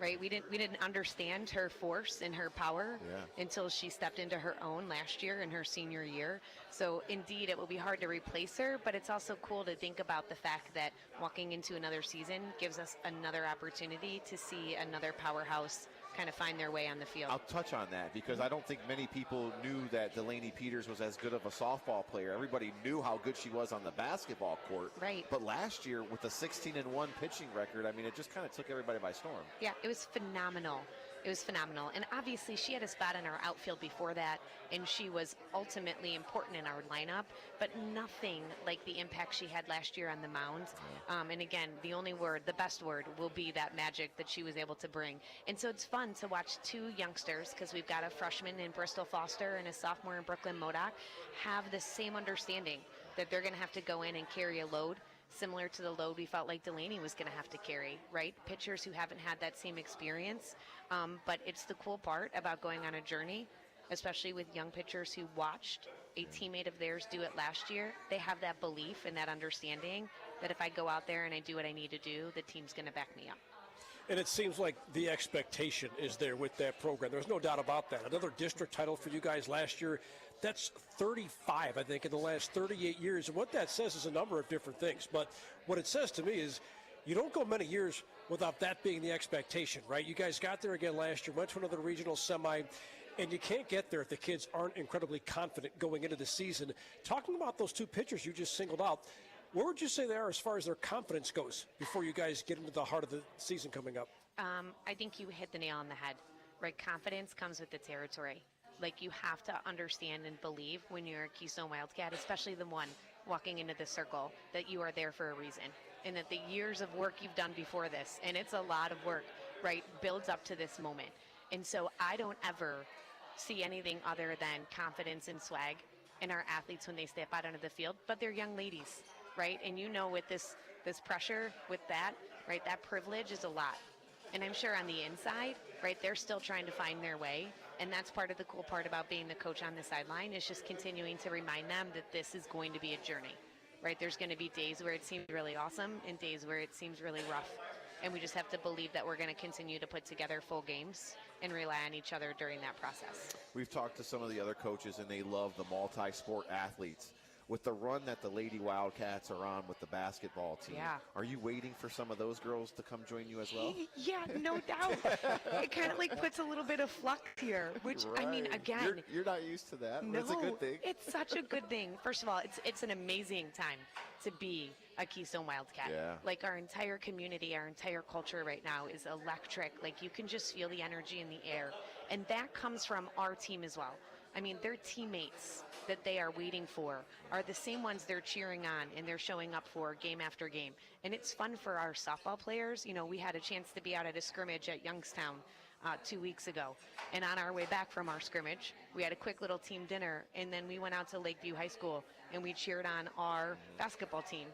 right? We didn't understand her force and her power until she stepped into her own last year in her senior year. So indeed, it will be hard to replace her, but it's also cool to think about the fact that walking into another season gives us another opportunity to see another powerhouse kind of find their way on the field. I'll touch on that because I don't think many people knew that Delaney Peters was as good of a softball player. Everybody knew how good she was on the basketball court. Right. But last year with the 16-1 pitching record, I mean, it just kind of took everybody by storm. Yeah, it was phenomenal. It was phenomenal. And obviously she had a spot in our outfield before that, and she was ultimately important in our lineup, but nothing like the impact she had last year on the mound. And again, the best word will be that magic that she was able to bring. And so it's fun to watch two youngsters, because we've got a freshman in Bristol Foster and a sophomore in Brooklyn Modoc, have the same understanding that they're going to have to go in and carry a load similar to the load we felt like Delaney was going to have to carry, right? Pitchers who haven't had that same experience. But it's the cool part about going on a journey, especially with young pitchers who watched a teammate of theirs do it last year. They have that belief and that understanding that if I go out there and I do what I need to do, the team's going to back me up. And it seems like the expectation is there with that program. There's no doubt about that. Another district title for you guys last year. That's 35, I think, in the last 38 years. And what that says is a number of different things. But what it says to me is you don't go many years without that being the expectation, right? You guys got there again last year, went to another regional semi, and you can't get there if the kids aren't incredibly confident going into the season. Talking about those two pitchers you just singled out, where would you say they are as far as their confidence goes before you guys get into the heart of the season coming up? I think you hit the nail on the head, right? Confidence comes with the territory. Like, you have to understand and believe when you're a Keystone Wildcat, especially the one walking into the circle, that you are there for a reason, and that the years of work you've done before this, and it's a lot of work, right, builds up to this moment. And so I don't ever see anything other than confidence and swag in our athletes when they step out onto the field, but they're young ladies, right? And you know, with this pressure, with that, right, that privilege is a lot. And I'm sure on the inside, right, they're still trying to find their way. And that's part of the cool part about being the coach on the sideline, is just continuing to remind them that this is going to be a journey, right? There's going to be days where it seems really awesome and days where it seems really rough. And we just have to believe that we're going to continue to put together full games and rely on each other during that process. We've talked to some of the other coaches, and they love the multi-sport athletes. With the run that the Lady Wildcats are on with the basketball team, are you waiting for some of those girls to come join you as well? Yeah, no doubt. It kind of like puts a little bit of flux here, which, I mean, again, you're not used to that. No, it's a good thing. It's such a good thing. First of all, it's an amazing time to be a Keystone Wildcat. Yeah. Like, our entire community, our entire culture right now is electric. Like, you can just feel the energy in the air. And that comes from our team as well. I mean, their teammates that they are waiting for are the same ones they're cheering on and they're showing up for game after game. And it's fun for our softball players. You know, we had a chance to be out at a scrimmage at Youngstown 2 weeks ago. And on our way back from our scrimmage, we had a quick little team dinner, and then we went out to Lakeview High School and we cheered on our basketball team,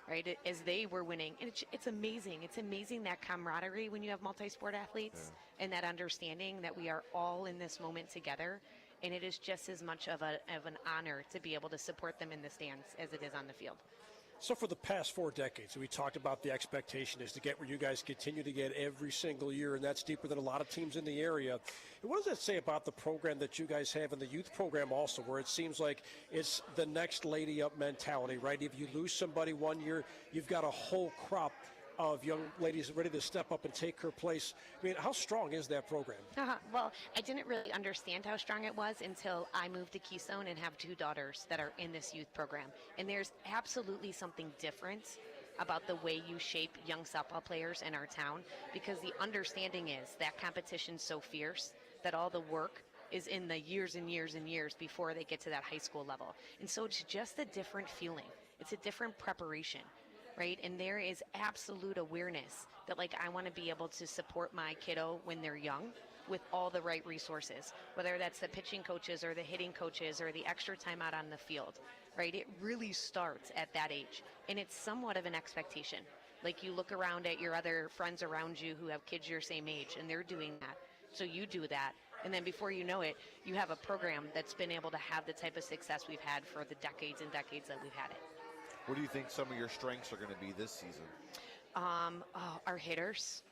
right, as they were winning. And it's amazing. It's amazing, that camaraderie when you have multi-sport athletes and that understanding that we are all in this moment together. And it is just as much of an honor to be able to support them in the stands as it is on the field. So for the past 4 decades, we talked about the expectation is to get where you guys continue to get every single year, and that's deeper than a lot of teams in the area. And what does that say about the program that you guys have in the youth program also, where it seems like it's the next lady up mentality, right? If you lose somebody one year, you've got a whole crop of young ladies ready to step up and take her place. I mean, how strong is that program? Well, I didn't really understand how strong it was until I moved to Keystone and have 2 daughters that are in this youth program. And there's absolutely something different about the way you shape young softball players in our town, because the understanding is that competition's so fierce that all the work is in the years and years and years before they get to that high school level. And so it's just a different feeling. It's a different preparation. Right? And there is absolute awareness that, like, I want to be able to support my kiddo when they're young with all the right resources, whether that's the pitching coaches or the hitting coaches or the extra time out on the field, right? It really starts at that age. And it's somewhat of an expectation. Like, you look around at your other friends around you who have kids your same age, and they're doing that. So you do that. And then before you know it, you have a program that's been able to have the type of success we've had for the decades and decades that we've had it. What do you think some of your strengths are going to be this season? Our hitters,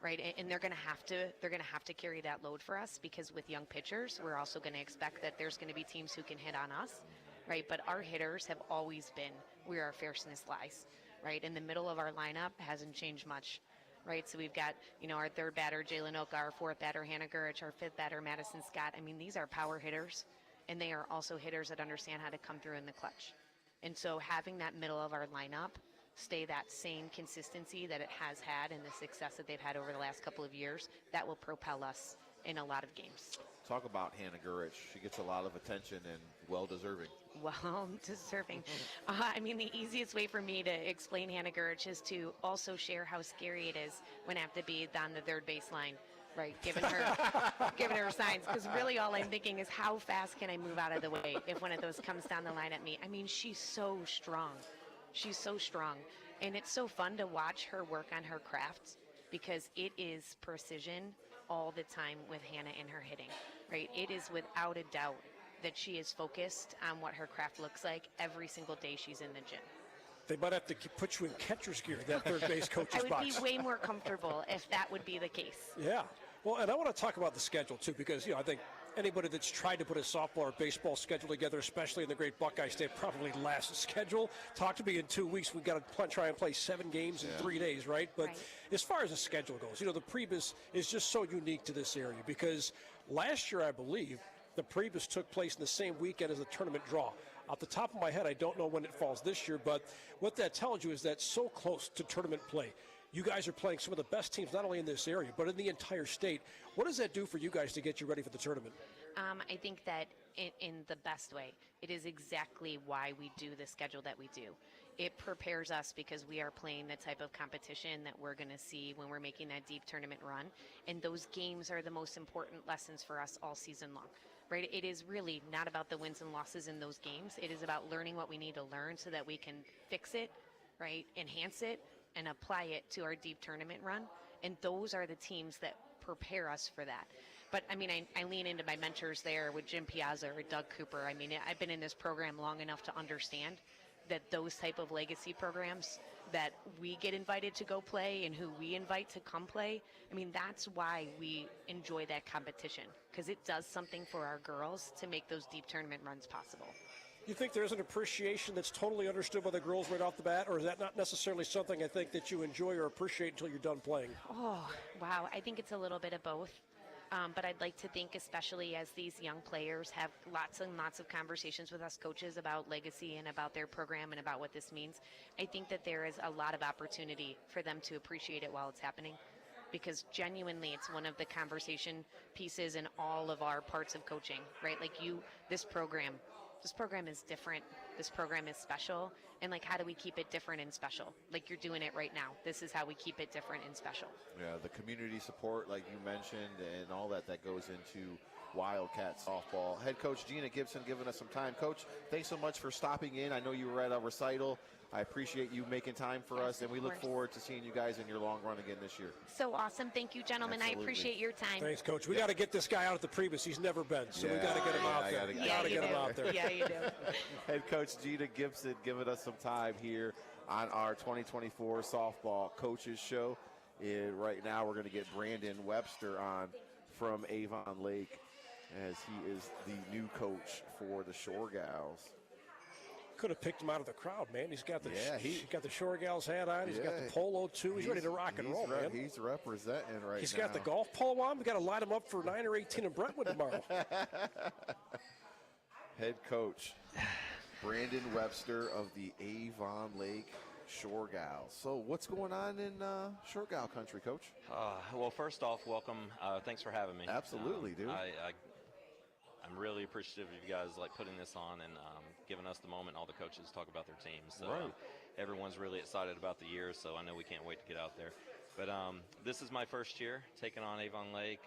right? And they're going to have to carry that load for us, because with young pitchers, we're also going to expect that there's going to be teams who can hit on us, right? But our hitters have always been where our fierceness lies, right? In the middle of our lineup hasn't changed much, right? So we've got, our 3rd batter, Jalen Oka, our 4th batter, Hannah Gurich, our 5th batter, Madison Scott. I mean, these are power hitters, and they are also hitters that understand how to come through in the clutch. And so having that middle of our lineup stay that same consistency that it has had and the success that they've had over the last couple of years, that will propel us in a lot of games. Talk about Hannah Gurich. She gets a lot of attention and well-deserving. Well-deserving. I mean, the easiest way for me to explain Hannah Gurich is to also share how scary it is when I have to be on the 3rd baseline. Right, giving her signs, because really all I'm thinking is, how fast can I move out of the way if one of those comes down the line at me? I mean, she's so strong. She's so strong. And it's so fun to watch her work on her craft, because it is precision all the time with Hannah in her hitting, right? It is without a doubt that she is focused on what her craft looks like every single day she's in the gym. They might have to put you in catcher's gear, that 3rd base coach's box. I would be way more comfortable if that would be the case. Yeah. Well, and I want to talk about the schedule, too, because, I think anybody that's tried to put a softball or baseball schedule together, especially in the great Buckeye State, probably last schedule. Talk to me in 2 weeks. We've got to try and play 7 games in 3 days, right? But as far as the schedule goes, the Prebus is just so unique to this area, because last year, I believe, the Prebus took place in the same weekend as the tournament draw. Off the top of my head, I don't know when it falls this year, but what that tells you is that so close to tournament play. You guys are playing some of the best teams, not only in this area, but in the entire state. What does that do for you guys to get you ready for the tournament? I think that in the best way, it is exactly why we do the schedule that we do. It prepares us because we are playing the type of competition that we're going to see when we're making that deep tournament run. And those games are the most important lessons for us all season long. Right? It is really not about the wins and losses in those games. It is about learning what we need to learn so that we can fix it, right, enhance it, and apply it to our deep tournament run. And those are the teams that prepare us for that. But, I mean, I lean into my mentors there with Jim Piazza or Doug Cooper. I mean, I've been in this program long enough to understand that those type of legacy programs that we get invited to go play and who we invite to come play, I mean, that's why we enjoy that competition, because it does something for our girls to make those deep tournament runs possible. You think there's an appreciation that's totally understood by the girls right off the bat, or is that not necessarily something I think that you enjoy or appreciate until you're done playing? Oh, wow. I think it's a little bit of both. But I'd like to think, especially as these young players have lots and lots of conversations with us coaches about legacy and about their program and about what this means, I think that there is a lot of opportunity for them to appreciate it while it's happening. Because genuinely, it's one of the conversation pieces in all of our parts of coaching, right? Like this program is different. This program is special. And like, how do we keep it different and special? Like you're doing it right now. This is how we keep it different and special. Yeah, the community support, like you mentioned, and all that goes into Wildcat softball. Head coach Gina Gibson giving us some time. Coach, thanks so much for stopping in. I know you were at a recital. I appreciate you making time for us, and we look forward to seeing you guys in your long run again this year. So awesome. Thank you, gentlemen. Absolutely. I appreciate your time. Thanks, Coach. We got to get this guy out at the Priebus. He's never been, so we got to get him out there. Got to get him out there. Yeah, you do. Head Coach Gina Gibson giving us some time here on our 2024 softball coaches show. And right now we're going to get Brandon Webster on from Avon Lake, as he is the new coach for the Shore Gals. Could have picked him out of the crowd, man. He's got the he's got the Shore Gals hat on. He's got the polo too. He's ready to rock and roll, man. He's representing right now. He's got the golf polo on. We got to line him up for 9 or 18 in Brentwood tomorrow. Head coach Brandon Webster of the Avon Lake Shore Gals. So what's going on in Shore Gal country, Coach? Well, first off, welcome. Thanks for having me. Absolutely, dude. I'm really appreciative of you guys putting this on and giving us the moment. All the coaches talk about their teams. So everyone's really excited about the year. So I know we can't wait to get out there. But this is my first year taking on Avon Lake.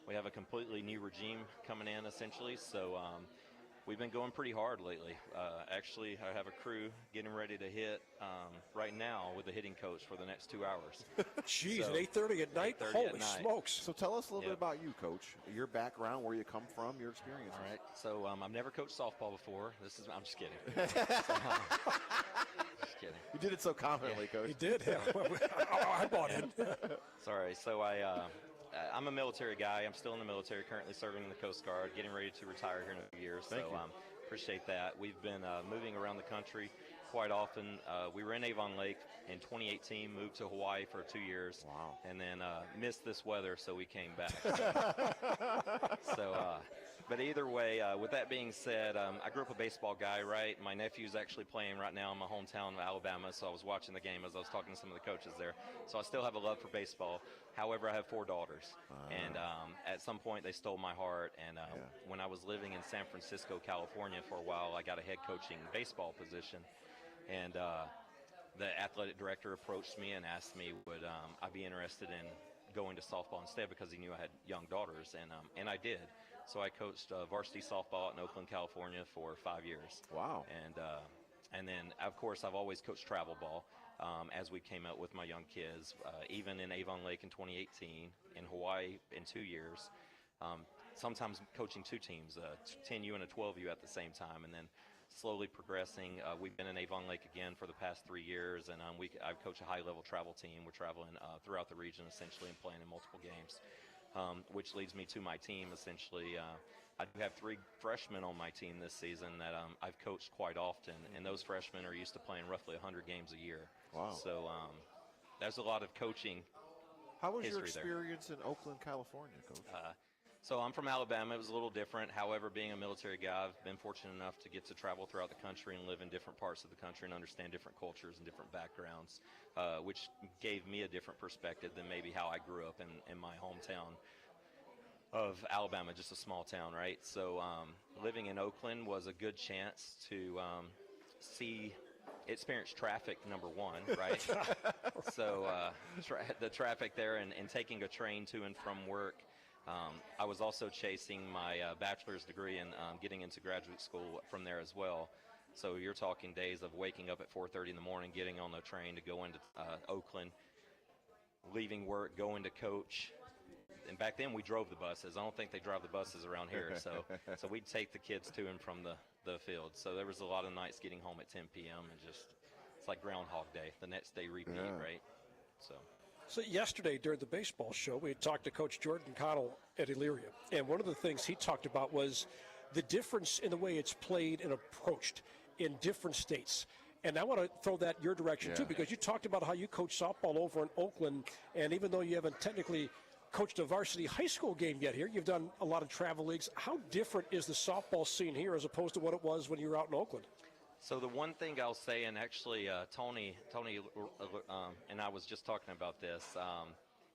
We have a completely new regime coming in essentially. So we've been going pretty hard lately. Actually, I have a crew getting ready to hit right now with the hitting coach for the next 2 hours. Jeez, at 8:30 at night? Holy smokes. So tell us a little bit about you, Coach. Your background, where you come from, your experience. All right. So I've never coached softball before. I'm just kidding. Just kidding. You did it so confidently, Coach. He did. I bought in. Sorry. So I'm a military guy. I'm still in the military, currently serving in the Coast Guard, getting ready to retire here in a few years. Thank you. Appreciate that. We've been moving around the country quite often. We were in Avon Lake in 2018, moved to Hawaii for 2 years. Wow. And then missed this weather, so we came back. But either way, with that being said, I grew up a baseball guy, right? My nephew's actually playing right now in my hometown of Alabama, so I was watching the game as I was talking to some of the coaches there. So I still have a love for baseball. However, I have 4 daughters, and at some point they stole my heart. And when I was living in San Francisco, California for a while, I got a head coaching baseball position. And the athletic director approached me and asked me would I be interested in going to softball instead, because he knew I had young daughters, and I did. So I coached varsity softball in Oakland, California for 5 years. Wow. And then, of course, I've always coached travel ball as we came out with my young kids, even in Avon Lake in 2018, in Hawaii in 2 years, sometimes coaching 2 teams, a 10U and a 12U at the same time, and then slowly progressing. We've been in Avon Lake again for the past 3 years, and I've coached a high-level travel team. We're traveling throughout the region essentially and playing in multiple games. Which leads me to my team, essentially. I do have 3 freshmen on my team this season that I've coached quite often, and those freshmen are used to playing roughly 100 games a year. Wow. So there's a lot of coaching. How was your history experience in Oakland, California, Coach? So I'm from Alabama. It was a little different. However, being a military guy, I've been fortunate enough to get to travel throughout the country and live in different parts of the country and understand different cultures and different backgrounds, which gave me a different perspective than maybe how I grew up in my hometown of Alabama, just a small town, right? So living in Oakland was a good chance to experience traffic, number one, right? So the traffic there and taking a train to and from work. I was also chasing my bachelor's degree and getting into graduate school from there as well. So you're talking days of waking up at 4:30 in the morning, getting on the train to go into Oakland, leaving work, going to coach. And back then we drove the buses. I don't think they drive the buses around here. So we'd take the kids to and from the field. So there was a lot of nights getting home at 10 p.m. and just, it's like Groundhog Day. The next day repeat, right? So yesterday during the baseball show, we had talked to Coach Jordan Connell at Elyria. And one of the things he talked about was the difference in the way it's played and approached in different states. And I want to throw that your direction, too, because you talked about how you coach softball over in Oakland. And even though you haven't technically coached a varsity high school game yet here, you've done a lot of travel leagues. How different is the softball scene here as opposed to what it was when you were out in Oakland? So the one thing I'll say, and actually Tony and I was just talking about this,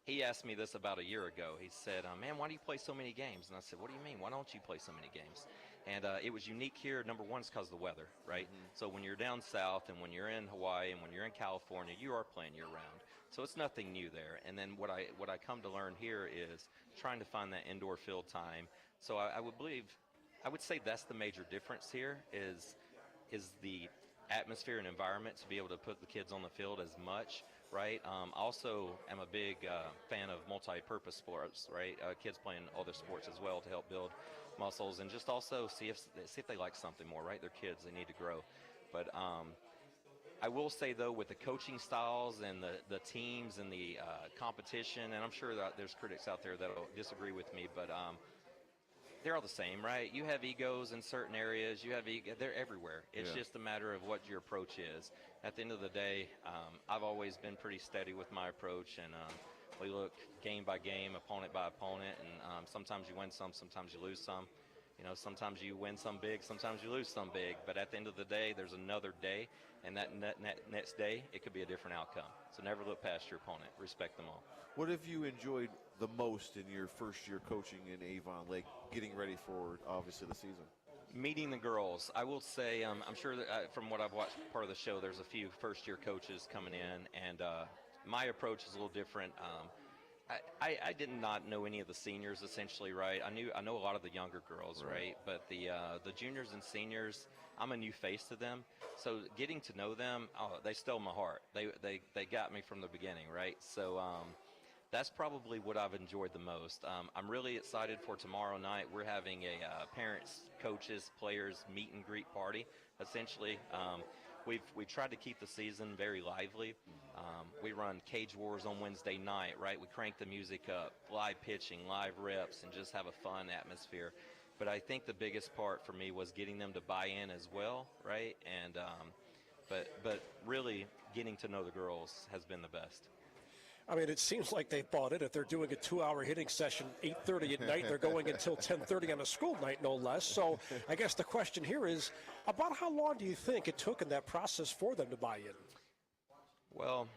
he asked me this about a year ago. He said, man, why do you play so many games? And I said, what do you mean? Why don't you play so many games? And it was unique here. Number one is because of the weather, right? Mm-hmm. So when you're down south and when you're in Hawaii and when you're in California, you are playing year-round. So it's nothing new there. And then what I come to learn here is trying to find that indoor field time. So I would say that's the major difference here is the atmosphere and environment to be able to put the kids on the field as much, right? Also, I'm a big fan of multi-purpose sports, right? Kids playing other sports as well to help build muscles and just also see if they like something more, right? They're kids, they need to grow. But I will say, though, with the coaching styles and the teams and the competition, and I'm sure that there's critics out there that will disagree with me, but they're all the same, right? You have egos in certain areas. They're everywhere. It's just a matter of what your approach is. At the end of the day, I've always been pretty steady with my approach, and we look game by game, opponent by opponent, and sometimes you win some, sometimes you lose some. You know, sometimes you win some big, sometimes you lose some big. But at the end of the day, there's another day, and that next day, it could be a different outcome. So never look past your opponent. Respect them all. What have you enjoyed the most in your first year coaching in Avon Lake, getting ready for, obviously, the season? Meeting the girls. I will say, I'm sure that from what I've watched part of the show, there's a few first-year coaches coming in, and my approach is a little different. I did not know any of the seniors, essentially, right? I know a lot of the younger girls, right? But the juniors and seniors, I'm a new face to them. So getting to know them, they stole my heart. They got me from the beginning, right? So that's probably what I've enjoyed the most. I'm really excited for tomorrow night. We're having a parents, coaches, players meet and greet party, essentially. We've tried to keep the season very lively. We run Cage Wars on Wednesday night, right? We crank the music up, live pitching, live reps, and just have a fun atmosphere. But I think the biggest part for me was getting them to buy in as well, right? And but really getting to know the girls has been the best. I mean, it seems like they bought it. If they're doing a 2-hour hitting session, 8:30 at night, they're going until 10:30 on a school night, no less. So I guess the question here is, about how long do you think it took in that process for them to buy in? Well,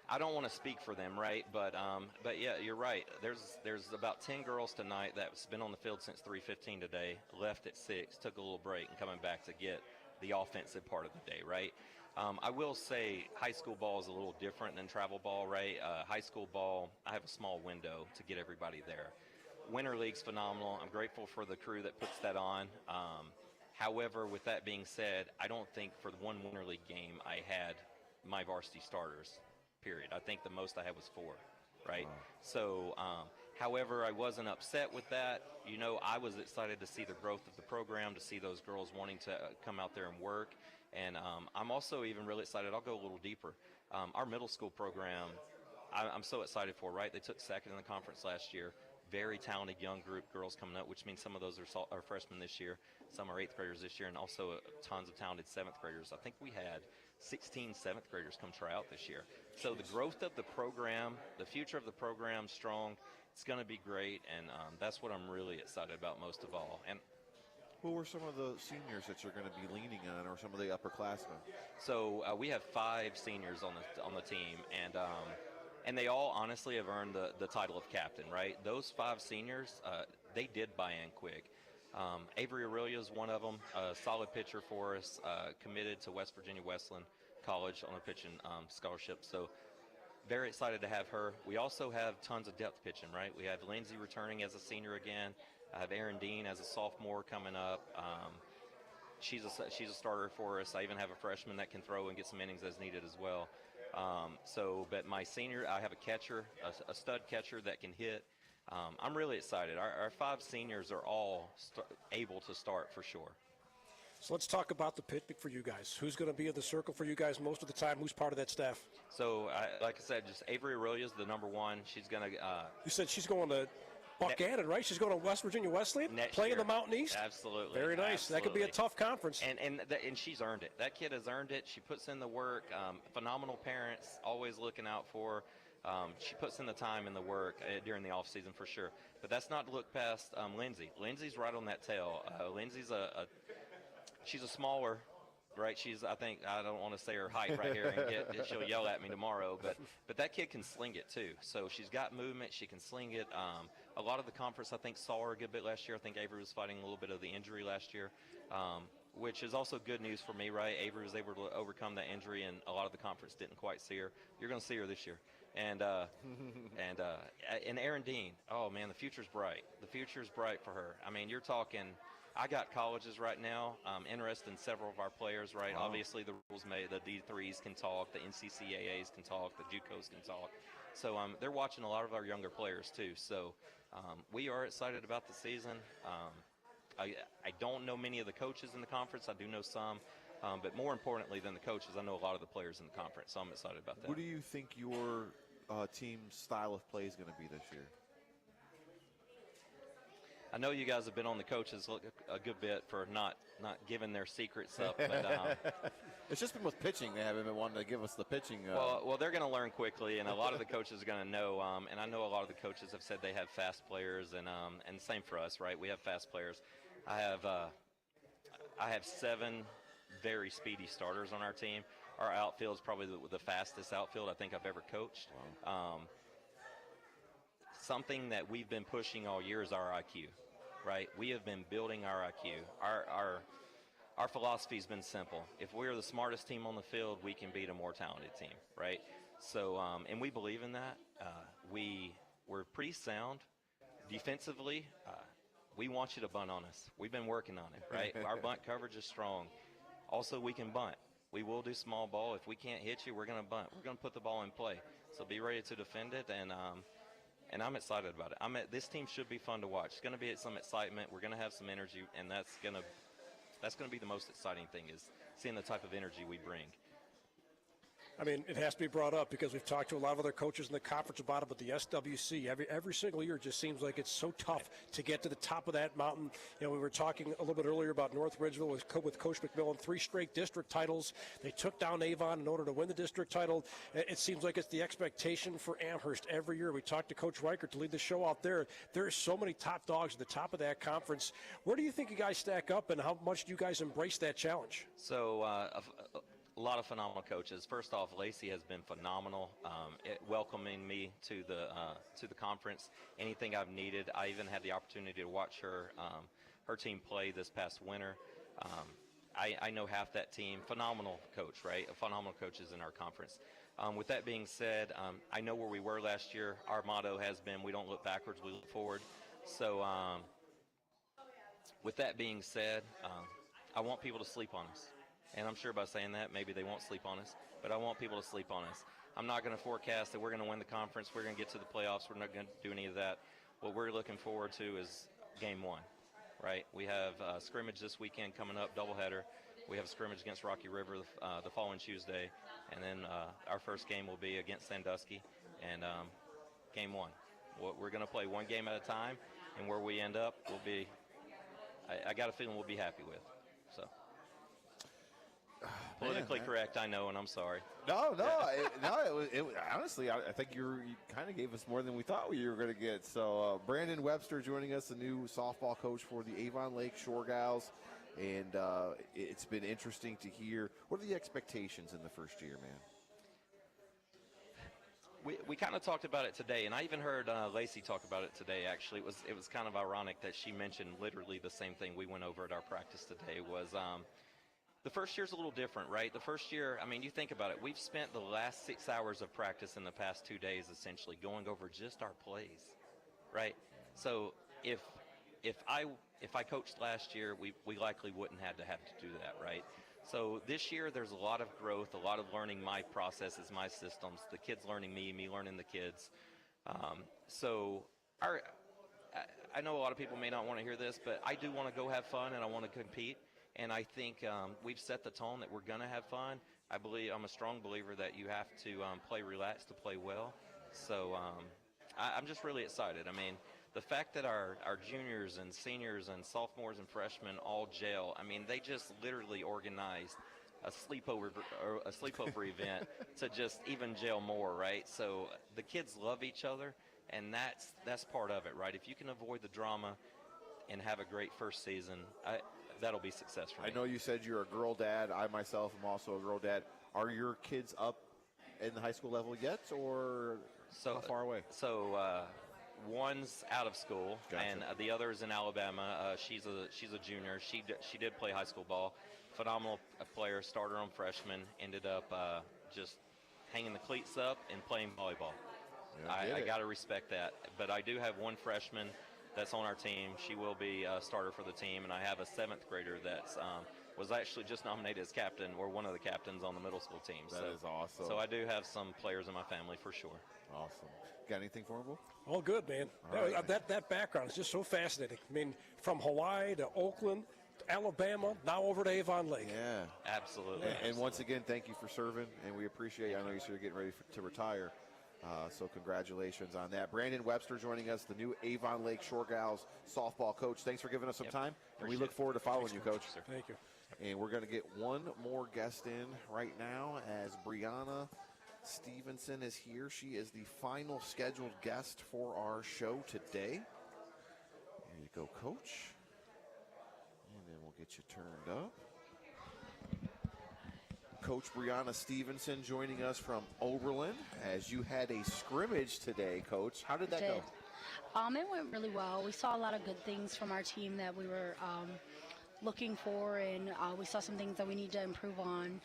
I don't want to speak for them, right? But yeah, you're right. There's about 10 girls tonight that's been on the field since 3:15 today, left at 6, took a little break, and coming back to get the offensive part of the day, right? I will say high school ball is a little different than travel ball, right? High school ball, I have a small window to get everybody there. Winter League's phenomenal. I'm grateful for the crew that puts that on. However, with that being said, I don't think for the one Winter League game I had my varsity starters, period. I think the most I had was 4, right? Wow. So, however, I wasn't upset with that. You know, I was excited to see the growth of the program, to see those girls wanting to come out there and work. And I'm also even really excited. I'll go a little deeper. Our middle school program, I'm so excited for, right? They took second in the conference last year. Very talented young group girls coming up, which means some of those are freshmen this year. Some are 8th graders this year, and also tons of talented 7th graders. I think we had 16 7th graders come try out this year. So the growth of the program, the future of the program, strong. It's going to be great, and that's what I'm really excited about most of all. And who were some of the seniors that you're going to be leaning on, or some of the upperclassmen? So we have 5 seniors on the team, and they all honestly have earned the title of captain, right? Those 5 seniors, they did buy in quick. Avery Aurelia is one of them, a solid pitcher for us, committed to West Virginia Wesleyan College on a pitching scholarship. So very excited to have her. We also have tons of depth pitching, right? We have Lindsay returning as a senior again. I have Erin Dean as a sophomore coming up. She's a starter for us. I even have a freshman that can throw and get some innings as needed as well. But my senior, I have a catcher, a stud catcher that can hit. I'm really excited. Our 5 seniors are all able to start for sure. So let's talk about the picnic for you guys. Who's going to be in the circle for you guys most of the time? Who's part of that staff? So, like I said, just Avery Aurelia is the number one. She's going to. You said she's going to Buchanan, right? She's going to West Virginia Wesleyan, playing in the Mountain East. Absolutely. Very nice. Absolutely. That could be a tough conference. And she's earned it. That kid has earned it. She puts in the work. Phenomenal parents, always looking out for. She puts in the time and the work during the off season for sure. But that's not to look past Lindsay. Lindsay's right on that tail. Lindsay's she's a smaller. Right, I don't want to say her height right here, and she'll yell at me tomorrow. But that kid can sling it too. So she's got movement. She can sling it. A lot of the conference, I think, saw her a good bit last year. I think Avery was fighting a little bit of the injury last year, which is also good news for me. Right, Avery was able to overcome that injury, and a lot of the conference didn't quite see her. You're going to see her this year. And Erin Dean. Oh man, the future's bright. The future's bright for her. I mean, you're talking I got colleges right now. I'm interested in several of our players, right? Wow. Obviously, the rules may, the D3s can talk, the NCCAAs can talk, the JUCOs can talk. So they're watching a lot of our younger players too. So we are excited about the season. I don't know many of the coaches in the conference. I do know some. But more importantly than the coaches, I know a lot of the players in the conference, so I'm excited about that. What do you think your team's style of play is going to be this year? I know you guys have been on the coaches a good bit for not giving their secrets up, but it's just been with pitching. They haven't been wanting to give us the pitching. Well, they're going to learn quickly, and a lot of the coaches are going to know. And I know a lot of the coaches have said they have fast players, and same for us, right? We have fast players. I have 7 very speedy starters on our team. Our outfield is probably the fastest outfield I think I've ever coached. Wow. Something that we've been pushing all year is our IQ, right? We have been building our IQ. Our philosophy has been simple. If we're the smartest team on the field, we can beat a more talented team, right? So, and we believe in that. We're pretty sound defensively. We want you to bunt on us. We've been working on it, right? Our bunt coverage is strong. Also, we can bunt. We will do small ball. If we can't hit you, we're going to bunt. We're going to put the ball in play. So be ready to defend it, and I'm excited about it. This team should be fun to watch. It's going to be some excitement. We're going to have some energy, and that's going to be the most exciting thing, is seeing the type of energy we bring. I mean, it has to be brought up because we've talked to a lot of other coaches in the conference about it, but the SWC, every single year, just seems like it's so tough to get to the top of that mountain. You know, we were talking a little bit earlier about North Ridgeville with Coach McMillan, 3 straight district titles. They took down Avon in order to win the district title. It seems like it's the expectation for Amherst every year. We talked to Coach Reichert to lead the show out there. There are so many top dogs at the top of that conference. Where do you think you guys stack up, and how much do you guys embrace that challenge? So, a lot of phenomenal coaches. First off, Lacey has been phenomenal, welcoming me to the conference. Anything I've needed, I even had the opportunity to watch her team play this past winter. I know half that team. Phenomenal coach, right? Phenomenal coaches in our conference. With that being said, I know where we were last year. Our motto has been, we don't look backwards, we look forward. So with that being said, I want people to sleep on us. And I'm sure by saying that, maybe they won't sleep on us, but I want people to sleep on us. I'm not going to forecast that we're going to win the conference, we're going to get to the playoffs, we're not going to do any of that. What we're looking forward to is game 1, right? We have a scrimmage this weekend coming up, doubleheader. We have a scrimmage against Rocky River the following Tuesday, and then our first game will be against Sandusky, and game 1. We're going to play one game at a time, and where we end up will be, I got a feeling we'll be happy with, so. Politically correct, I know, and I'm sorry. No, honestly, I think you kind of gave us more than we thought you were going to get. So, Brandon Webster joining us, the new softball coach for the Avon Lake Shore Gals, and it's been interesting to hear. What are the expectations in the first year, man? We kind of talked about it today, and I even heard Lacey talk about it today, actually. It was kind of ironic that she mentioned literally the same thing we went over at our practice today was the first year's a little different, right? The first year, I mean, you think about it. We've spent the last 6 hours of practice in the past 2 days essentially going over just our plays, right? So if I coached last year, we likely wouldn't have to do that, right? So this year there's a lot of growth, a lot of learning my processes, my systems, the kids learning me learning the kids. So I know a lot of people may not want to hear this, but I do want to go have fun and I want to compete. And I think we've set the tone that we're going to have fun. I'm a strong believer that you have to play relaxed to play well. So I'm just really excited. I mean, the fact that our juniors and seniors and sophomores and freshmen all gel, I mean, they just literally organized a sleepover event to just even gel more, right? So the kids love each other, and that's part of it, right? If you can avoid the drama and have a great first season, that'll be success for me. I know you said you're a girl dad. I myself am also a girl dad. Are your kids up in the high school level yet, or how far away? So one's out of school, Gotcha. and the other is in Alabama. She's a junior. She did play high school ball. Phenomenal player. Started on freshman. Ended up just hanging the cleats up and playing volleyball. Yeah, I got to respect that. But I do have one freshman that's on our team. She will be a starter for the team, and I have a 7th grader that's was actually just nominated as captain or one of the captains on the middle school team. That is awesome. So I do have some players in my family for sure. Awesome. Got anything for him, Will? All good, man. Right. That background is just so fascinating. I mean, from Hawaii to Oakland, to Alabama, now over to Avon Lake. Yeah. Absolutely. And once again, thank you for serving, and we appreciate you. I know you said you're getting ready to retire, so congratulations on that. Brandon Webster joining us, the new Avon Lake Shore Gals softball coach. Thanks for giving us some time, and we look forward to following you, Coach. Thank you. And we're going to get one more guest in right now as Brianna Stevenson is here. She is the final scheduled guest for our show today. There you go, Coach. And then we'll get you turned up. Coach Brianna Stevenson joining us from Oberlin as you had a scrimmage today, Coach. How did that go? It went really well. We saw a lot of good things from our team that we were looking for, and we saw some things that we need to improve on.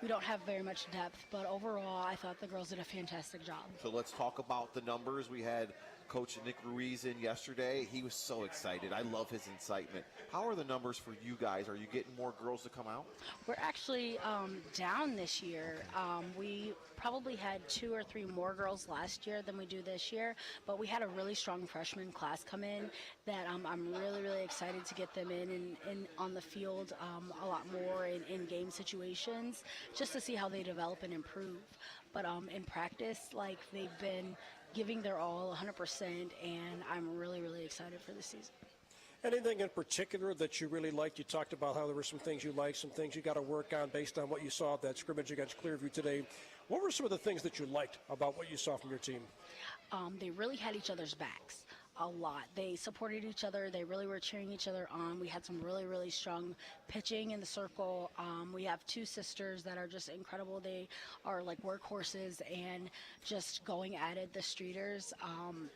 We don't have very much depth, but overall, I thought the girls did a fantastic job. So let's talk about the numbers. We had Coach Nick Ruiz in yesterday. He was so excited. I love his excitement. How are the numbers for you guys? Are you getting more girls to come out? We're actually down this year. We probably had 2 or 3 more girls last year than we do this year, but we had a really strong freshman class come in that I'm really, really excited to get them in on the field a lot more in game situations, just to see how they develop and improve. But in practice, like, they've been giving their all 100%, and I'm really, really excited for the season. Anything in particular that you really liked? You talked about how there were some things you liked, some things you got to work on based on what you saw at that scrimmage against Clearview today. What were some of the things that you liked about what you saw from your team? They really had each other's backs a lot. They supported each other. They really were cheering each other on. We had some really, really strong pitching in the circle. We have 2 sisters that are just incredible. They are like workhorses and just going at it, the Streeters.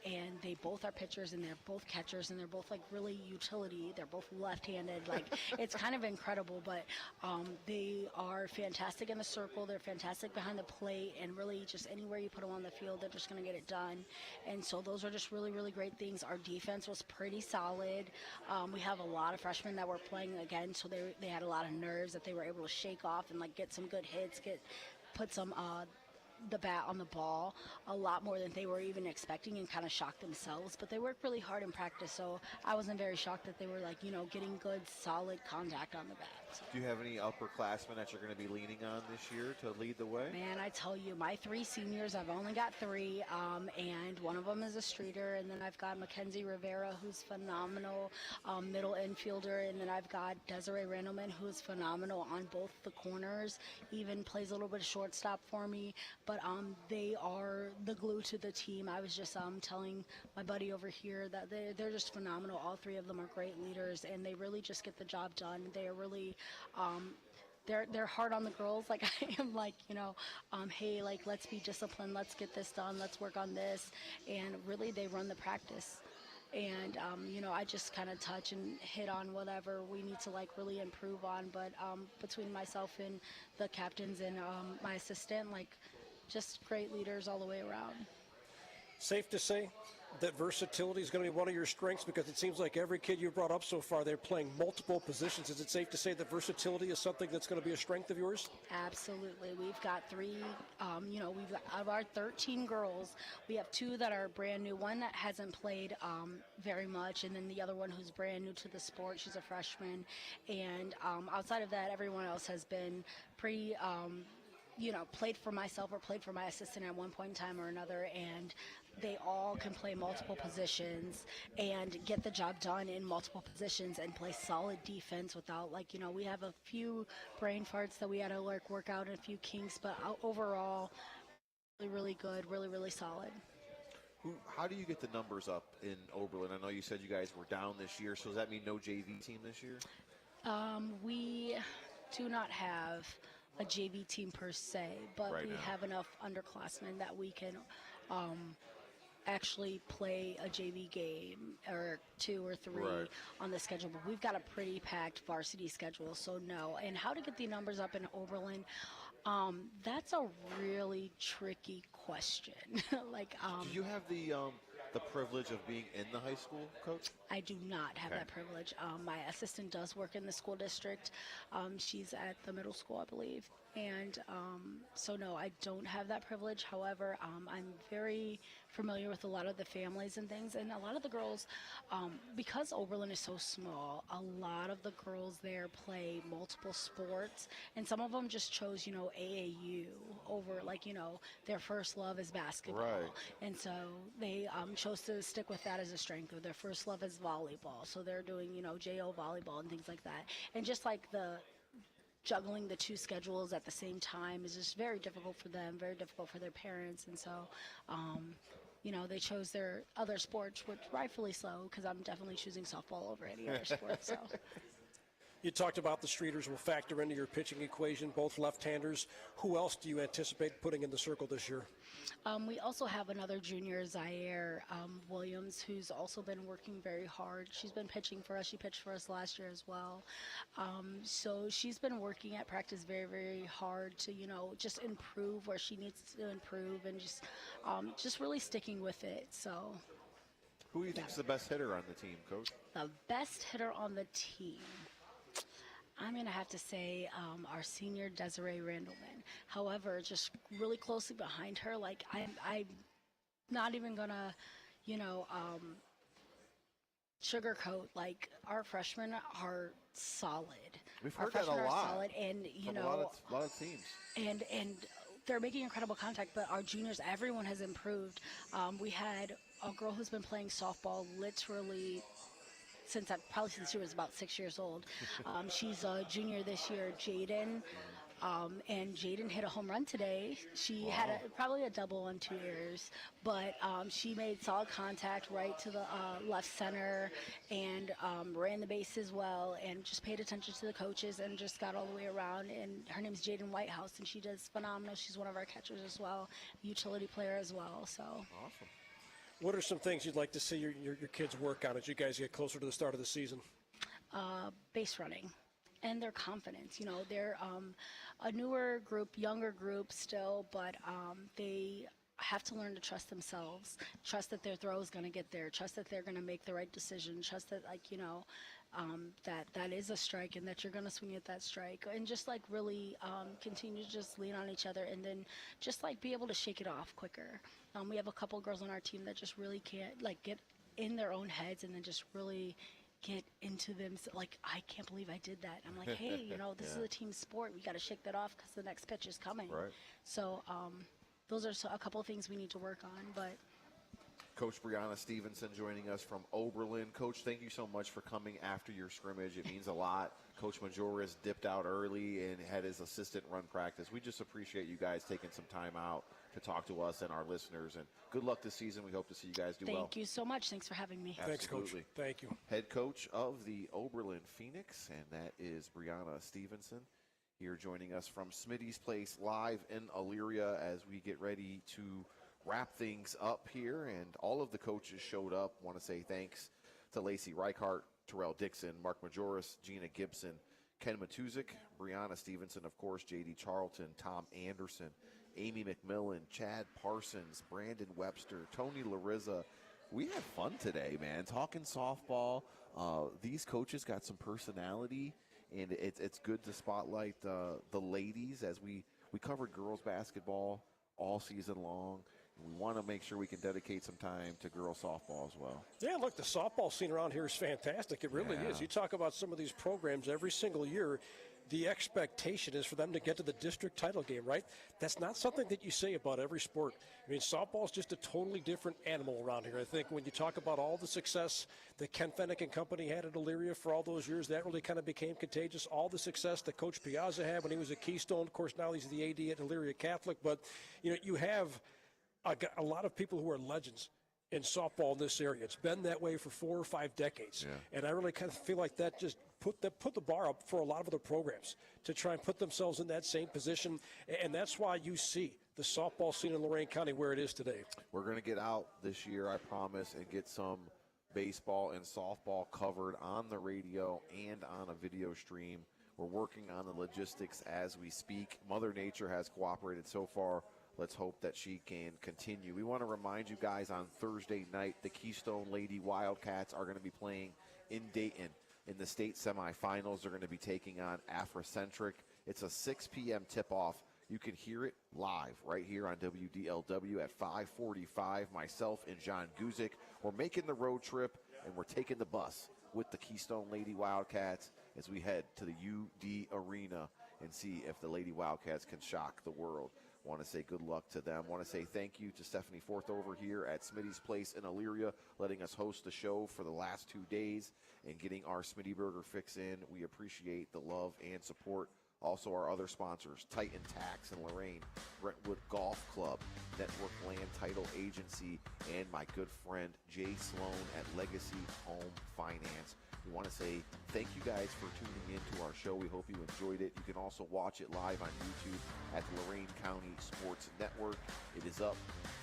And they both are pitchers, and they're both catchers, and they're both like really utility. They're both left-handed. Like, it's kind of incredible, but they are fantastic in the circle. They're fantastic behind the plate, and really just anywhere you put them on the field, they're just going to get it done. And so those are just really, really great things. Our defense was pretty solid. We have a lot of freshmen that were playing again, so they had a lot of nerves that they were able to shake off and like get some good hits, put some the bat on the ball a lot more than they were even expecting, and kind of shocked themselves. But they worked really hard in practice, so I wasn't very shocked that they were like, getting good, solid contact on the bat. So. Do you have any upperclassmen that you're going to be leaning on this year to lead the way? Man, I tell you, my 3 seniors, I've only got 3, and one of them is a Streeter, and then I've got Mackenzie Rivera, who's phenomenal, middle infielder, and then I've got Desiree Randleman, who's phenomenal on both the corners, even plays a little bit of shortstop for me, but they are the glue to the team. I was just telling my buddy over here that they're just phenomenal. All 3 of them are great leaders, and they really just get the job done. They are really they're hard on the girls, like I am, like, hey, like, let's be disciplined, let's get this done, let's work on this, and really they run the practice. And, I just kind of touch and hit on whatever we need to, like, really improve on. But between myself and the captains and my assistant, like, just great leaders all the way around. Safe to say that versatility is going to be one of your strengths, because it seems like every kid you brought up so far, they're playing multiple positions. Is it safe to say that versatility is something that's going to be a strength of yours? Absolutely. We've got 3, we've got, out of our 13 girls, we have 2 that are brand new. One that hasn't played very much, and then the other one who's brand new to the sport. She's a freshman. And outside of that, everyone else has been pretty played for myself or played for my assistant at one point in time or another, and they all can play multiple positions and get the job done in multiple positions and play solid defense without, we have a few brain farts that we had to work out and a few kinks, but overall, really, really good, really, really solid. How do you get the numbers up in Oberlin? I know you said you guys were down this year, so does that mean no JV team this year? We do not have a JV team per se, but we have enough underclassmen that we can actually play a JV game or 2 or 3 on the schedule. But we've got a pretty packed varsity schedule, so no. And how to get the numbers up in Oberlin, that's a really tricky question. Do you have the the privilege of being in the high school, Coach? I do not have Okay. that privilege. My assistant does work in the school district. She's at the middle school, I believe. And so, no, I don't have that privilege. However, I'm very familiar with a lot of the families and things. And a lot of the girls, because Oberlin is so small, a lot of the girls there play multiple sports. And some of them just chose, AAU over, their first love is basketball. Right. And so they chose to stick with that as a strength, or their first love is volleyball. So they're doing, JO volleyball and things like that. And just like the juggling the two schedules at the same time is just very difficult for them, very difficult for their parents. And so, they chose their other sports, which rightfully so, because I'm definitely choosing softball over any other sport. So. You talked about the Streeters will factor into your pitching equation, both left-handers. Who else do you anticipate putting in the circle this year? We also have another junior, Zaire Williams, who's also been working very hard. She's been pitching for us. She pitched for us last year as well. So she's been working at practice very, very hard to, just improve where she needs to improve, and just really sticking with it. So. Who do you think is the best hitter on the team, Coach? The best hitter on the team. I'm going to have to say our senior, Desiree Randleman. However, just really closely behind her, I'm not even going to, sugarcoat. Our freshmen are solid. We've Our heard that a freshmen are lot. solid, and, From a lot of teams. And they're making incredible contact, but our juniors, everyone has improved. We had a girl who's been playing softball literally since she was about 6 years old. She's a junior this year, Jaden. And Jaden hit a home run today. She had probably a double on 2 years, but she made solid contact right to the left center and ran the bases well and just paid attention to the coaches and just got all the way around. And her name's Jaden Whitehouse, and she does phenomenal. She's one of our catchers as well, utility player as well. So awesome. What are some things you'd like to see your kids work on as you guys get closer to the start of the season? Base running and their confidence. They're a newer group, younger group still, but they have to learn to trust themselves, trust that their throw is going to get there, trust that they're going to make the right decision, trust that, that is a strike and that you're going to swing at that strike, and just really continue to just lean on each other, and then just be able to shake it off quicker. We have a couple girls on our team that just really can't get in their own heads and then just really get into them. I can't believe I did that. I'm like, hey, this is a team sport. We got to shake that off because the next pitch is coming. Right. So those are a couple of things we need to work on. But Coach Brianna Stevenson joining us from Oberlin. Coach, thank you so much for coming after your scrimmage. It means a lot. Coach Majoris dipped out early and had his assistant run practice. We just appreciate you guys taking some time out to talk to us and our listeners. And good luck this season. We hope to see you guys do well. Thank you so much. Thanks for having me. Thanks, Coach. Thank you. Head coach of the Oberlin Phoenix, and that is Brianna Stevenson, here joining us from Smitty's Place live in Elyria as we get ready to wrap things up here. And all of the coaches showed up. Want to say thanks to Lacey Reichart, Terrell Dixon, Mark Majoris, Gina Gibson, Ken Matuzik, Brianna Stevenson, of course, J.D. Charlton, Tom Anderson, Amy McMillan, Chad Parsons, Brandon Webster, Tony Larissa. We had fun today, man, talking softball. These coaches got some personality, and it's good to spotlight the ladies as we covered girls basketball all season long. We want to make sure we can dedicate some time to girls softball as well. Yeah, look, the softball scene around here is fantastic. It really is. You talk about some of these programs every single year. The expectation is for them to get to the district title game, right? That's not something that you say about every sport. I mean, softball is just a totally different animal around here. I think when you talk about all the success that Ken Fennick and company had at Elyria for all those years, that really kind of became contagious. All the success that Coach Piazza had when he was at Keystone. Of course, now he's the AD at Elyria Catholic. But, you have a lot of people who are legends in softball in this area. It's been that way for 4 or 5 decades. Yeah. And I really kind of feel like that just put the bar up for a lot of other programs to try and put themselves in that same position. And that's why you see the softball scene in Lorain County where it is today. We're going to get out this year, I promise, and get some baseball and softball covered on the radio and on a video stream. We're working on the logistics as we speak. Mother Nature has cooperated so far let's hope that she can continue. We want to remind you guys on Thursday night, the Keystone Lady Wildcats are going to be playing in Dayton in the state semifinals. They're going to be taking on Afrocentric. It's a 6 p.m. tip-off. You can hear it live right here on WDLW at 5:45. Myself and John Guzik, we're making the road trip, and we're taking the bus with the Keystone Lady Wildcats as we head to the UD Arena and see if the Lady Wildcats can shock the world. Want to say good luck to them. Want to say thank you to Stephanie Forthover here at Smitty's Place in Elyria, letting us host the show for the last 2 days and getting our Smitty Burger fix in. We appreciate the love and support. Also, our other sponsors, Titan Tax in Lorain, Brentwood Golf Club, Network Land Title Agency, and my good friend Jay Sloan at Legacy Home Finance. We want to say thank you guys for tuning in to our show. We hope you enjoyed it. You can also watch it live on YouTube at the Lorain County Sports Network. It is up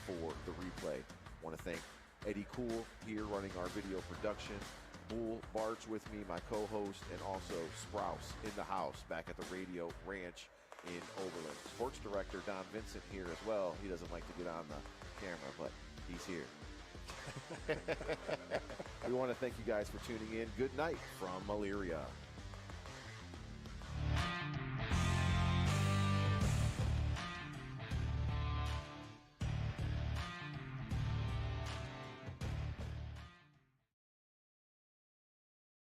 for the replay. I want to thank Eddie Cool here running our video production. Bull Bart's with me, my co-host, and also Sprouse in the house back at the Radio Ranch in Oberlin. Sports Director Don Vincent here as well. He doesn't like to get on the camera, but he's here. We want to thank you guys for tuning in. Good night from Elyria.